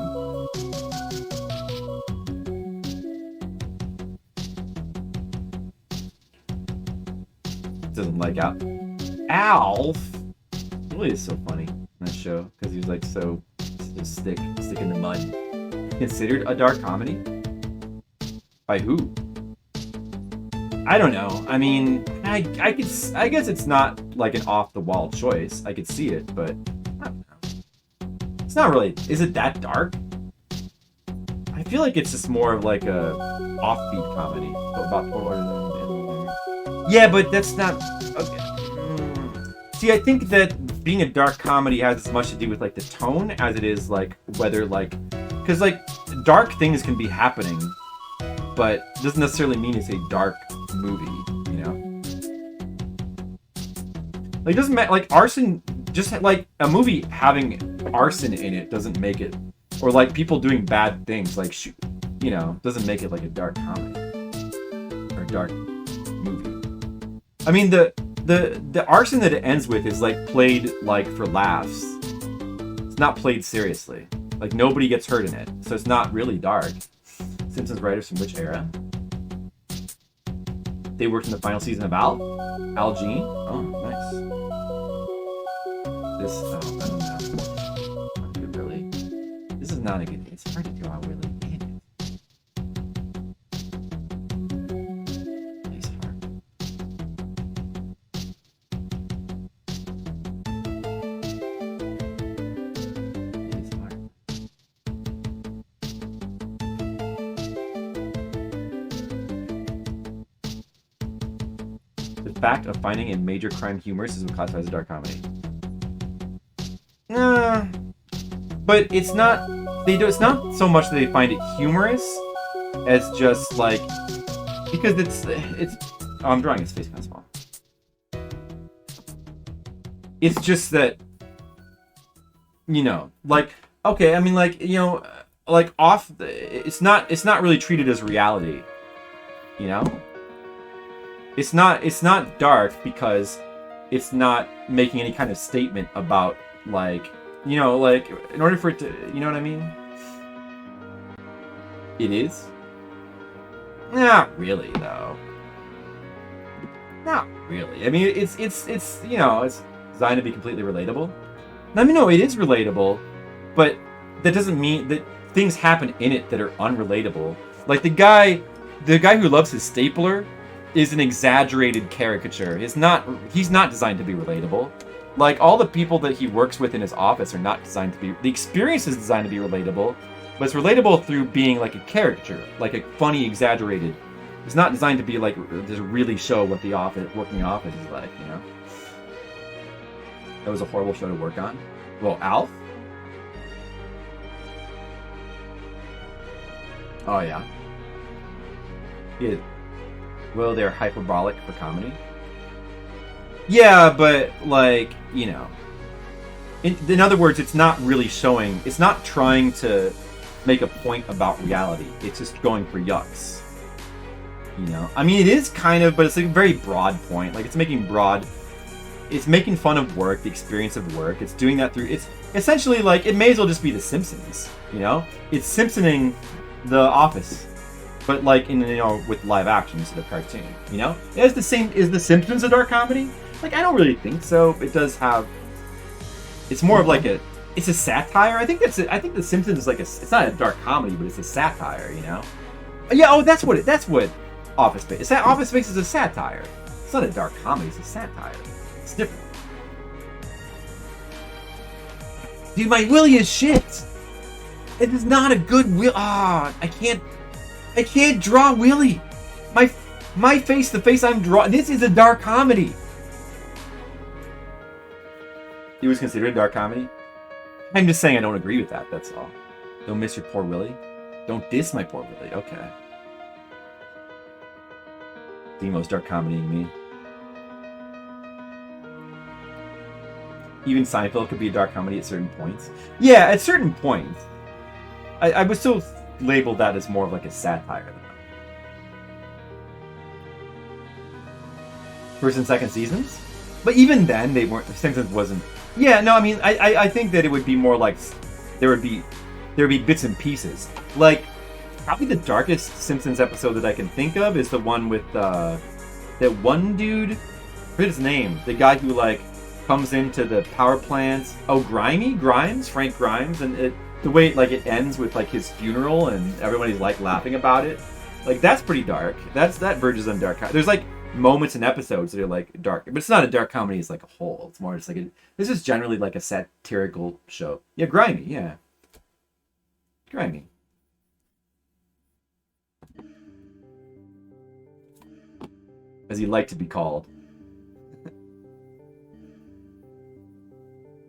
Doesn't like Alf. Alf really is so funny in that show because he was like so stick in the mud. Considered a dark comedy? By who? I don't know. I mean, I guess it's not like an off the wall choice. I could see it, but I don't know. It's not really. Is it that dark? I feel like it's just more of like a offbeat comedy about total. Yeah, but that's not. Okay. See, I think that being a dark comedy has as much to do with like the tone as it is like whether like, because like dark things can be happening, but doesn't necessarily mean it's a dark movie, you know? Like, it doesn't matter. Like arson, just like a movie having arson in it doesn't make it, or like people doing bad things, like you know, doesn't make it like a dark comedy or a dark movie. I mean, the arson that it ends with is like played like for laughs. It's not played seriously. Like nobody gets hurt in it, so it's not really dark. Simpsons writers from which era? They worked in the final season of Al Jean. Oh, nice. This I don't know. Not good, really. This is not a good. It's hard to draw really. The fact of finding a major crime humorous is what classifies as a dark comedy. But it's not. It's not so much that they find it humorous, as just like because it's. Oh, I'm drawing his face kind of small. It's just that, you know, like okay, I mean, like you know, like off. It's not really treated as reality, you know. It's not dark because it's not making any kind of statement about like, you know, like in order for it to, you know what I mean? It is? Not really though. Not really. I mean, it's you know, it's designed to be completely relatable. I mean, no, it is relatable, but that doesn't mean that things happen in it that are unrelatable. Like the guy who loves his stapler is an exaggerated caricature. He's not designed to be relatable. Like all the people that he works with in his office are not designed to be. The experience is designed to be relatable, but it's relatable through being like a caricature, like a funny, exaggerated. It's not designed to be like to really show what the working office is like. You know, that was a horrible show to work on. Well, Alf. Oh yeah. Yeah. Well, they're hyperbolic for comedy. Yeah, but like, you know. In other words, it's not really showing, it's not trying to make a point about reality. It's just going for yucks. You know? I mean, it is kind of, but it's like a very broad point. Like, it's making fun of work, the experience of work. It's doing that through, it's essentially like, it may as well just be The Simpsons, you know? It's Simpsoning The Office. But like in, you know, with live action instead of cartoon, you know? It's the same. Is The Simpsons a dark comedy? Like, I don't really think so. It does have. It's more of like it's a satire. I think The Simpsons is like it's not a dark comedy, but it's a satire, you know? Yeah. Oh, that's what Office Space. Office Space is a satire. It's not a dark comedy. It's a satire. It's different. Dude, my Willy is shit. It is not a good Will. I can't draw Willy. My face, the face I'm drawing. This is a dark comedy. It was considered a dark comedy? I'm just saying I don't agree with that, that's all. Don't miss your poor Willy. Don't diss my poor Willy. Okay. The most dark comedy in me. Even Seinfeld could be a dark comedy at certain points. Yeah, at certain points. I would still label that as more of like a satire. first and second seasons. But even then, they weren't. Simpsons wasn't. Yeah, no, I mean, I think that it would be more like there would be bits and pieces. Like probably the darkest Simpsons episode that I can think of is the one with that one dude. I forget his name. The guy who like comes into the power plant. Oh, Grimes, Frank Grimes, and the way like it ends with like his funeral and everybody's like laughing about it. Like that's pretty dark. That verges on dark. There's like moments and episodes that are like dark, but it's not a dark comedy as like a whole. It's more just like this is generally like a satirical show. Yeah, grimy. Yeah, grimy. As he liked to be called.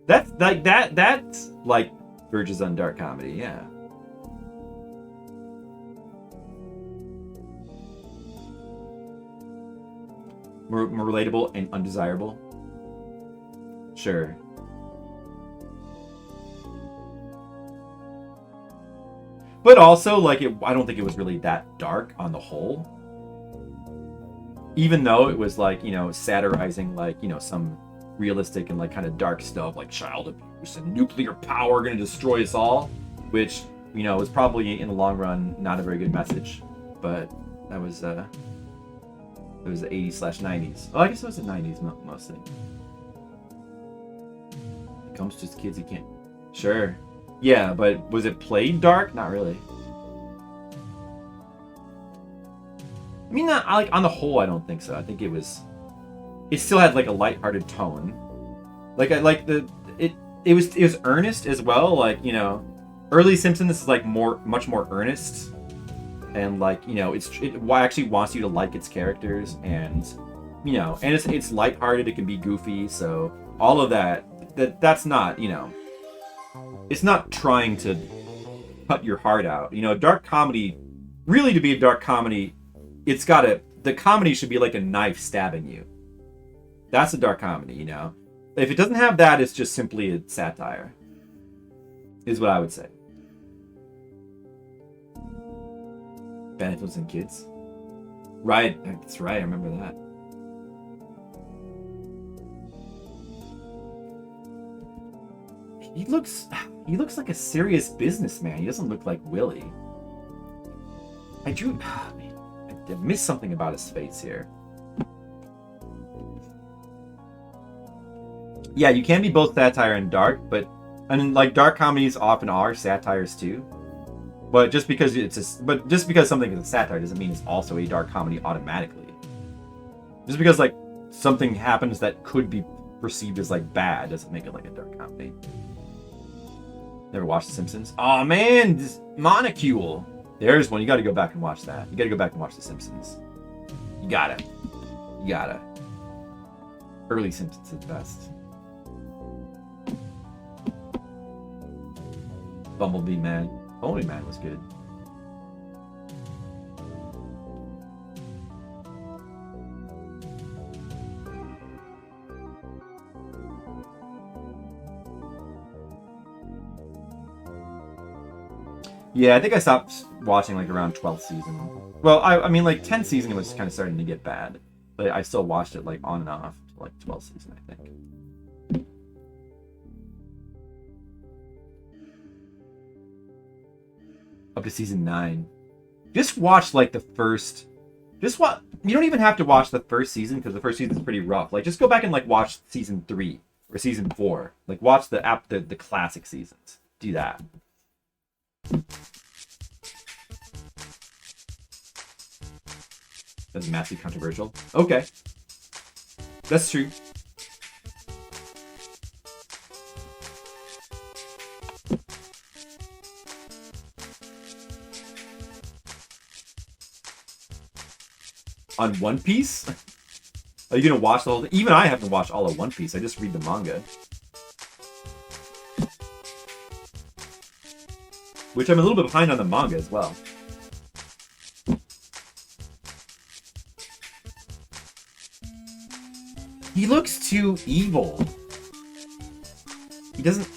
That's like that's like verges on dark comedy. Yeah. More relatable and undesirable. Sure. But also, like, I don't think it was really that dark on the whole. Even though it was, like, you know, satirizing, like, you know, some realistic and, like, kind of dark stuff, like child abuse and nuclear power going to destroy us all. Which, you know, was probably, in the long run, not a very good message. But that was, it was the 80s/90s. Oh, I guess it was the 90s mostly. It comes just kids who can't. Sure. Yeah, but was it played dark? Not really. I mean, not like on the whole, I don't think so. I think it still had like a lighthearted tone. Like it was earnest as well. Like, you know, early Simpsons is like much more earnest. And like, you know, it actually wants you to like its characters, and you know, and it's lighthearted. It can be goofy, so all of that's not, you know, it's not trying to cut your heart out. You know, dark comedy, really, to be a dark comedy, the comedy should be like a knife stabbing you. That's a dark comedy, you know. If it doesn't have that, it's just simply a satire. Is what I would say. Benefits and kids. Right, that's right, I remember that. He looks like a serious businessman. He doesn't look like Willie. I missed something about his face here. Yeah, you can be both satire and dark, and like dark comedies often are satires too. But just because something is a satire doesn't mean it's also a dark comedy automatically. Just because like something happens that could be perceived as like bad doesn't make it like a dark comedy. Never watched The Simpsons? Oh man, this Monocule. There's one. You got to go back and watch that. You got to go back and watch The Simpsons. You gotta. Early Simpsons is best. Bumblebee Man. Bumblebee Man was good. Yeah, I think I stopped watching like around 12th season. Well, I mean like 10th season it was kind of starting to get bad. But I still watched it like on and off to like 12th season, I think. Up to season 9. Just watch like the first. You don't even have to watch the first season because the first season is pretty rough. Like just go back and like watch season 3 or season 4. Like watch the classic seasons. Do that. That's massively controversial. Okay. That's true. On One Piece? Are you gonna watch the whole thing? Even I haven't watched all of One Piece. I just read the manga. Which I'm a little bit behind on the manga as well. He looks too evil. He doesn't...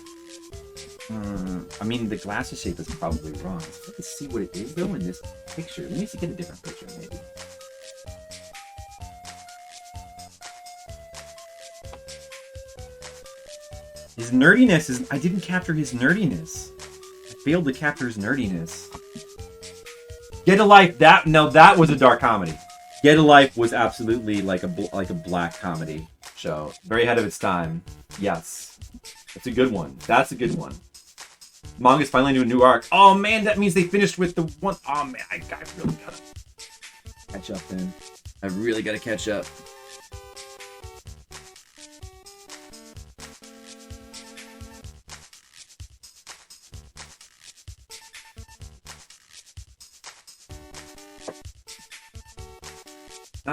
I mean, the glasses shape is probably wrong. Let's see what it is, though, in this picture. Let me see, get a different picture, maybe. His nerdiness is... I didn't capture his nerdiness. I failed to capture his nerdiness. Get a Life, that was a dark comedy. Get a Life was absolutely like a black comedy show. Very ahead of its time. Yes. It's a good one. That's a good one. Manga's finally into a new arc. Oh man, that means they finished with the one... Oh man, I really gotta catch up then. I really gotta catch up.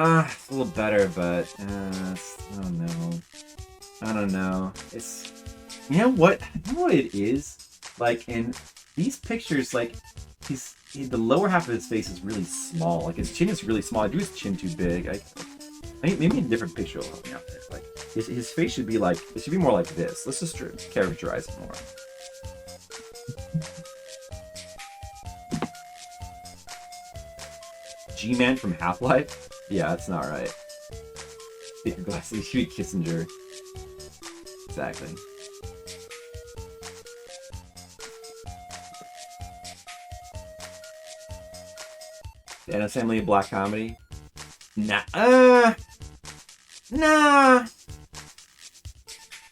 It's a little better, but I don't know. It's, you know what it is? Like, in these pictures, like, the lower half of his face is really small. Like, his chin is really small. I drew his chin too big. Maybe a different picture will help me out there. Like, his face should be like, it should be more like this. Let's just characterize it more. G-Man from Half-Life? Yeah, that's not right. Bigger glasses, should be Kissinger. Exactly. The Addams Family, a black comedy? Nah.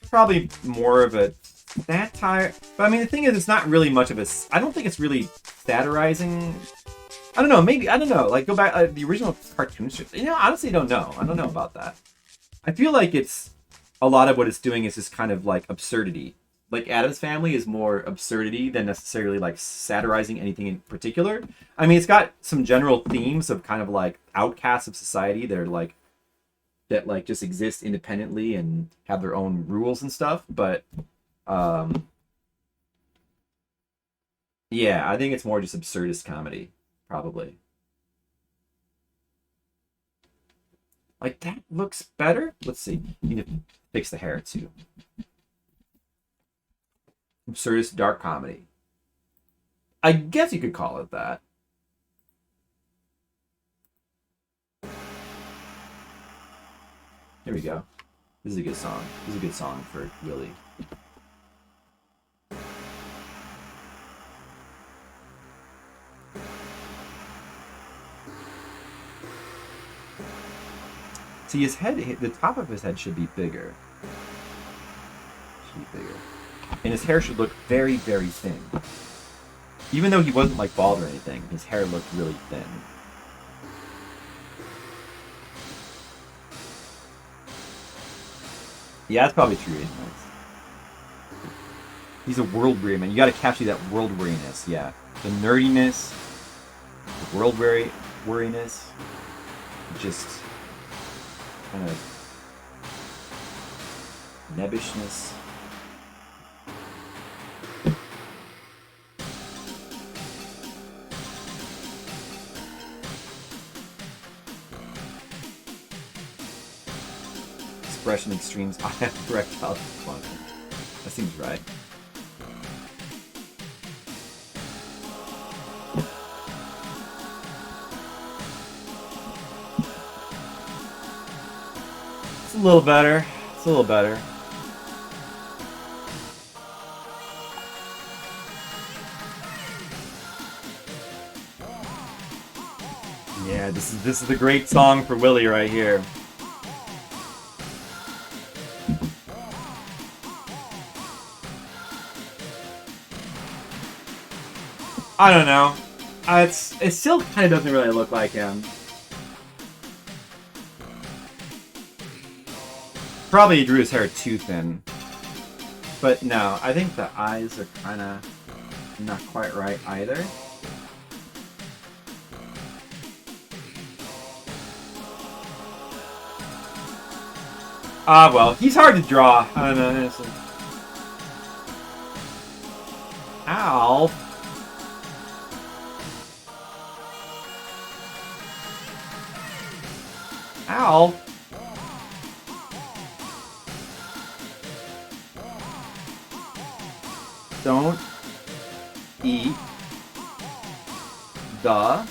Probably more of a satire. But I mean, the thing is, it's not really much of a... I don't think it's really satirizing... I don't know, maybe, I don't know, like, go back, the original cartoon strip, you know, honestly, I don't know about that. I feel like it's, a lot of what it's doing is just kind of, like, absurdity. Like, Addams Family is more absurdity than necessarily, like, satirizing anything in particular. I mean, it's got some general themes of kind of, like, outcasts of society that are, like, just exist independently and have their own rules and stuff, but, yeah, I think it's more just absurdist comedy. Probably. Like, that looks better? Let's see. You need to fix the hair, too. Absurdist dark comedy. I guess you could call it that. Here we go. This is a good song. This is a good song for Willie. See, his head, the top of his head should be bigger. And his hair should look very, very thin. Even though he wasn't, like, bald or anything, his hair looked really thin. Yeah, that's probably true. He's a world-weary man. You gotta capture that world-weariness, yeah. The nerdiness, the world-weariness, just... kind of nebbishness. Expression extremes. I have erectile dysfunction. That seems right. A little better. It's a little better. Yeah, this is the great song for Willie right here. I don't know. It still kind of doesn't really look like him. Probably drew his hair too thin. But no, I think the eyes are kind of not quite right either. Ah, well, he's hard to draw. I don't know. Ow. Ow. Don't eat the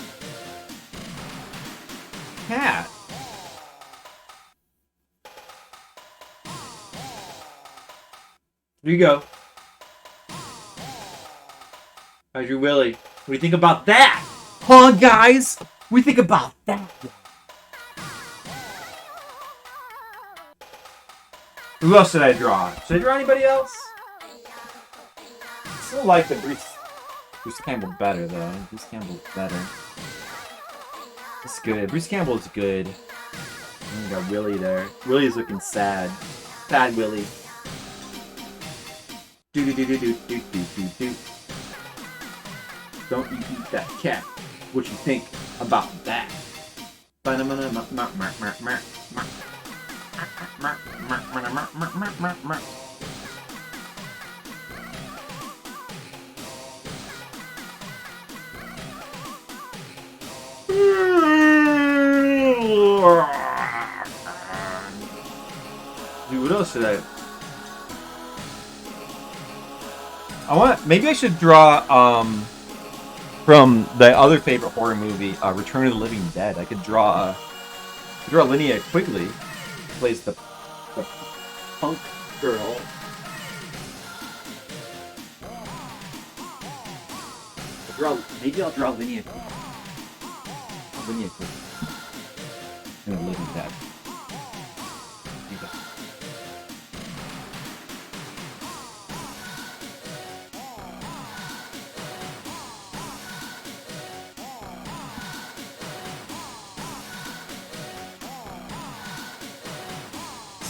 cat. Here you go. How's your Willie? What do you think about that? Huh, guys? What do you think about that? Who else did I draw? Should I draw anybody else? I still like the Bruce Campbell better, though. Bruce Campbell's better. It's good. Bruce Campbell's good. And we got Willie there. Willie's looking sad. Sad Willie. Do. Don't you eat that cat. What you think about that? Dude, what else should I... Maybe I should draw, from the other favorite horror movie, Return of the Living Dead. I could draw Linnea Quigley, who plays the punk girl. Maybe I'll draw Linnea Quigley. Linnea Quigley. In the Living Dead.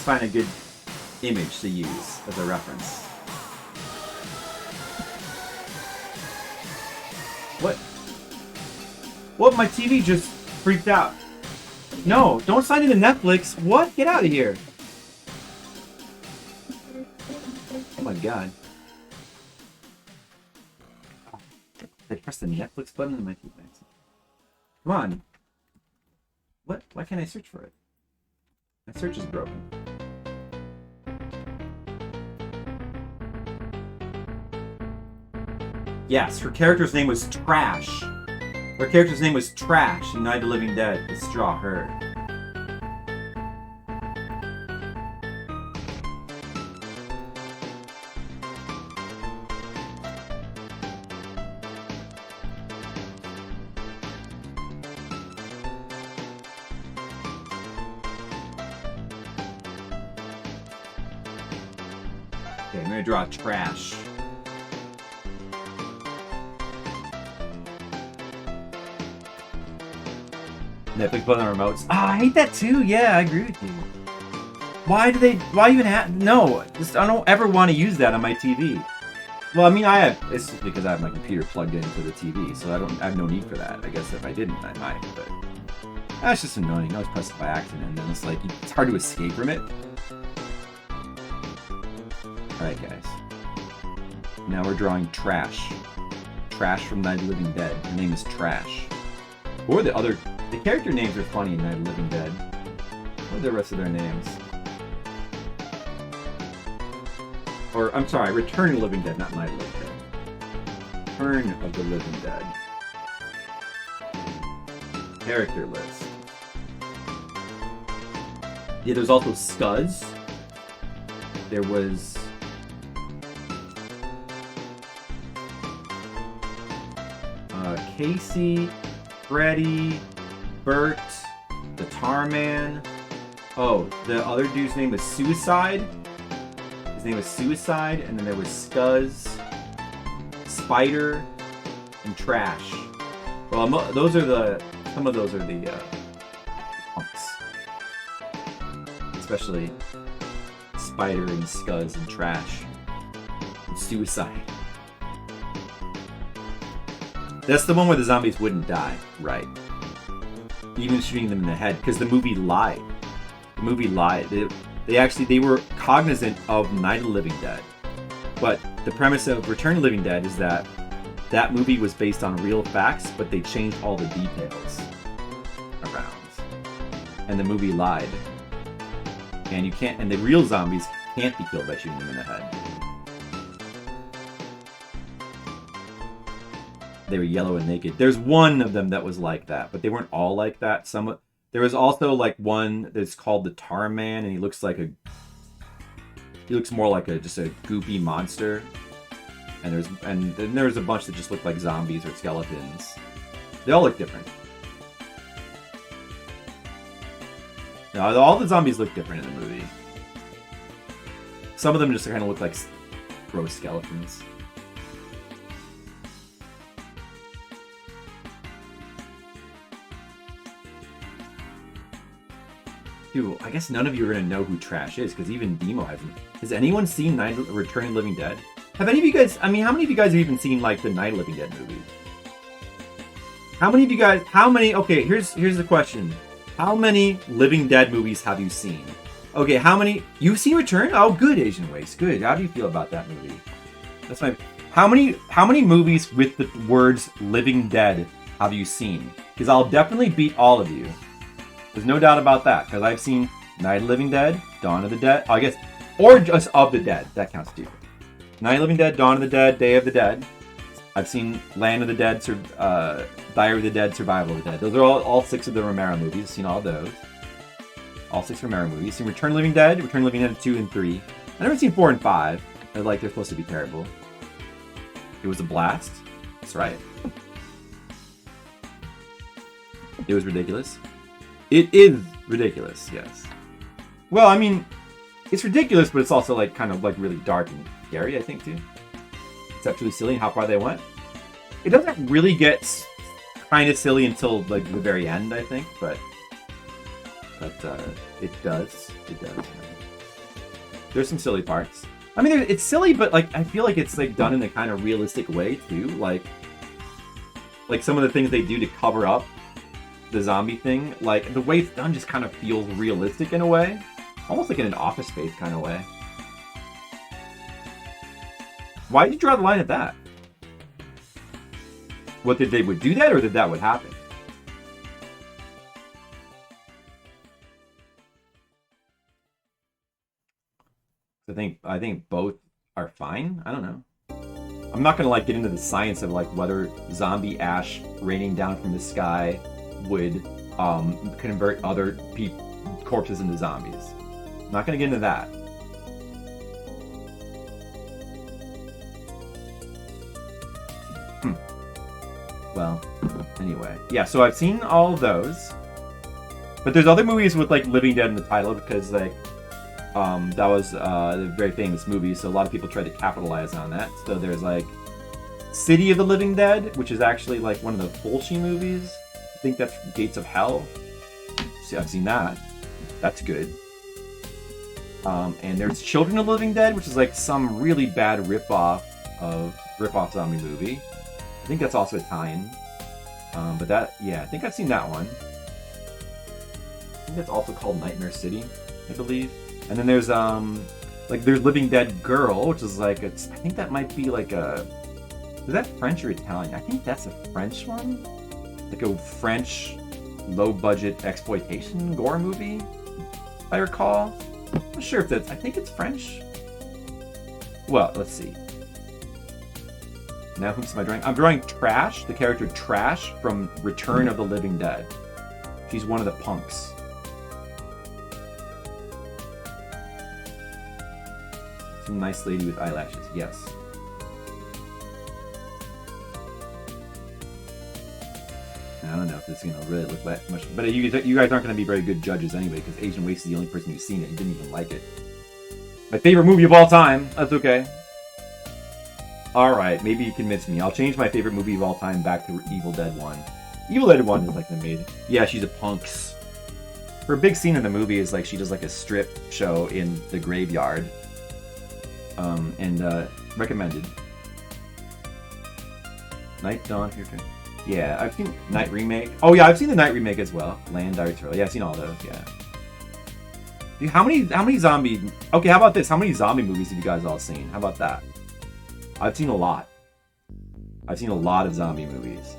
Find a good image to use as a reference. What? My TV just freaked out. No, don't sign into Netflix. What? Get out of here. Oh my god. I pressed the Netflix button on my TV. Come on. What? Why can't I search for it? My search is broken. Yes, her character's name was Trash. Her character's name was Trash in Night of the Living Dead. Let's draw her. Okay, I'm gonna draw Trash. Netflix button on remotes. Ah, I hate that too. Yeah, I agree with you. Why even have... No, I don't ever want to use that on my TV. Well, I mean, it's just because I have my computer plugged into the TV, so I have no need for that. I guess if I didn't, I might, but... That's just annoying. I was pressed it by accident, and then it's like, it's hard to escape from it. Alright, guys. Now we're drawing Trash. Trash from Night of the Living Dead. Her name is Trash. Or the other... The character names are funny in Night of the Living Dead. What are the rest of their names? Or, I'm sorry, Return of the Living Dead, not Night of the Living Dead. Return of the Living Dead. Character list. Yeah, there's also Scuzz. There was... Casey, Freddy, Bert, the Tar Man. Oh, the other dude's name was Suicide. His name was Suicide, and then there was Scuzz, Spider, and Trash. Well, those are the... Some of those are the punks. Especially Spider and Scuzz and Trash. And Suicide. That's the one where the zombies wouldn't die, right? Even shooting them in the head, because the movie lied. The movie lied. They were cognizant of Night of the Living Dead. But the premise of Return of the Living Dead is that that movie was based on real facts, but they changed all the details around. And the movie lied. And the real zombies can't be killed by shooting them in the head. They were yellow and naked. There's one of them that was like that, but they weren't all like that. There was also like one that's called the Tar Man, and he looks like He looks more like just a goopy monster. And then there's a bunch that just look like zombies or skeletons. They all look different. No, all the zombies look different in the movie. Some of them just kind of look like gross skeletons. Dude, I guess none of you are going to know who Trash is, because even Demo hasn't. Has anyone seen Return of the Living Dead? Have any of you guys, I mean, how many of you guys have even seen, like, the Night of the Living Dead movie? How many of you guys, okay, here's the question. How many Living Dead movies have you seen? Okay, how many, you've seen Return? Oh, good, Asian Waste, good. How do you feel about that movie? That's my, how many movies with the words Living Dead have you seen? Because I'll definitely beat all of you. There's no doubt about that, because I've seen Night of the Living Dead, Dawn of the Dead, I guess, or just of the Dead, that counts too. Night of the Living Dead, Dawn of the Dead, Day of the Dead. I've seen Land of the Dead, Diary of the Dead, Survival of the Dead. Those are all 6 of the Romero movies. I've seen all of those. All 6 Romero movies. I've seen Return of the Living Dead, Return of the Living Dead 2 and 3. I've never seen 4 and 5. They're supposed to be terrible. It was a blast. That's right. It was ridiculous. It is ridiculous, yes. Well, I mean, it's ridiculous, but it's also like kind of like really dark and scary, I think, too. It's actually silly how far they went. It doesn't really get kind of silly until like the very end, I think, but it does. It does. There's some silly parts. I mean, it's silly, but like I feel like it's like done in a kind of realistic way too. Like some of the things they do to cover up the zombie thing, like the way it's done just kind of feels realistic in a way, almost like in an Office Space kind of way. Why did you draw the line at that? What, did they would do that, or that would happen? I think both are fine. I don't know. I'm not gonna like get into the science of like whether zombie ash raining down from the sky would convert other corpses into zombies. I'm not gonna get into that. Well, anyway. Yeah, so I've seen all of those. But there's other movies with like Living Dead in the title because like that was a very famous movie, so a lot of people tried to capitalize on that. So there's like City of the Living Dead, which is actually like one of the Fulci movies. I think that's Gates of Hell. See, I've seen that. That's good. And there's Children of the Living Dead, which is like some really bad ripoff zombie movie. I think that's also Italian. But that, yeah, I think I've seen that one. I think that's also called Nightmare City, I believe. And then there's there's Living Dead Girl, which is like I think that might be like is that French or Italian? I think that's a French one. Like a French low-budget exploitation gore movie, if I recall. I'm not sure if that's... I think it's French. Well, let's see. Now, who's am I drawing? I'm drawing Trash, the character Trash from Return of the Living Dead. She's one of the punks. Some nice lady with eyelashes, yes. I don't know if this is going to really look that much... But you guys aren't going to be very good judges anyway, because Asian Waste is the only person who's seen it and didn't even like it. My favorite movie of all time. That's okay. Alright, maybe you convinced me. I'll change my favorite movie of all time back to Evil Dead 1. Evil Dead 1 is like amazing. Yeah, she's a punks. Her big scene in the movie is like she does like a strip show in the graveyard. Recommended. Night Dawn here too. Yeah, I've seen Night Remake. Oh yeah, I've seen the Night Remake as well. Land Dire Turtle. Yeah, I've seen all those. Yeah. Dude, how many zombie? Okay, how about this? How many zombie movies have you guys all seen? How about that? I've seen a lot. I've seen a lot of zombie movies.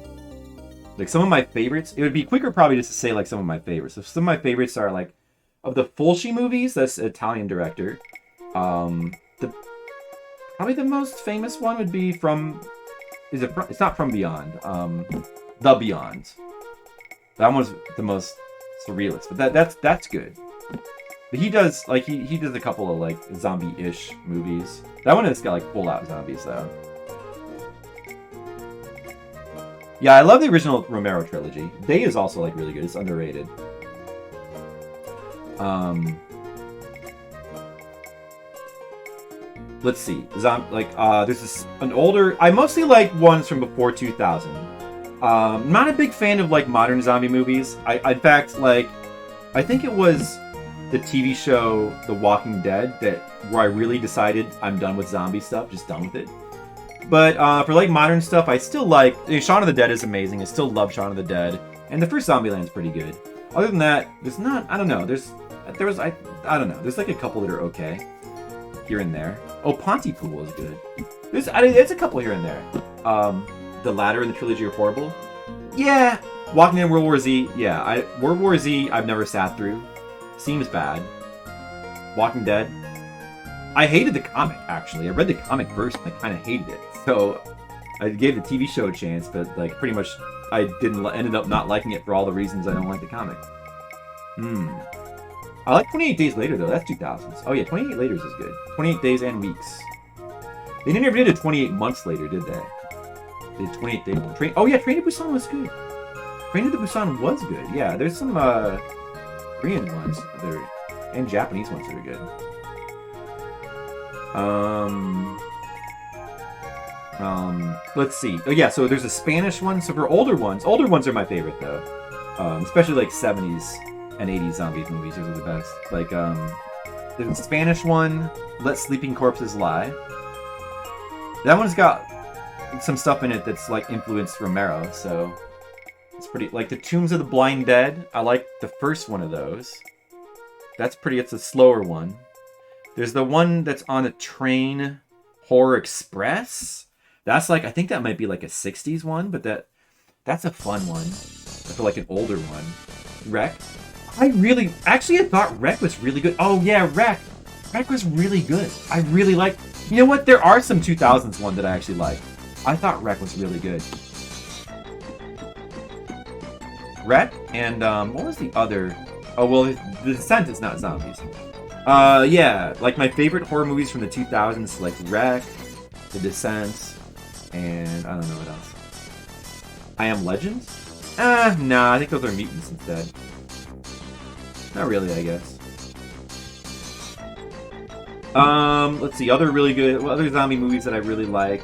Like some of my favorites. It would be quicker probably just to say like some of my favorites. So some of my favorites are like of the Fulci movies. That's an Italian director. Probably the most famous one would be from. It's not From Beyond. The Beyond. That one's the most surrealist, but that's good. But he does like he does a couple of like zombie-ish movies. That one has got like full-out zombies though. Yeah, I love the original Romero trilogy. Day is also like really good. It's underrated. Let's see. There's an older. I mostly like ones from before 2000. Not a big fan of like modern zombie movies. I in fact like, I think it was the TV show The Walking Dead where I really decided I'm done with zombie stuff, just done with it. But for like modern stuff, I still like Shaun of the Dead is amazing. I still love Shaun of the Dead, and the first Zombieland's pretty good. Other than that, there's not. I don't know. I don't know. There's like a couple that are okay here and there. Oh, Pontypool is good. There's a couple here and there. The latter in the trilogy are horrible. Yeah, Walking Dead, World War Z. Yeah, World War Z I've never sat through. Seems bad. Walking Dead. I hated the comic, actually. I read the comic first and I kind of hated it. So I gave the TV show a chance, but like pretty much I ended up not liking it for all the reasons I don't like the comic. I like 28 Days Later though. That's 2000s. Oh yeah, 28 Later is good. 28 Days and Weeks. They never did a 28 Months Later, did they? They did 28 Days. Oh yeah, Train to Busan was good. Train to Busan was good. Yeah, there's some Korean ones that are, and Japanese ones that are good. Let's see. Oh yeah, so there's a Spanish one. So for older ones are my favorite though. Especially like 70s and 80s zombies movies. Those are the best. Like there's a Spanish one, Let Sleeping Corpses Lie. That one's got some stuff in it that's like influenced Romero, so it's pretty. Like the Tombs of the Blind Dead. I like the first one of those. That's pretty. It's a slower one. There's the one that's on a train, Horror Express. That's like, I think that might be like a 60s one, but that's a fun one. For like an older one. Wreck. I thought Wreck was really good. Oh yeah, Wreck. Wreck was really good. I really like. You know what? There are some 2000s one that I actually like. I thought Wreck was really good. Wreck and what was the other? Oh well, The Descent is not zombies. Yeah, like my favorite horror movies from the 2000s, like Wreck, The Descent, and I don't know what else. I Am Legend? Nah, I think those are mutants instead. Not really, I guess. Let's see, other zombie movies that I really like.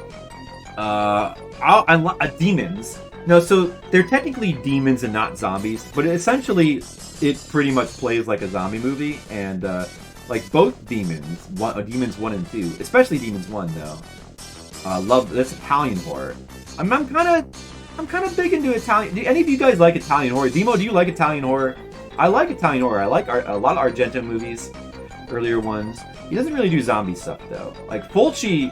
Demons. No, so they're technically demons and not zombies, but essentially it pretty much plays like a zombie movie, and like both Demons 1 and 2, especially Demons 1 though. That's Italian horror. I'm kind of big into Italian. Do any of you guys like Italian horror? Demo, do you like Italian horror? I like Italian horror. I like a lot of Argento movies, earlier ones. He doesn't really do zombie stuff though. Like Fulci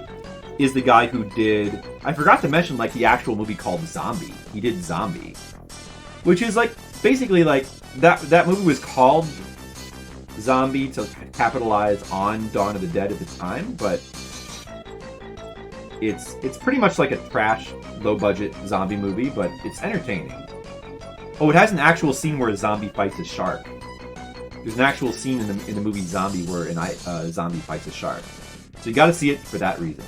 is the guy who did. I forgot to mention like the actual movie called Zombie. He did Zombie, which is like basically like that movie was called Zombie to capitalize on Dawn of the Dead at the time, but it's pretty much like a trash, low-budget zombie movie, but it's entertaining. Oh, it has an actual scene where a zombie fights a shark. There's an actual scene in the movie Zombie where a zombie fights a shark. So you got to see it for that reason.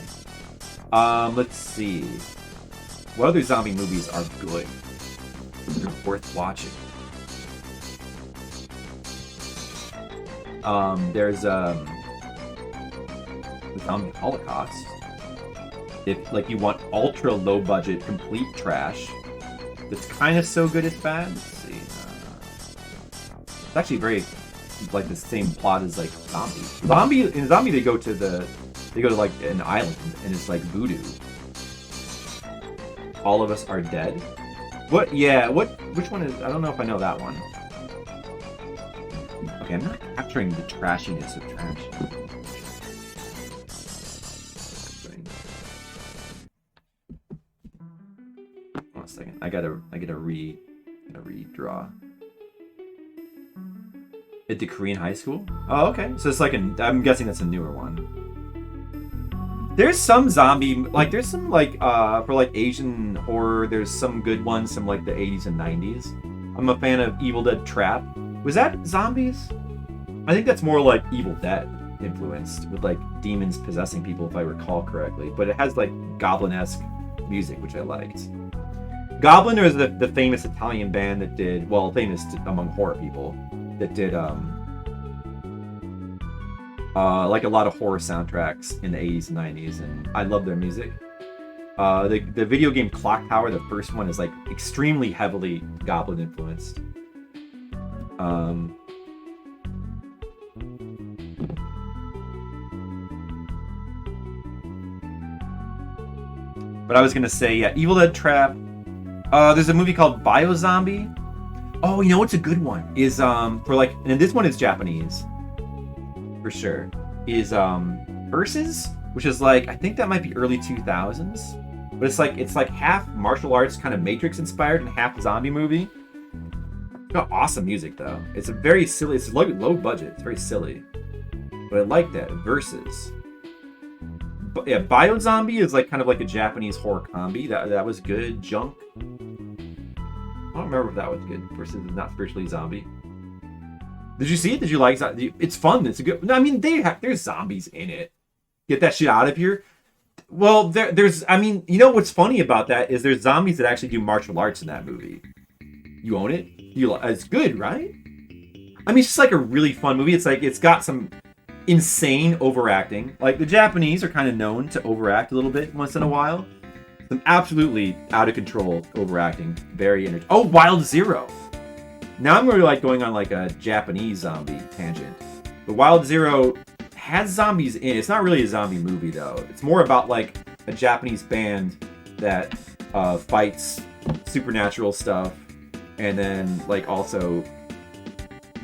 Let's see. What other zombie movies are good? They're worth watching. There's the Zombie Holocaust. If like you want ultra low budget, complete trash, that's kind of so good it's bad. Let's see. It's actually very like the same plot as like Zombie. In Zombie they go to like an island and it's like voodoo. All of Us Are Dead. What? Yeah. Which one is? I don't know if I know that one. Okay, I'm not capturing the trashiness of trash. One second. I gotta redraw. At the Korean high school? Oh, okay. So it's like I'm guessing that's a newer one. There's some zombie, like there's some like for like Asian horror. There's some good ones from like the 80s and 90s. I'm a fan of Evil Dead Trap. Was that zombies? I think that's more like Evil Dead influenced, with like demons possessing people, if I recall correctly. But it has like goblin-esque music, which I liked. Goblin is the famous Italian band that did, well, famous among horror people, that did like a lot of horror soundtracks in the 80s and 90s, and I love their music. The video game Clock Tower, the first one, is like extremely heavily Goblin influenced. But I was gonna say, yeah, Evil Dead Trap. There's a movie called Biozombie. Oh, you know what's a good one? Is for like, and this one is Japanese, for sure. Is Versus, which is like, I think that might be early 2000s, but it's like half martial arts, kind of Matrix inspired, and half zombie movie. It's got awesome music though. It's a very silly. It's low budget. It's very silly, but I like that. Versus. But yeah, Biozombie is like kind of like a Japanese horror comedy. That was good. Junk. I don't remember if that was good. Versus Not Spiritually Zombie. Did you see it? Did you like it? It's fun. It's a good. I mean, there's zombies in it. Get that shit out of here. Well, there's. I mean, you know what's funny about that is there's zombies that actually do martial arts in that movie. You own it. It's good, right? I mean, it's just like a really fun movie. It's like it's got some insane overacting. Like the Japanese are kind of known to overact a little bit once in a while. Some absolutely out of control overacting. Very energetic. Oh, Wild Zero. Now I'm really like going on like a Japanese zombie tangent. But Wild Zero has zombies in it. It's not really a zombie movie though. It's more about like a Japanese band that fights supernatural stuff, and then like also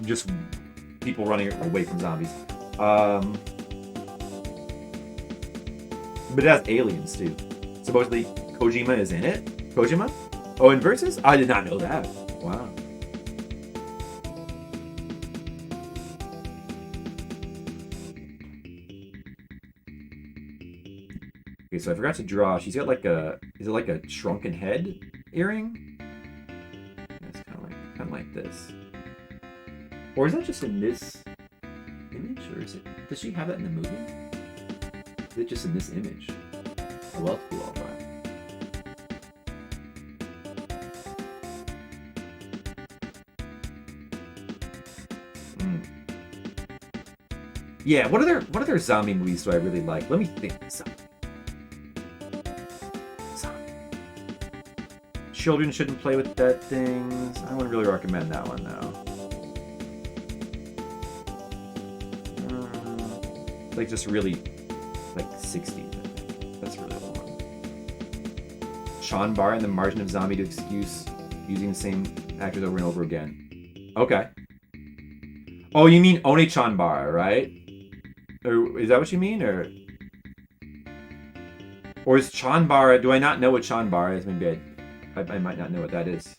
just people running away from zombies. But it has aliens too. Supposedly Kojima is in it. Kojima? Oh, in Versus? I did not know that. Wow. Okay, so I forgot to draw. She's got like is it like a shrunken head earring? It's kind of like this. Or is that just in this image, or is it? Does she have that in the movie? Is it just in this image? Oh, well, cool, all right. Yeah, what other zombie movies do I really like? Let me think. Zombie. Children shouldn't play with dead things. I wouldn't really recommend that one though. Like just really, like 60s, I think. That's really the one. Sean Barr and the Margin of Zombie to excuse using the same actors over and over again. Okay. Oh, you mean One-chan Bar, right? Or is that what you mean, or is Chan Bar? Do I not know what Chan Bar is? Maybe I might not know what that is.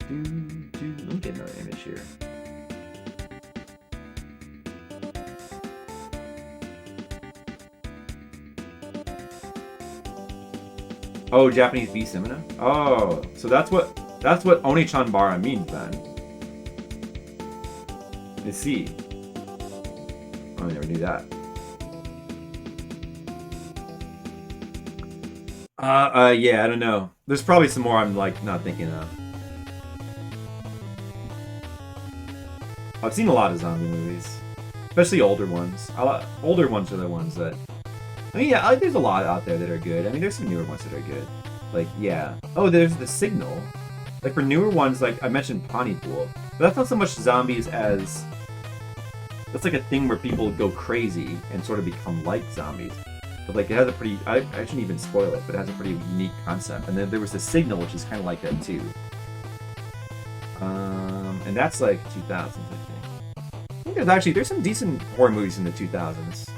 Let me get another image here. Oh, Japanese B Semina? Oh, so that's what One-chan Bara means then. I see. Oh, I never knew that. Yeah, I don't know. There's probably some more I'm like not thinking of. I've seen a lot of zombie movies, especially older ones. Older ones are the ones that. I mean, yeah, there's a lot out there that are good. I mean, there's some newer ones that are good. Like, yeah. Oh, there's The Signal. Like, for newer ones, like, I mentioned Pontypool. But that's not so much zombies as... That's like a thing where people go crazy and sort of become like zombies. But, like, it has a pretty... I shouldn't even spoil it, but it has a pretty unique concept. And then there was The Signal, which is kind of like that, too. And that's, like, 2000s, I think. I think there's some decent horror movies in the 2000s.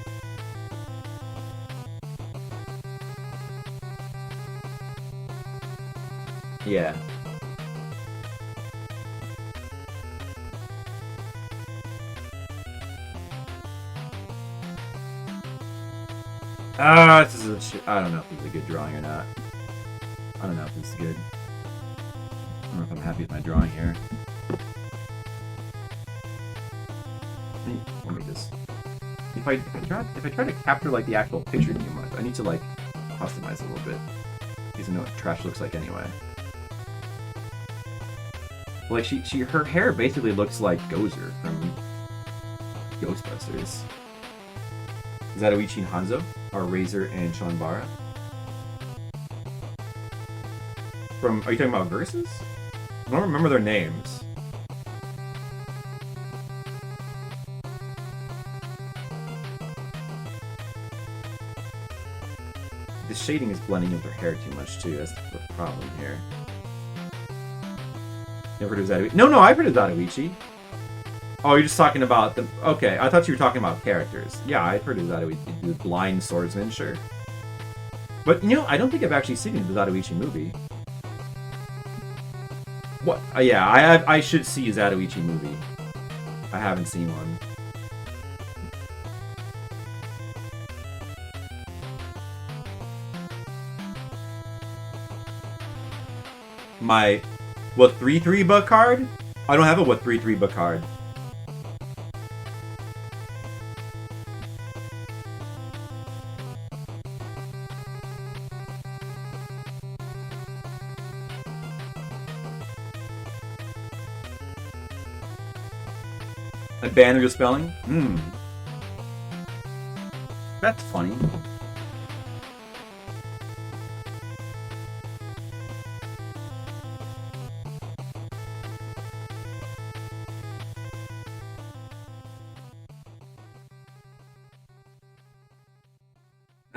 Yeah. This is a shit. I don't know if this is a good drawing or not. I don't know if this is good. I don't know if I'm happy with my drawing here. Let me just. If I try to capture like the actual picture too much, I need to like customize it a little bit. Because I know what trash looks like anyway. Like her hair basically looks like Gozer from Ghostbusters. Zatoichi and Hanzo are Razor and Shanbara. Are you talking about Versus? I don't remember their names. The shading is blending with their hair too much too. That's the problem here. Never heard of Zatoichi? No, I've heard of Zatoichi. Oh, you're just talking about the... Okay, I thought you were talking about characters. Yeah, I've heard of Zatoichi, the blind swordsman, sure. But, you know, I don't think I've actually seen the Zatoichi movie. What? Yeah, I should see a Zatoichi movie. I haven't seen one. My... What 3-3 book card? I don't have a what 3-3 book card. A banner you're spelling? That's funny.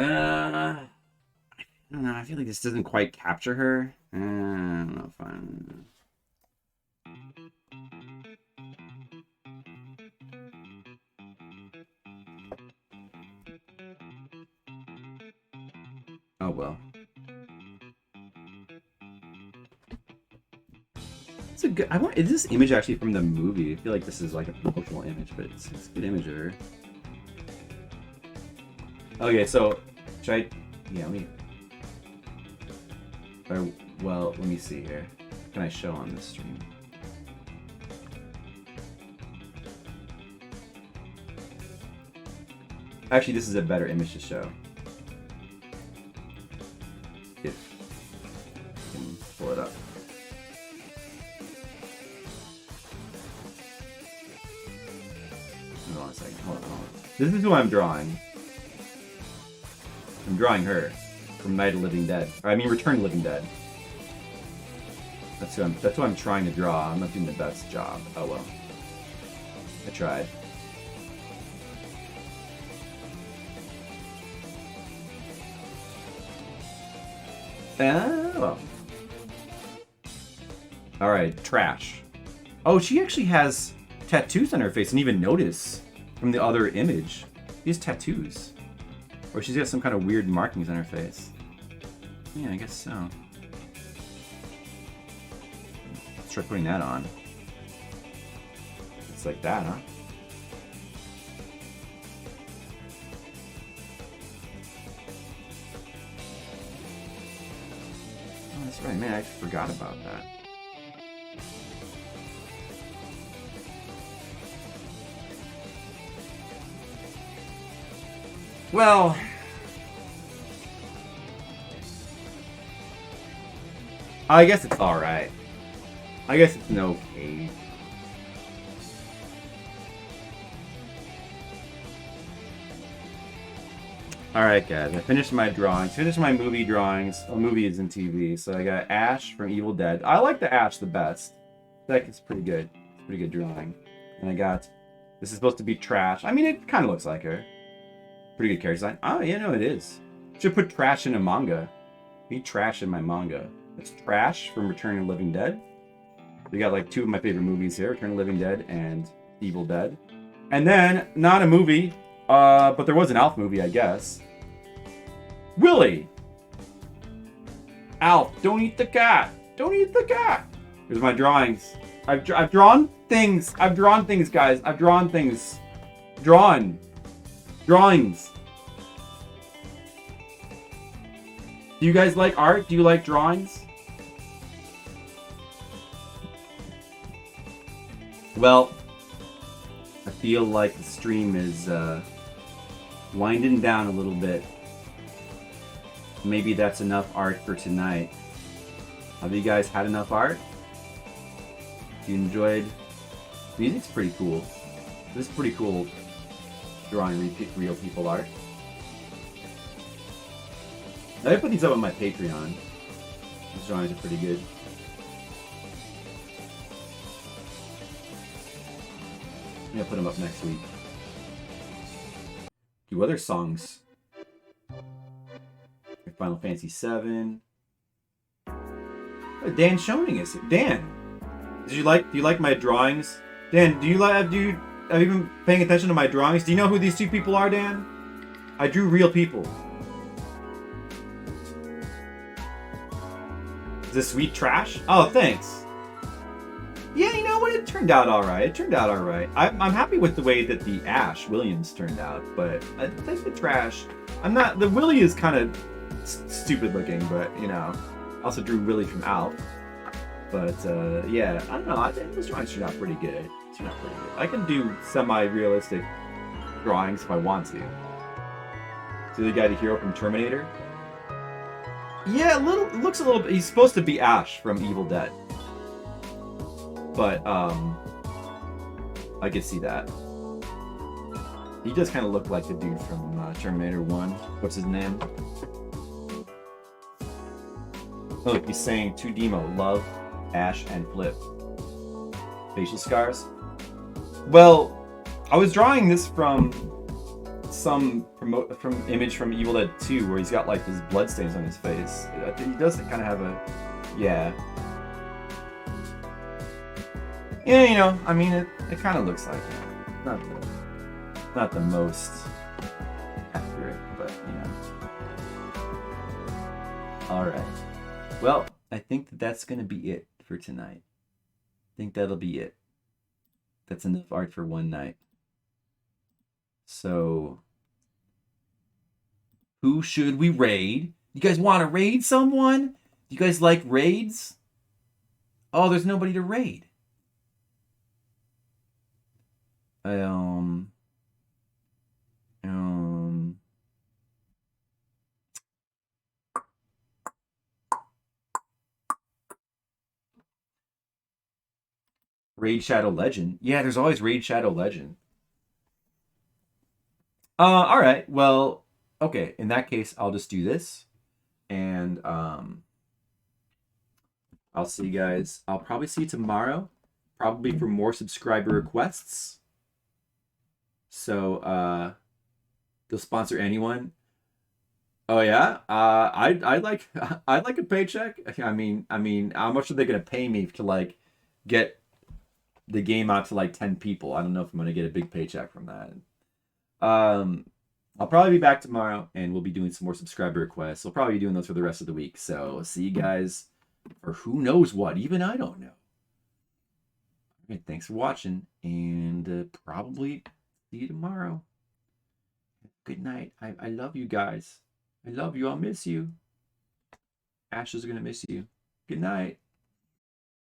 I don't know. I feel like this doesn't quite capture her. I don't know if I'm... Oh well. It's a good. Is this image actually from the movie? I feel like this is like a promotional image, but it's a good image of her. Okay, so should I? Yeah, let me. Well, let me see here. What can I show on this stream? Actually, this is a better image to show. If I can pull it up. Hold on a second. Hold on. This is who I'm drawing. I'm drawing her from Night of the Living Dead. Or, I mean, Return of the Living Dead. That's who I'm trying to draw. I'm not doing the best job. Oh well. I tried. Oh. Alright, trash. Oh, she actually has tattoos on her face. I didn't even notice from the other image. She has tattoos. Or she's got some kind of weird markings on her face. Yeah, I guess so. Let's try putting that on. It's like that, huh? Oh, that's right, man, I forgot about that. Well... I guess it's alright. I guess it's an okay. Alright guys, I finished my drawings. Finished my movie drawings. Well, movie is in TV. So I got Ash from Evil Dead. I like the Ash the best. That is pretty good. It's a pretty good drawing. And I got... This is supposed to be Trash. I mean, it kind of looks like her. Pretty good character design. Oh, yeah, no, it is. Should put Trash in a manga. Be Trash in my manga. It's Trash from Return of the Living Dead. We got like two of my favorite movies here. Return of the Living Dead and Evil Dead. And then, not a movie, but there was an Alf movie, I guess. Willy! Alf, don't eat the cat! Don't eat the cat! Here's my drawings. I've drawn things. I've drawn things, guys. I've drawn things. Drawings. Do you guys like art? Do you like drawings? Well, I feel like the stream is winding down a little bit. Maybe that's enough art for tonight. Have you guys had enough art? You enjoyed? Music's pretty cool. This is pretty cool drawing real people art. I put these up on my Patreon. These drawings are pretty good. I'm gonna put them up next week. Do other songs. Like Final Fantasy VII. Oh, Dan Schoening is here. Dan, do you like my drawings? Dan, have you been paying attention to my drawings? Do you know who these two people are, Dan? I drew real people. Is this sweet trash? Oh, thanks. Yeah, you know what? It turned out alright. I'm happy with the way that the Ash Williams turned out, but I think the trash... The Willy is kind of stupid looking, but, you know. I also drew Willy from Alf. But, yeah, I don't know. I think those drawings turned out pretty good. I can do semi-realistic drawings if I want to. See the guy, the hero from Terminator? Yeah, it looks a little bit... He's supposed to be Ash from Evil Dead. But, I could see that. He does kind of look like the dude from Terminator 1. What's his name? Oh, look, he's saying to Demo, love, Ash, and Flip. Facial scars? Well, I was drawing this from some image from Evil Dead 2 where he's got like his bloodstains on his face. I think he does kind of have a... Yeah. Yeah, you know, I mean, it kind of looks like it. Not the most accurate, but, you know. Alright. Well, I think that's going to be it for tonight. I think that'll be it. That's enough art for one night. So, who should we raid? You guys want to raid someone? You guys like raids? Oh, there's nobody to raid. Raid Shadow Legend. Yeah, there's always Raid Shadow Legend. Alright, well, okay, in that case, I'll just do this. And, I'll see you guys. I'll probably see you tomorrow. Probably for more subscriber requests. So, they'll sponsor anyone. Oh yeah? I'd like a paycheck. I mean, how much are they gonna pay me to like get the game out to like 10 people? I don't know if I'm gonna get a big paycheck from that. I'll probably be back tomorrow and we'll be doing some more subscriber requests. We'll probably be doing those for the rest of the week. So see you guys for who knows what. Even I don't know. Okay, thanks for watching and probably see you tomorrow. Good night. I love you guys. I love you. I'll miss you. Ash is gonna miss you. Good night.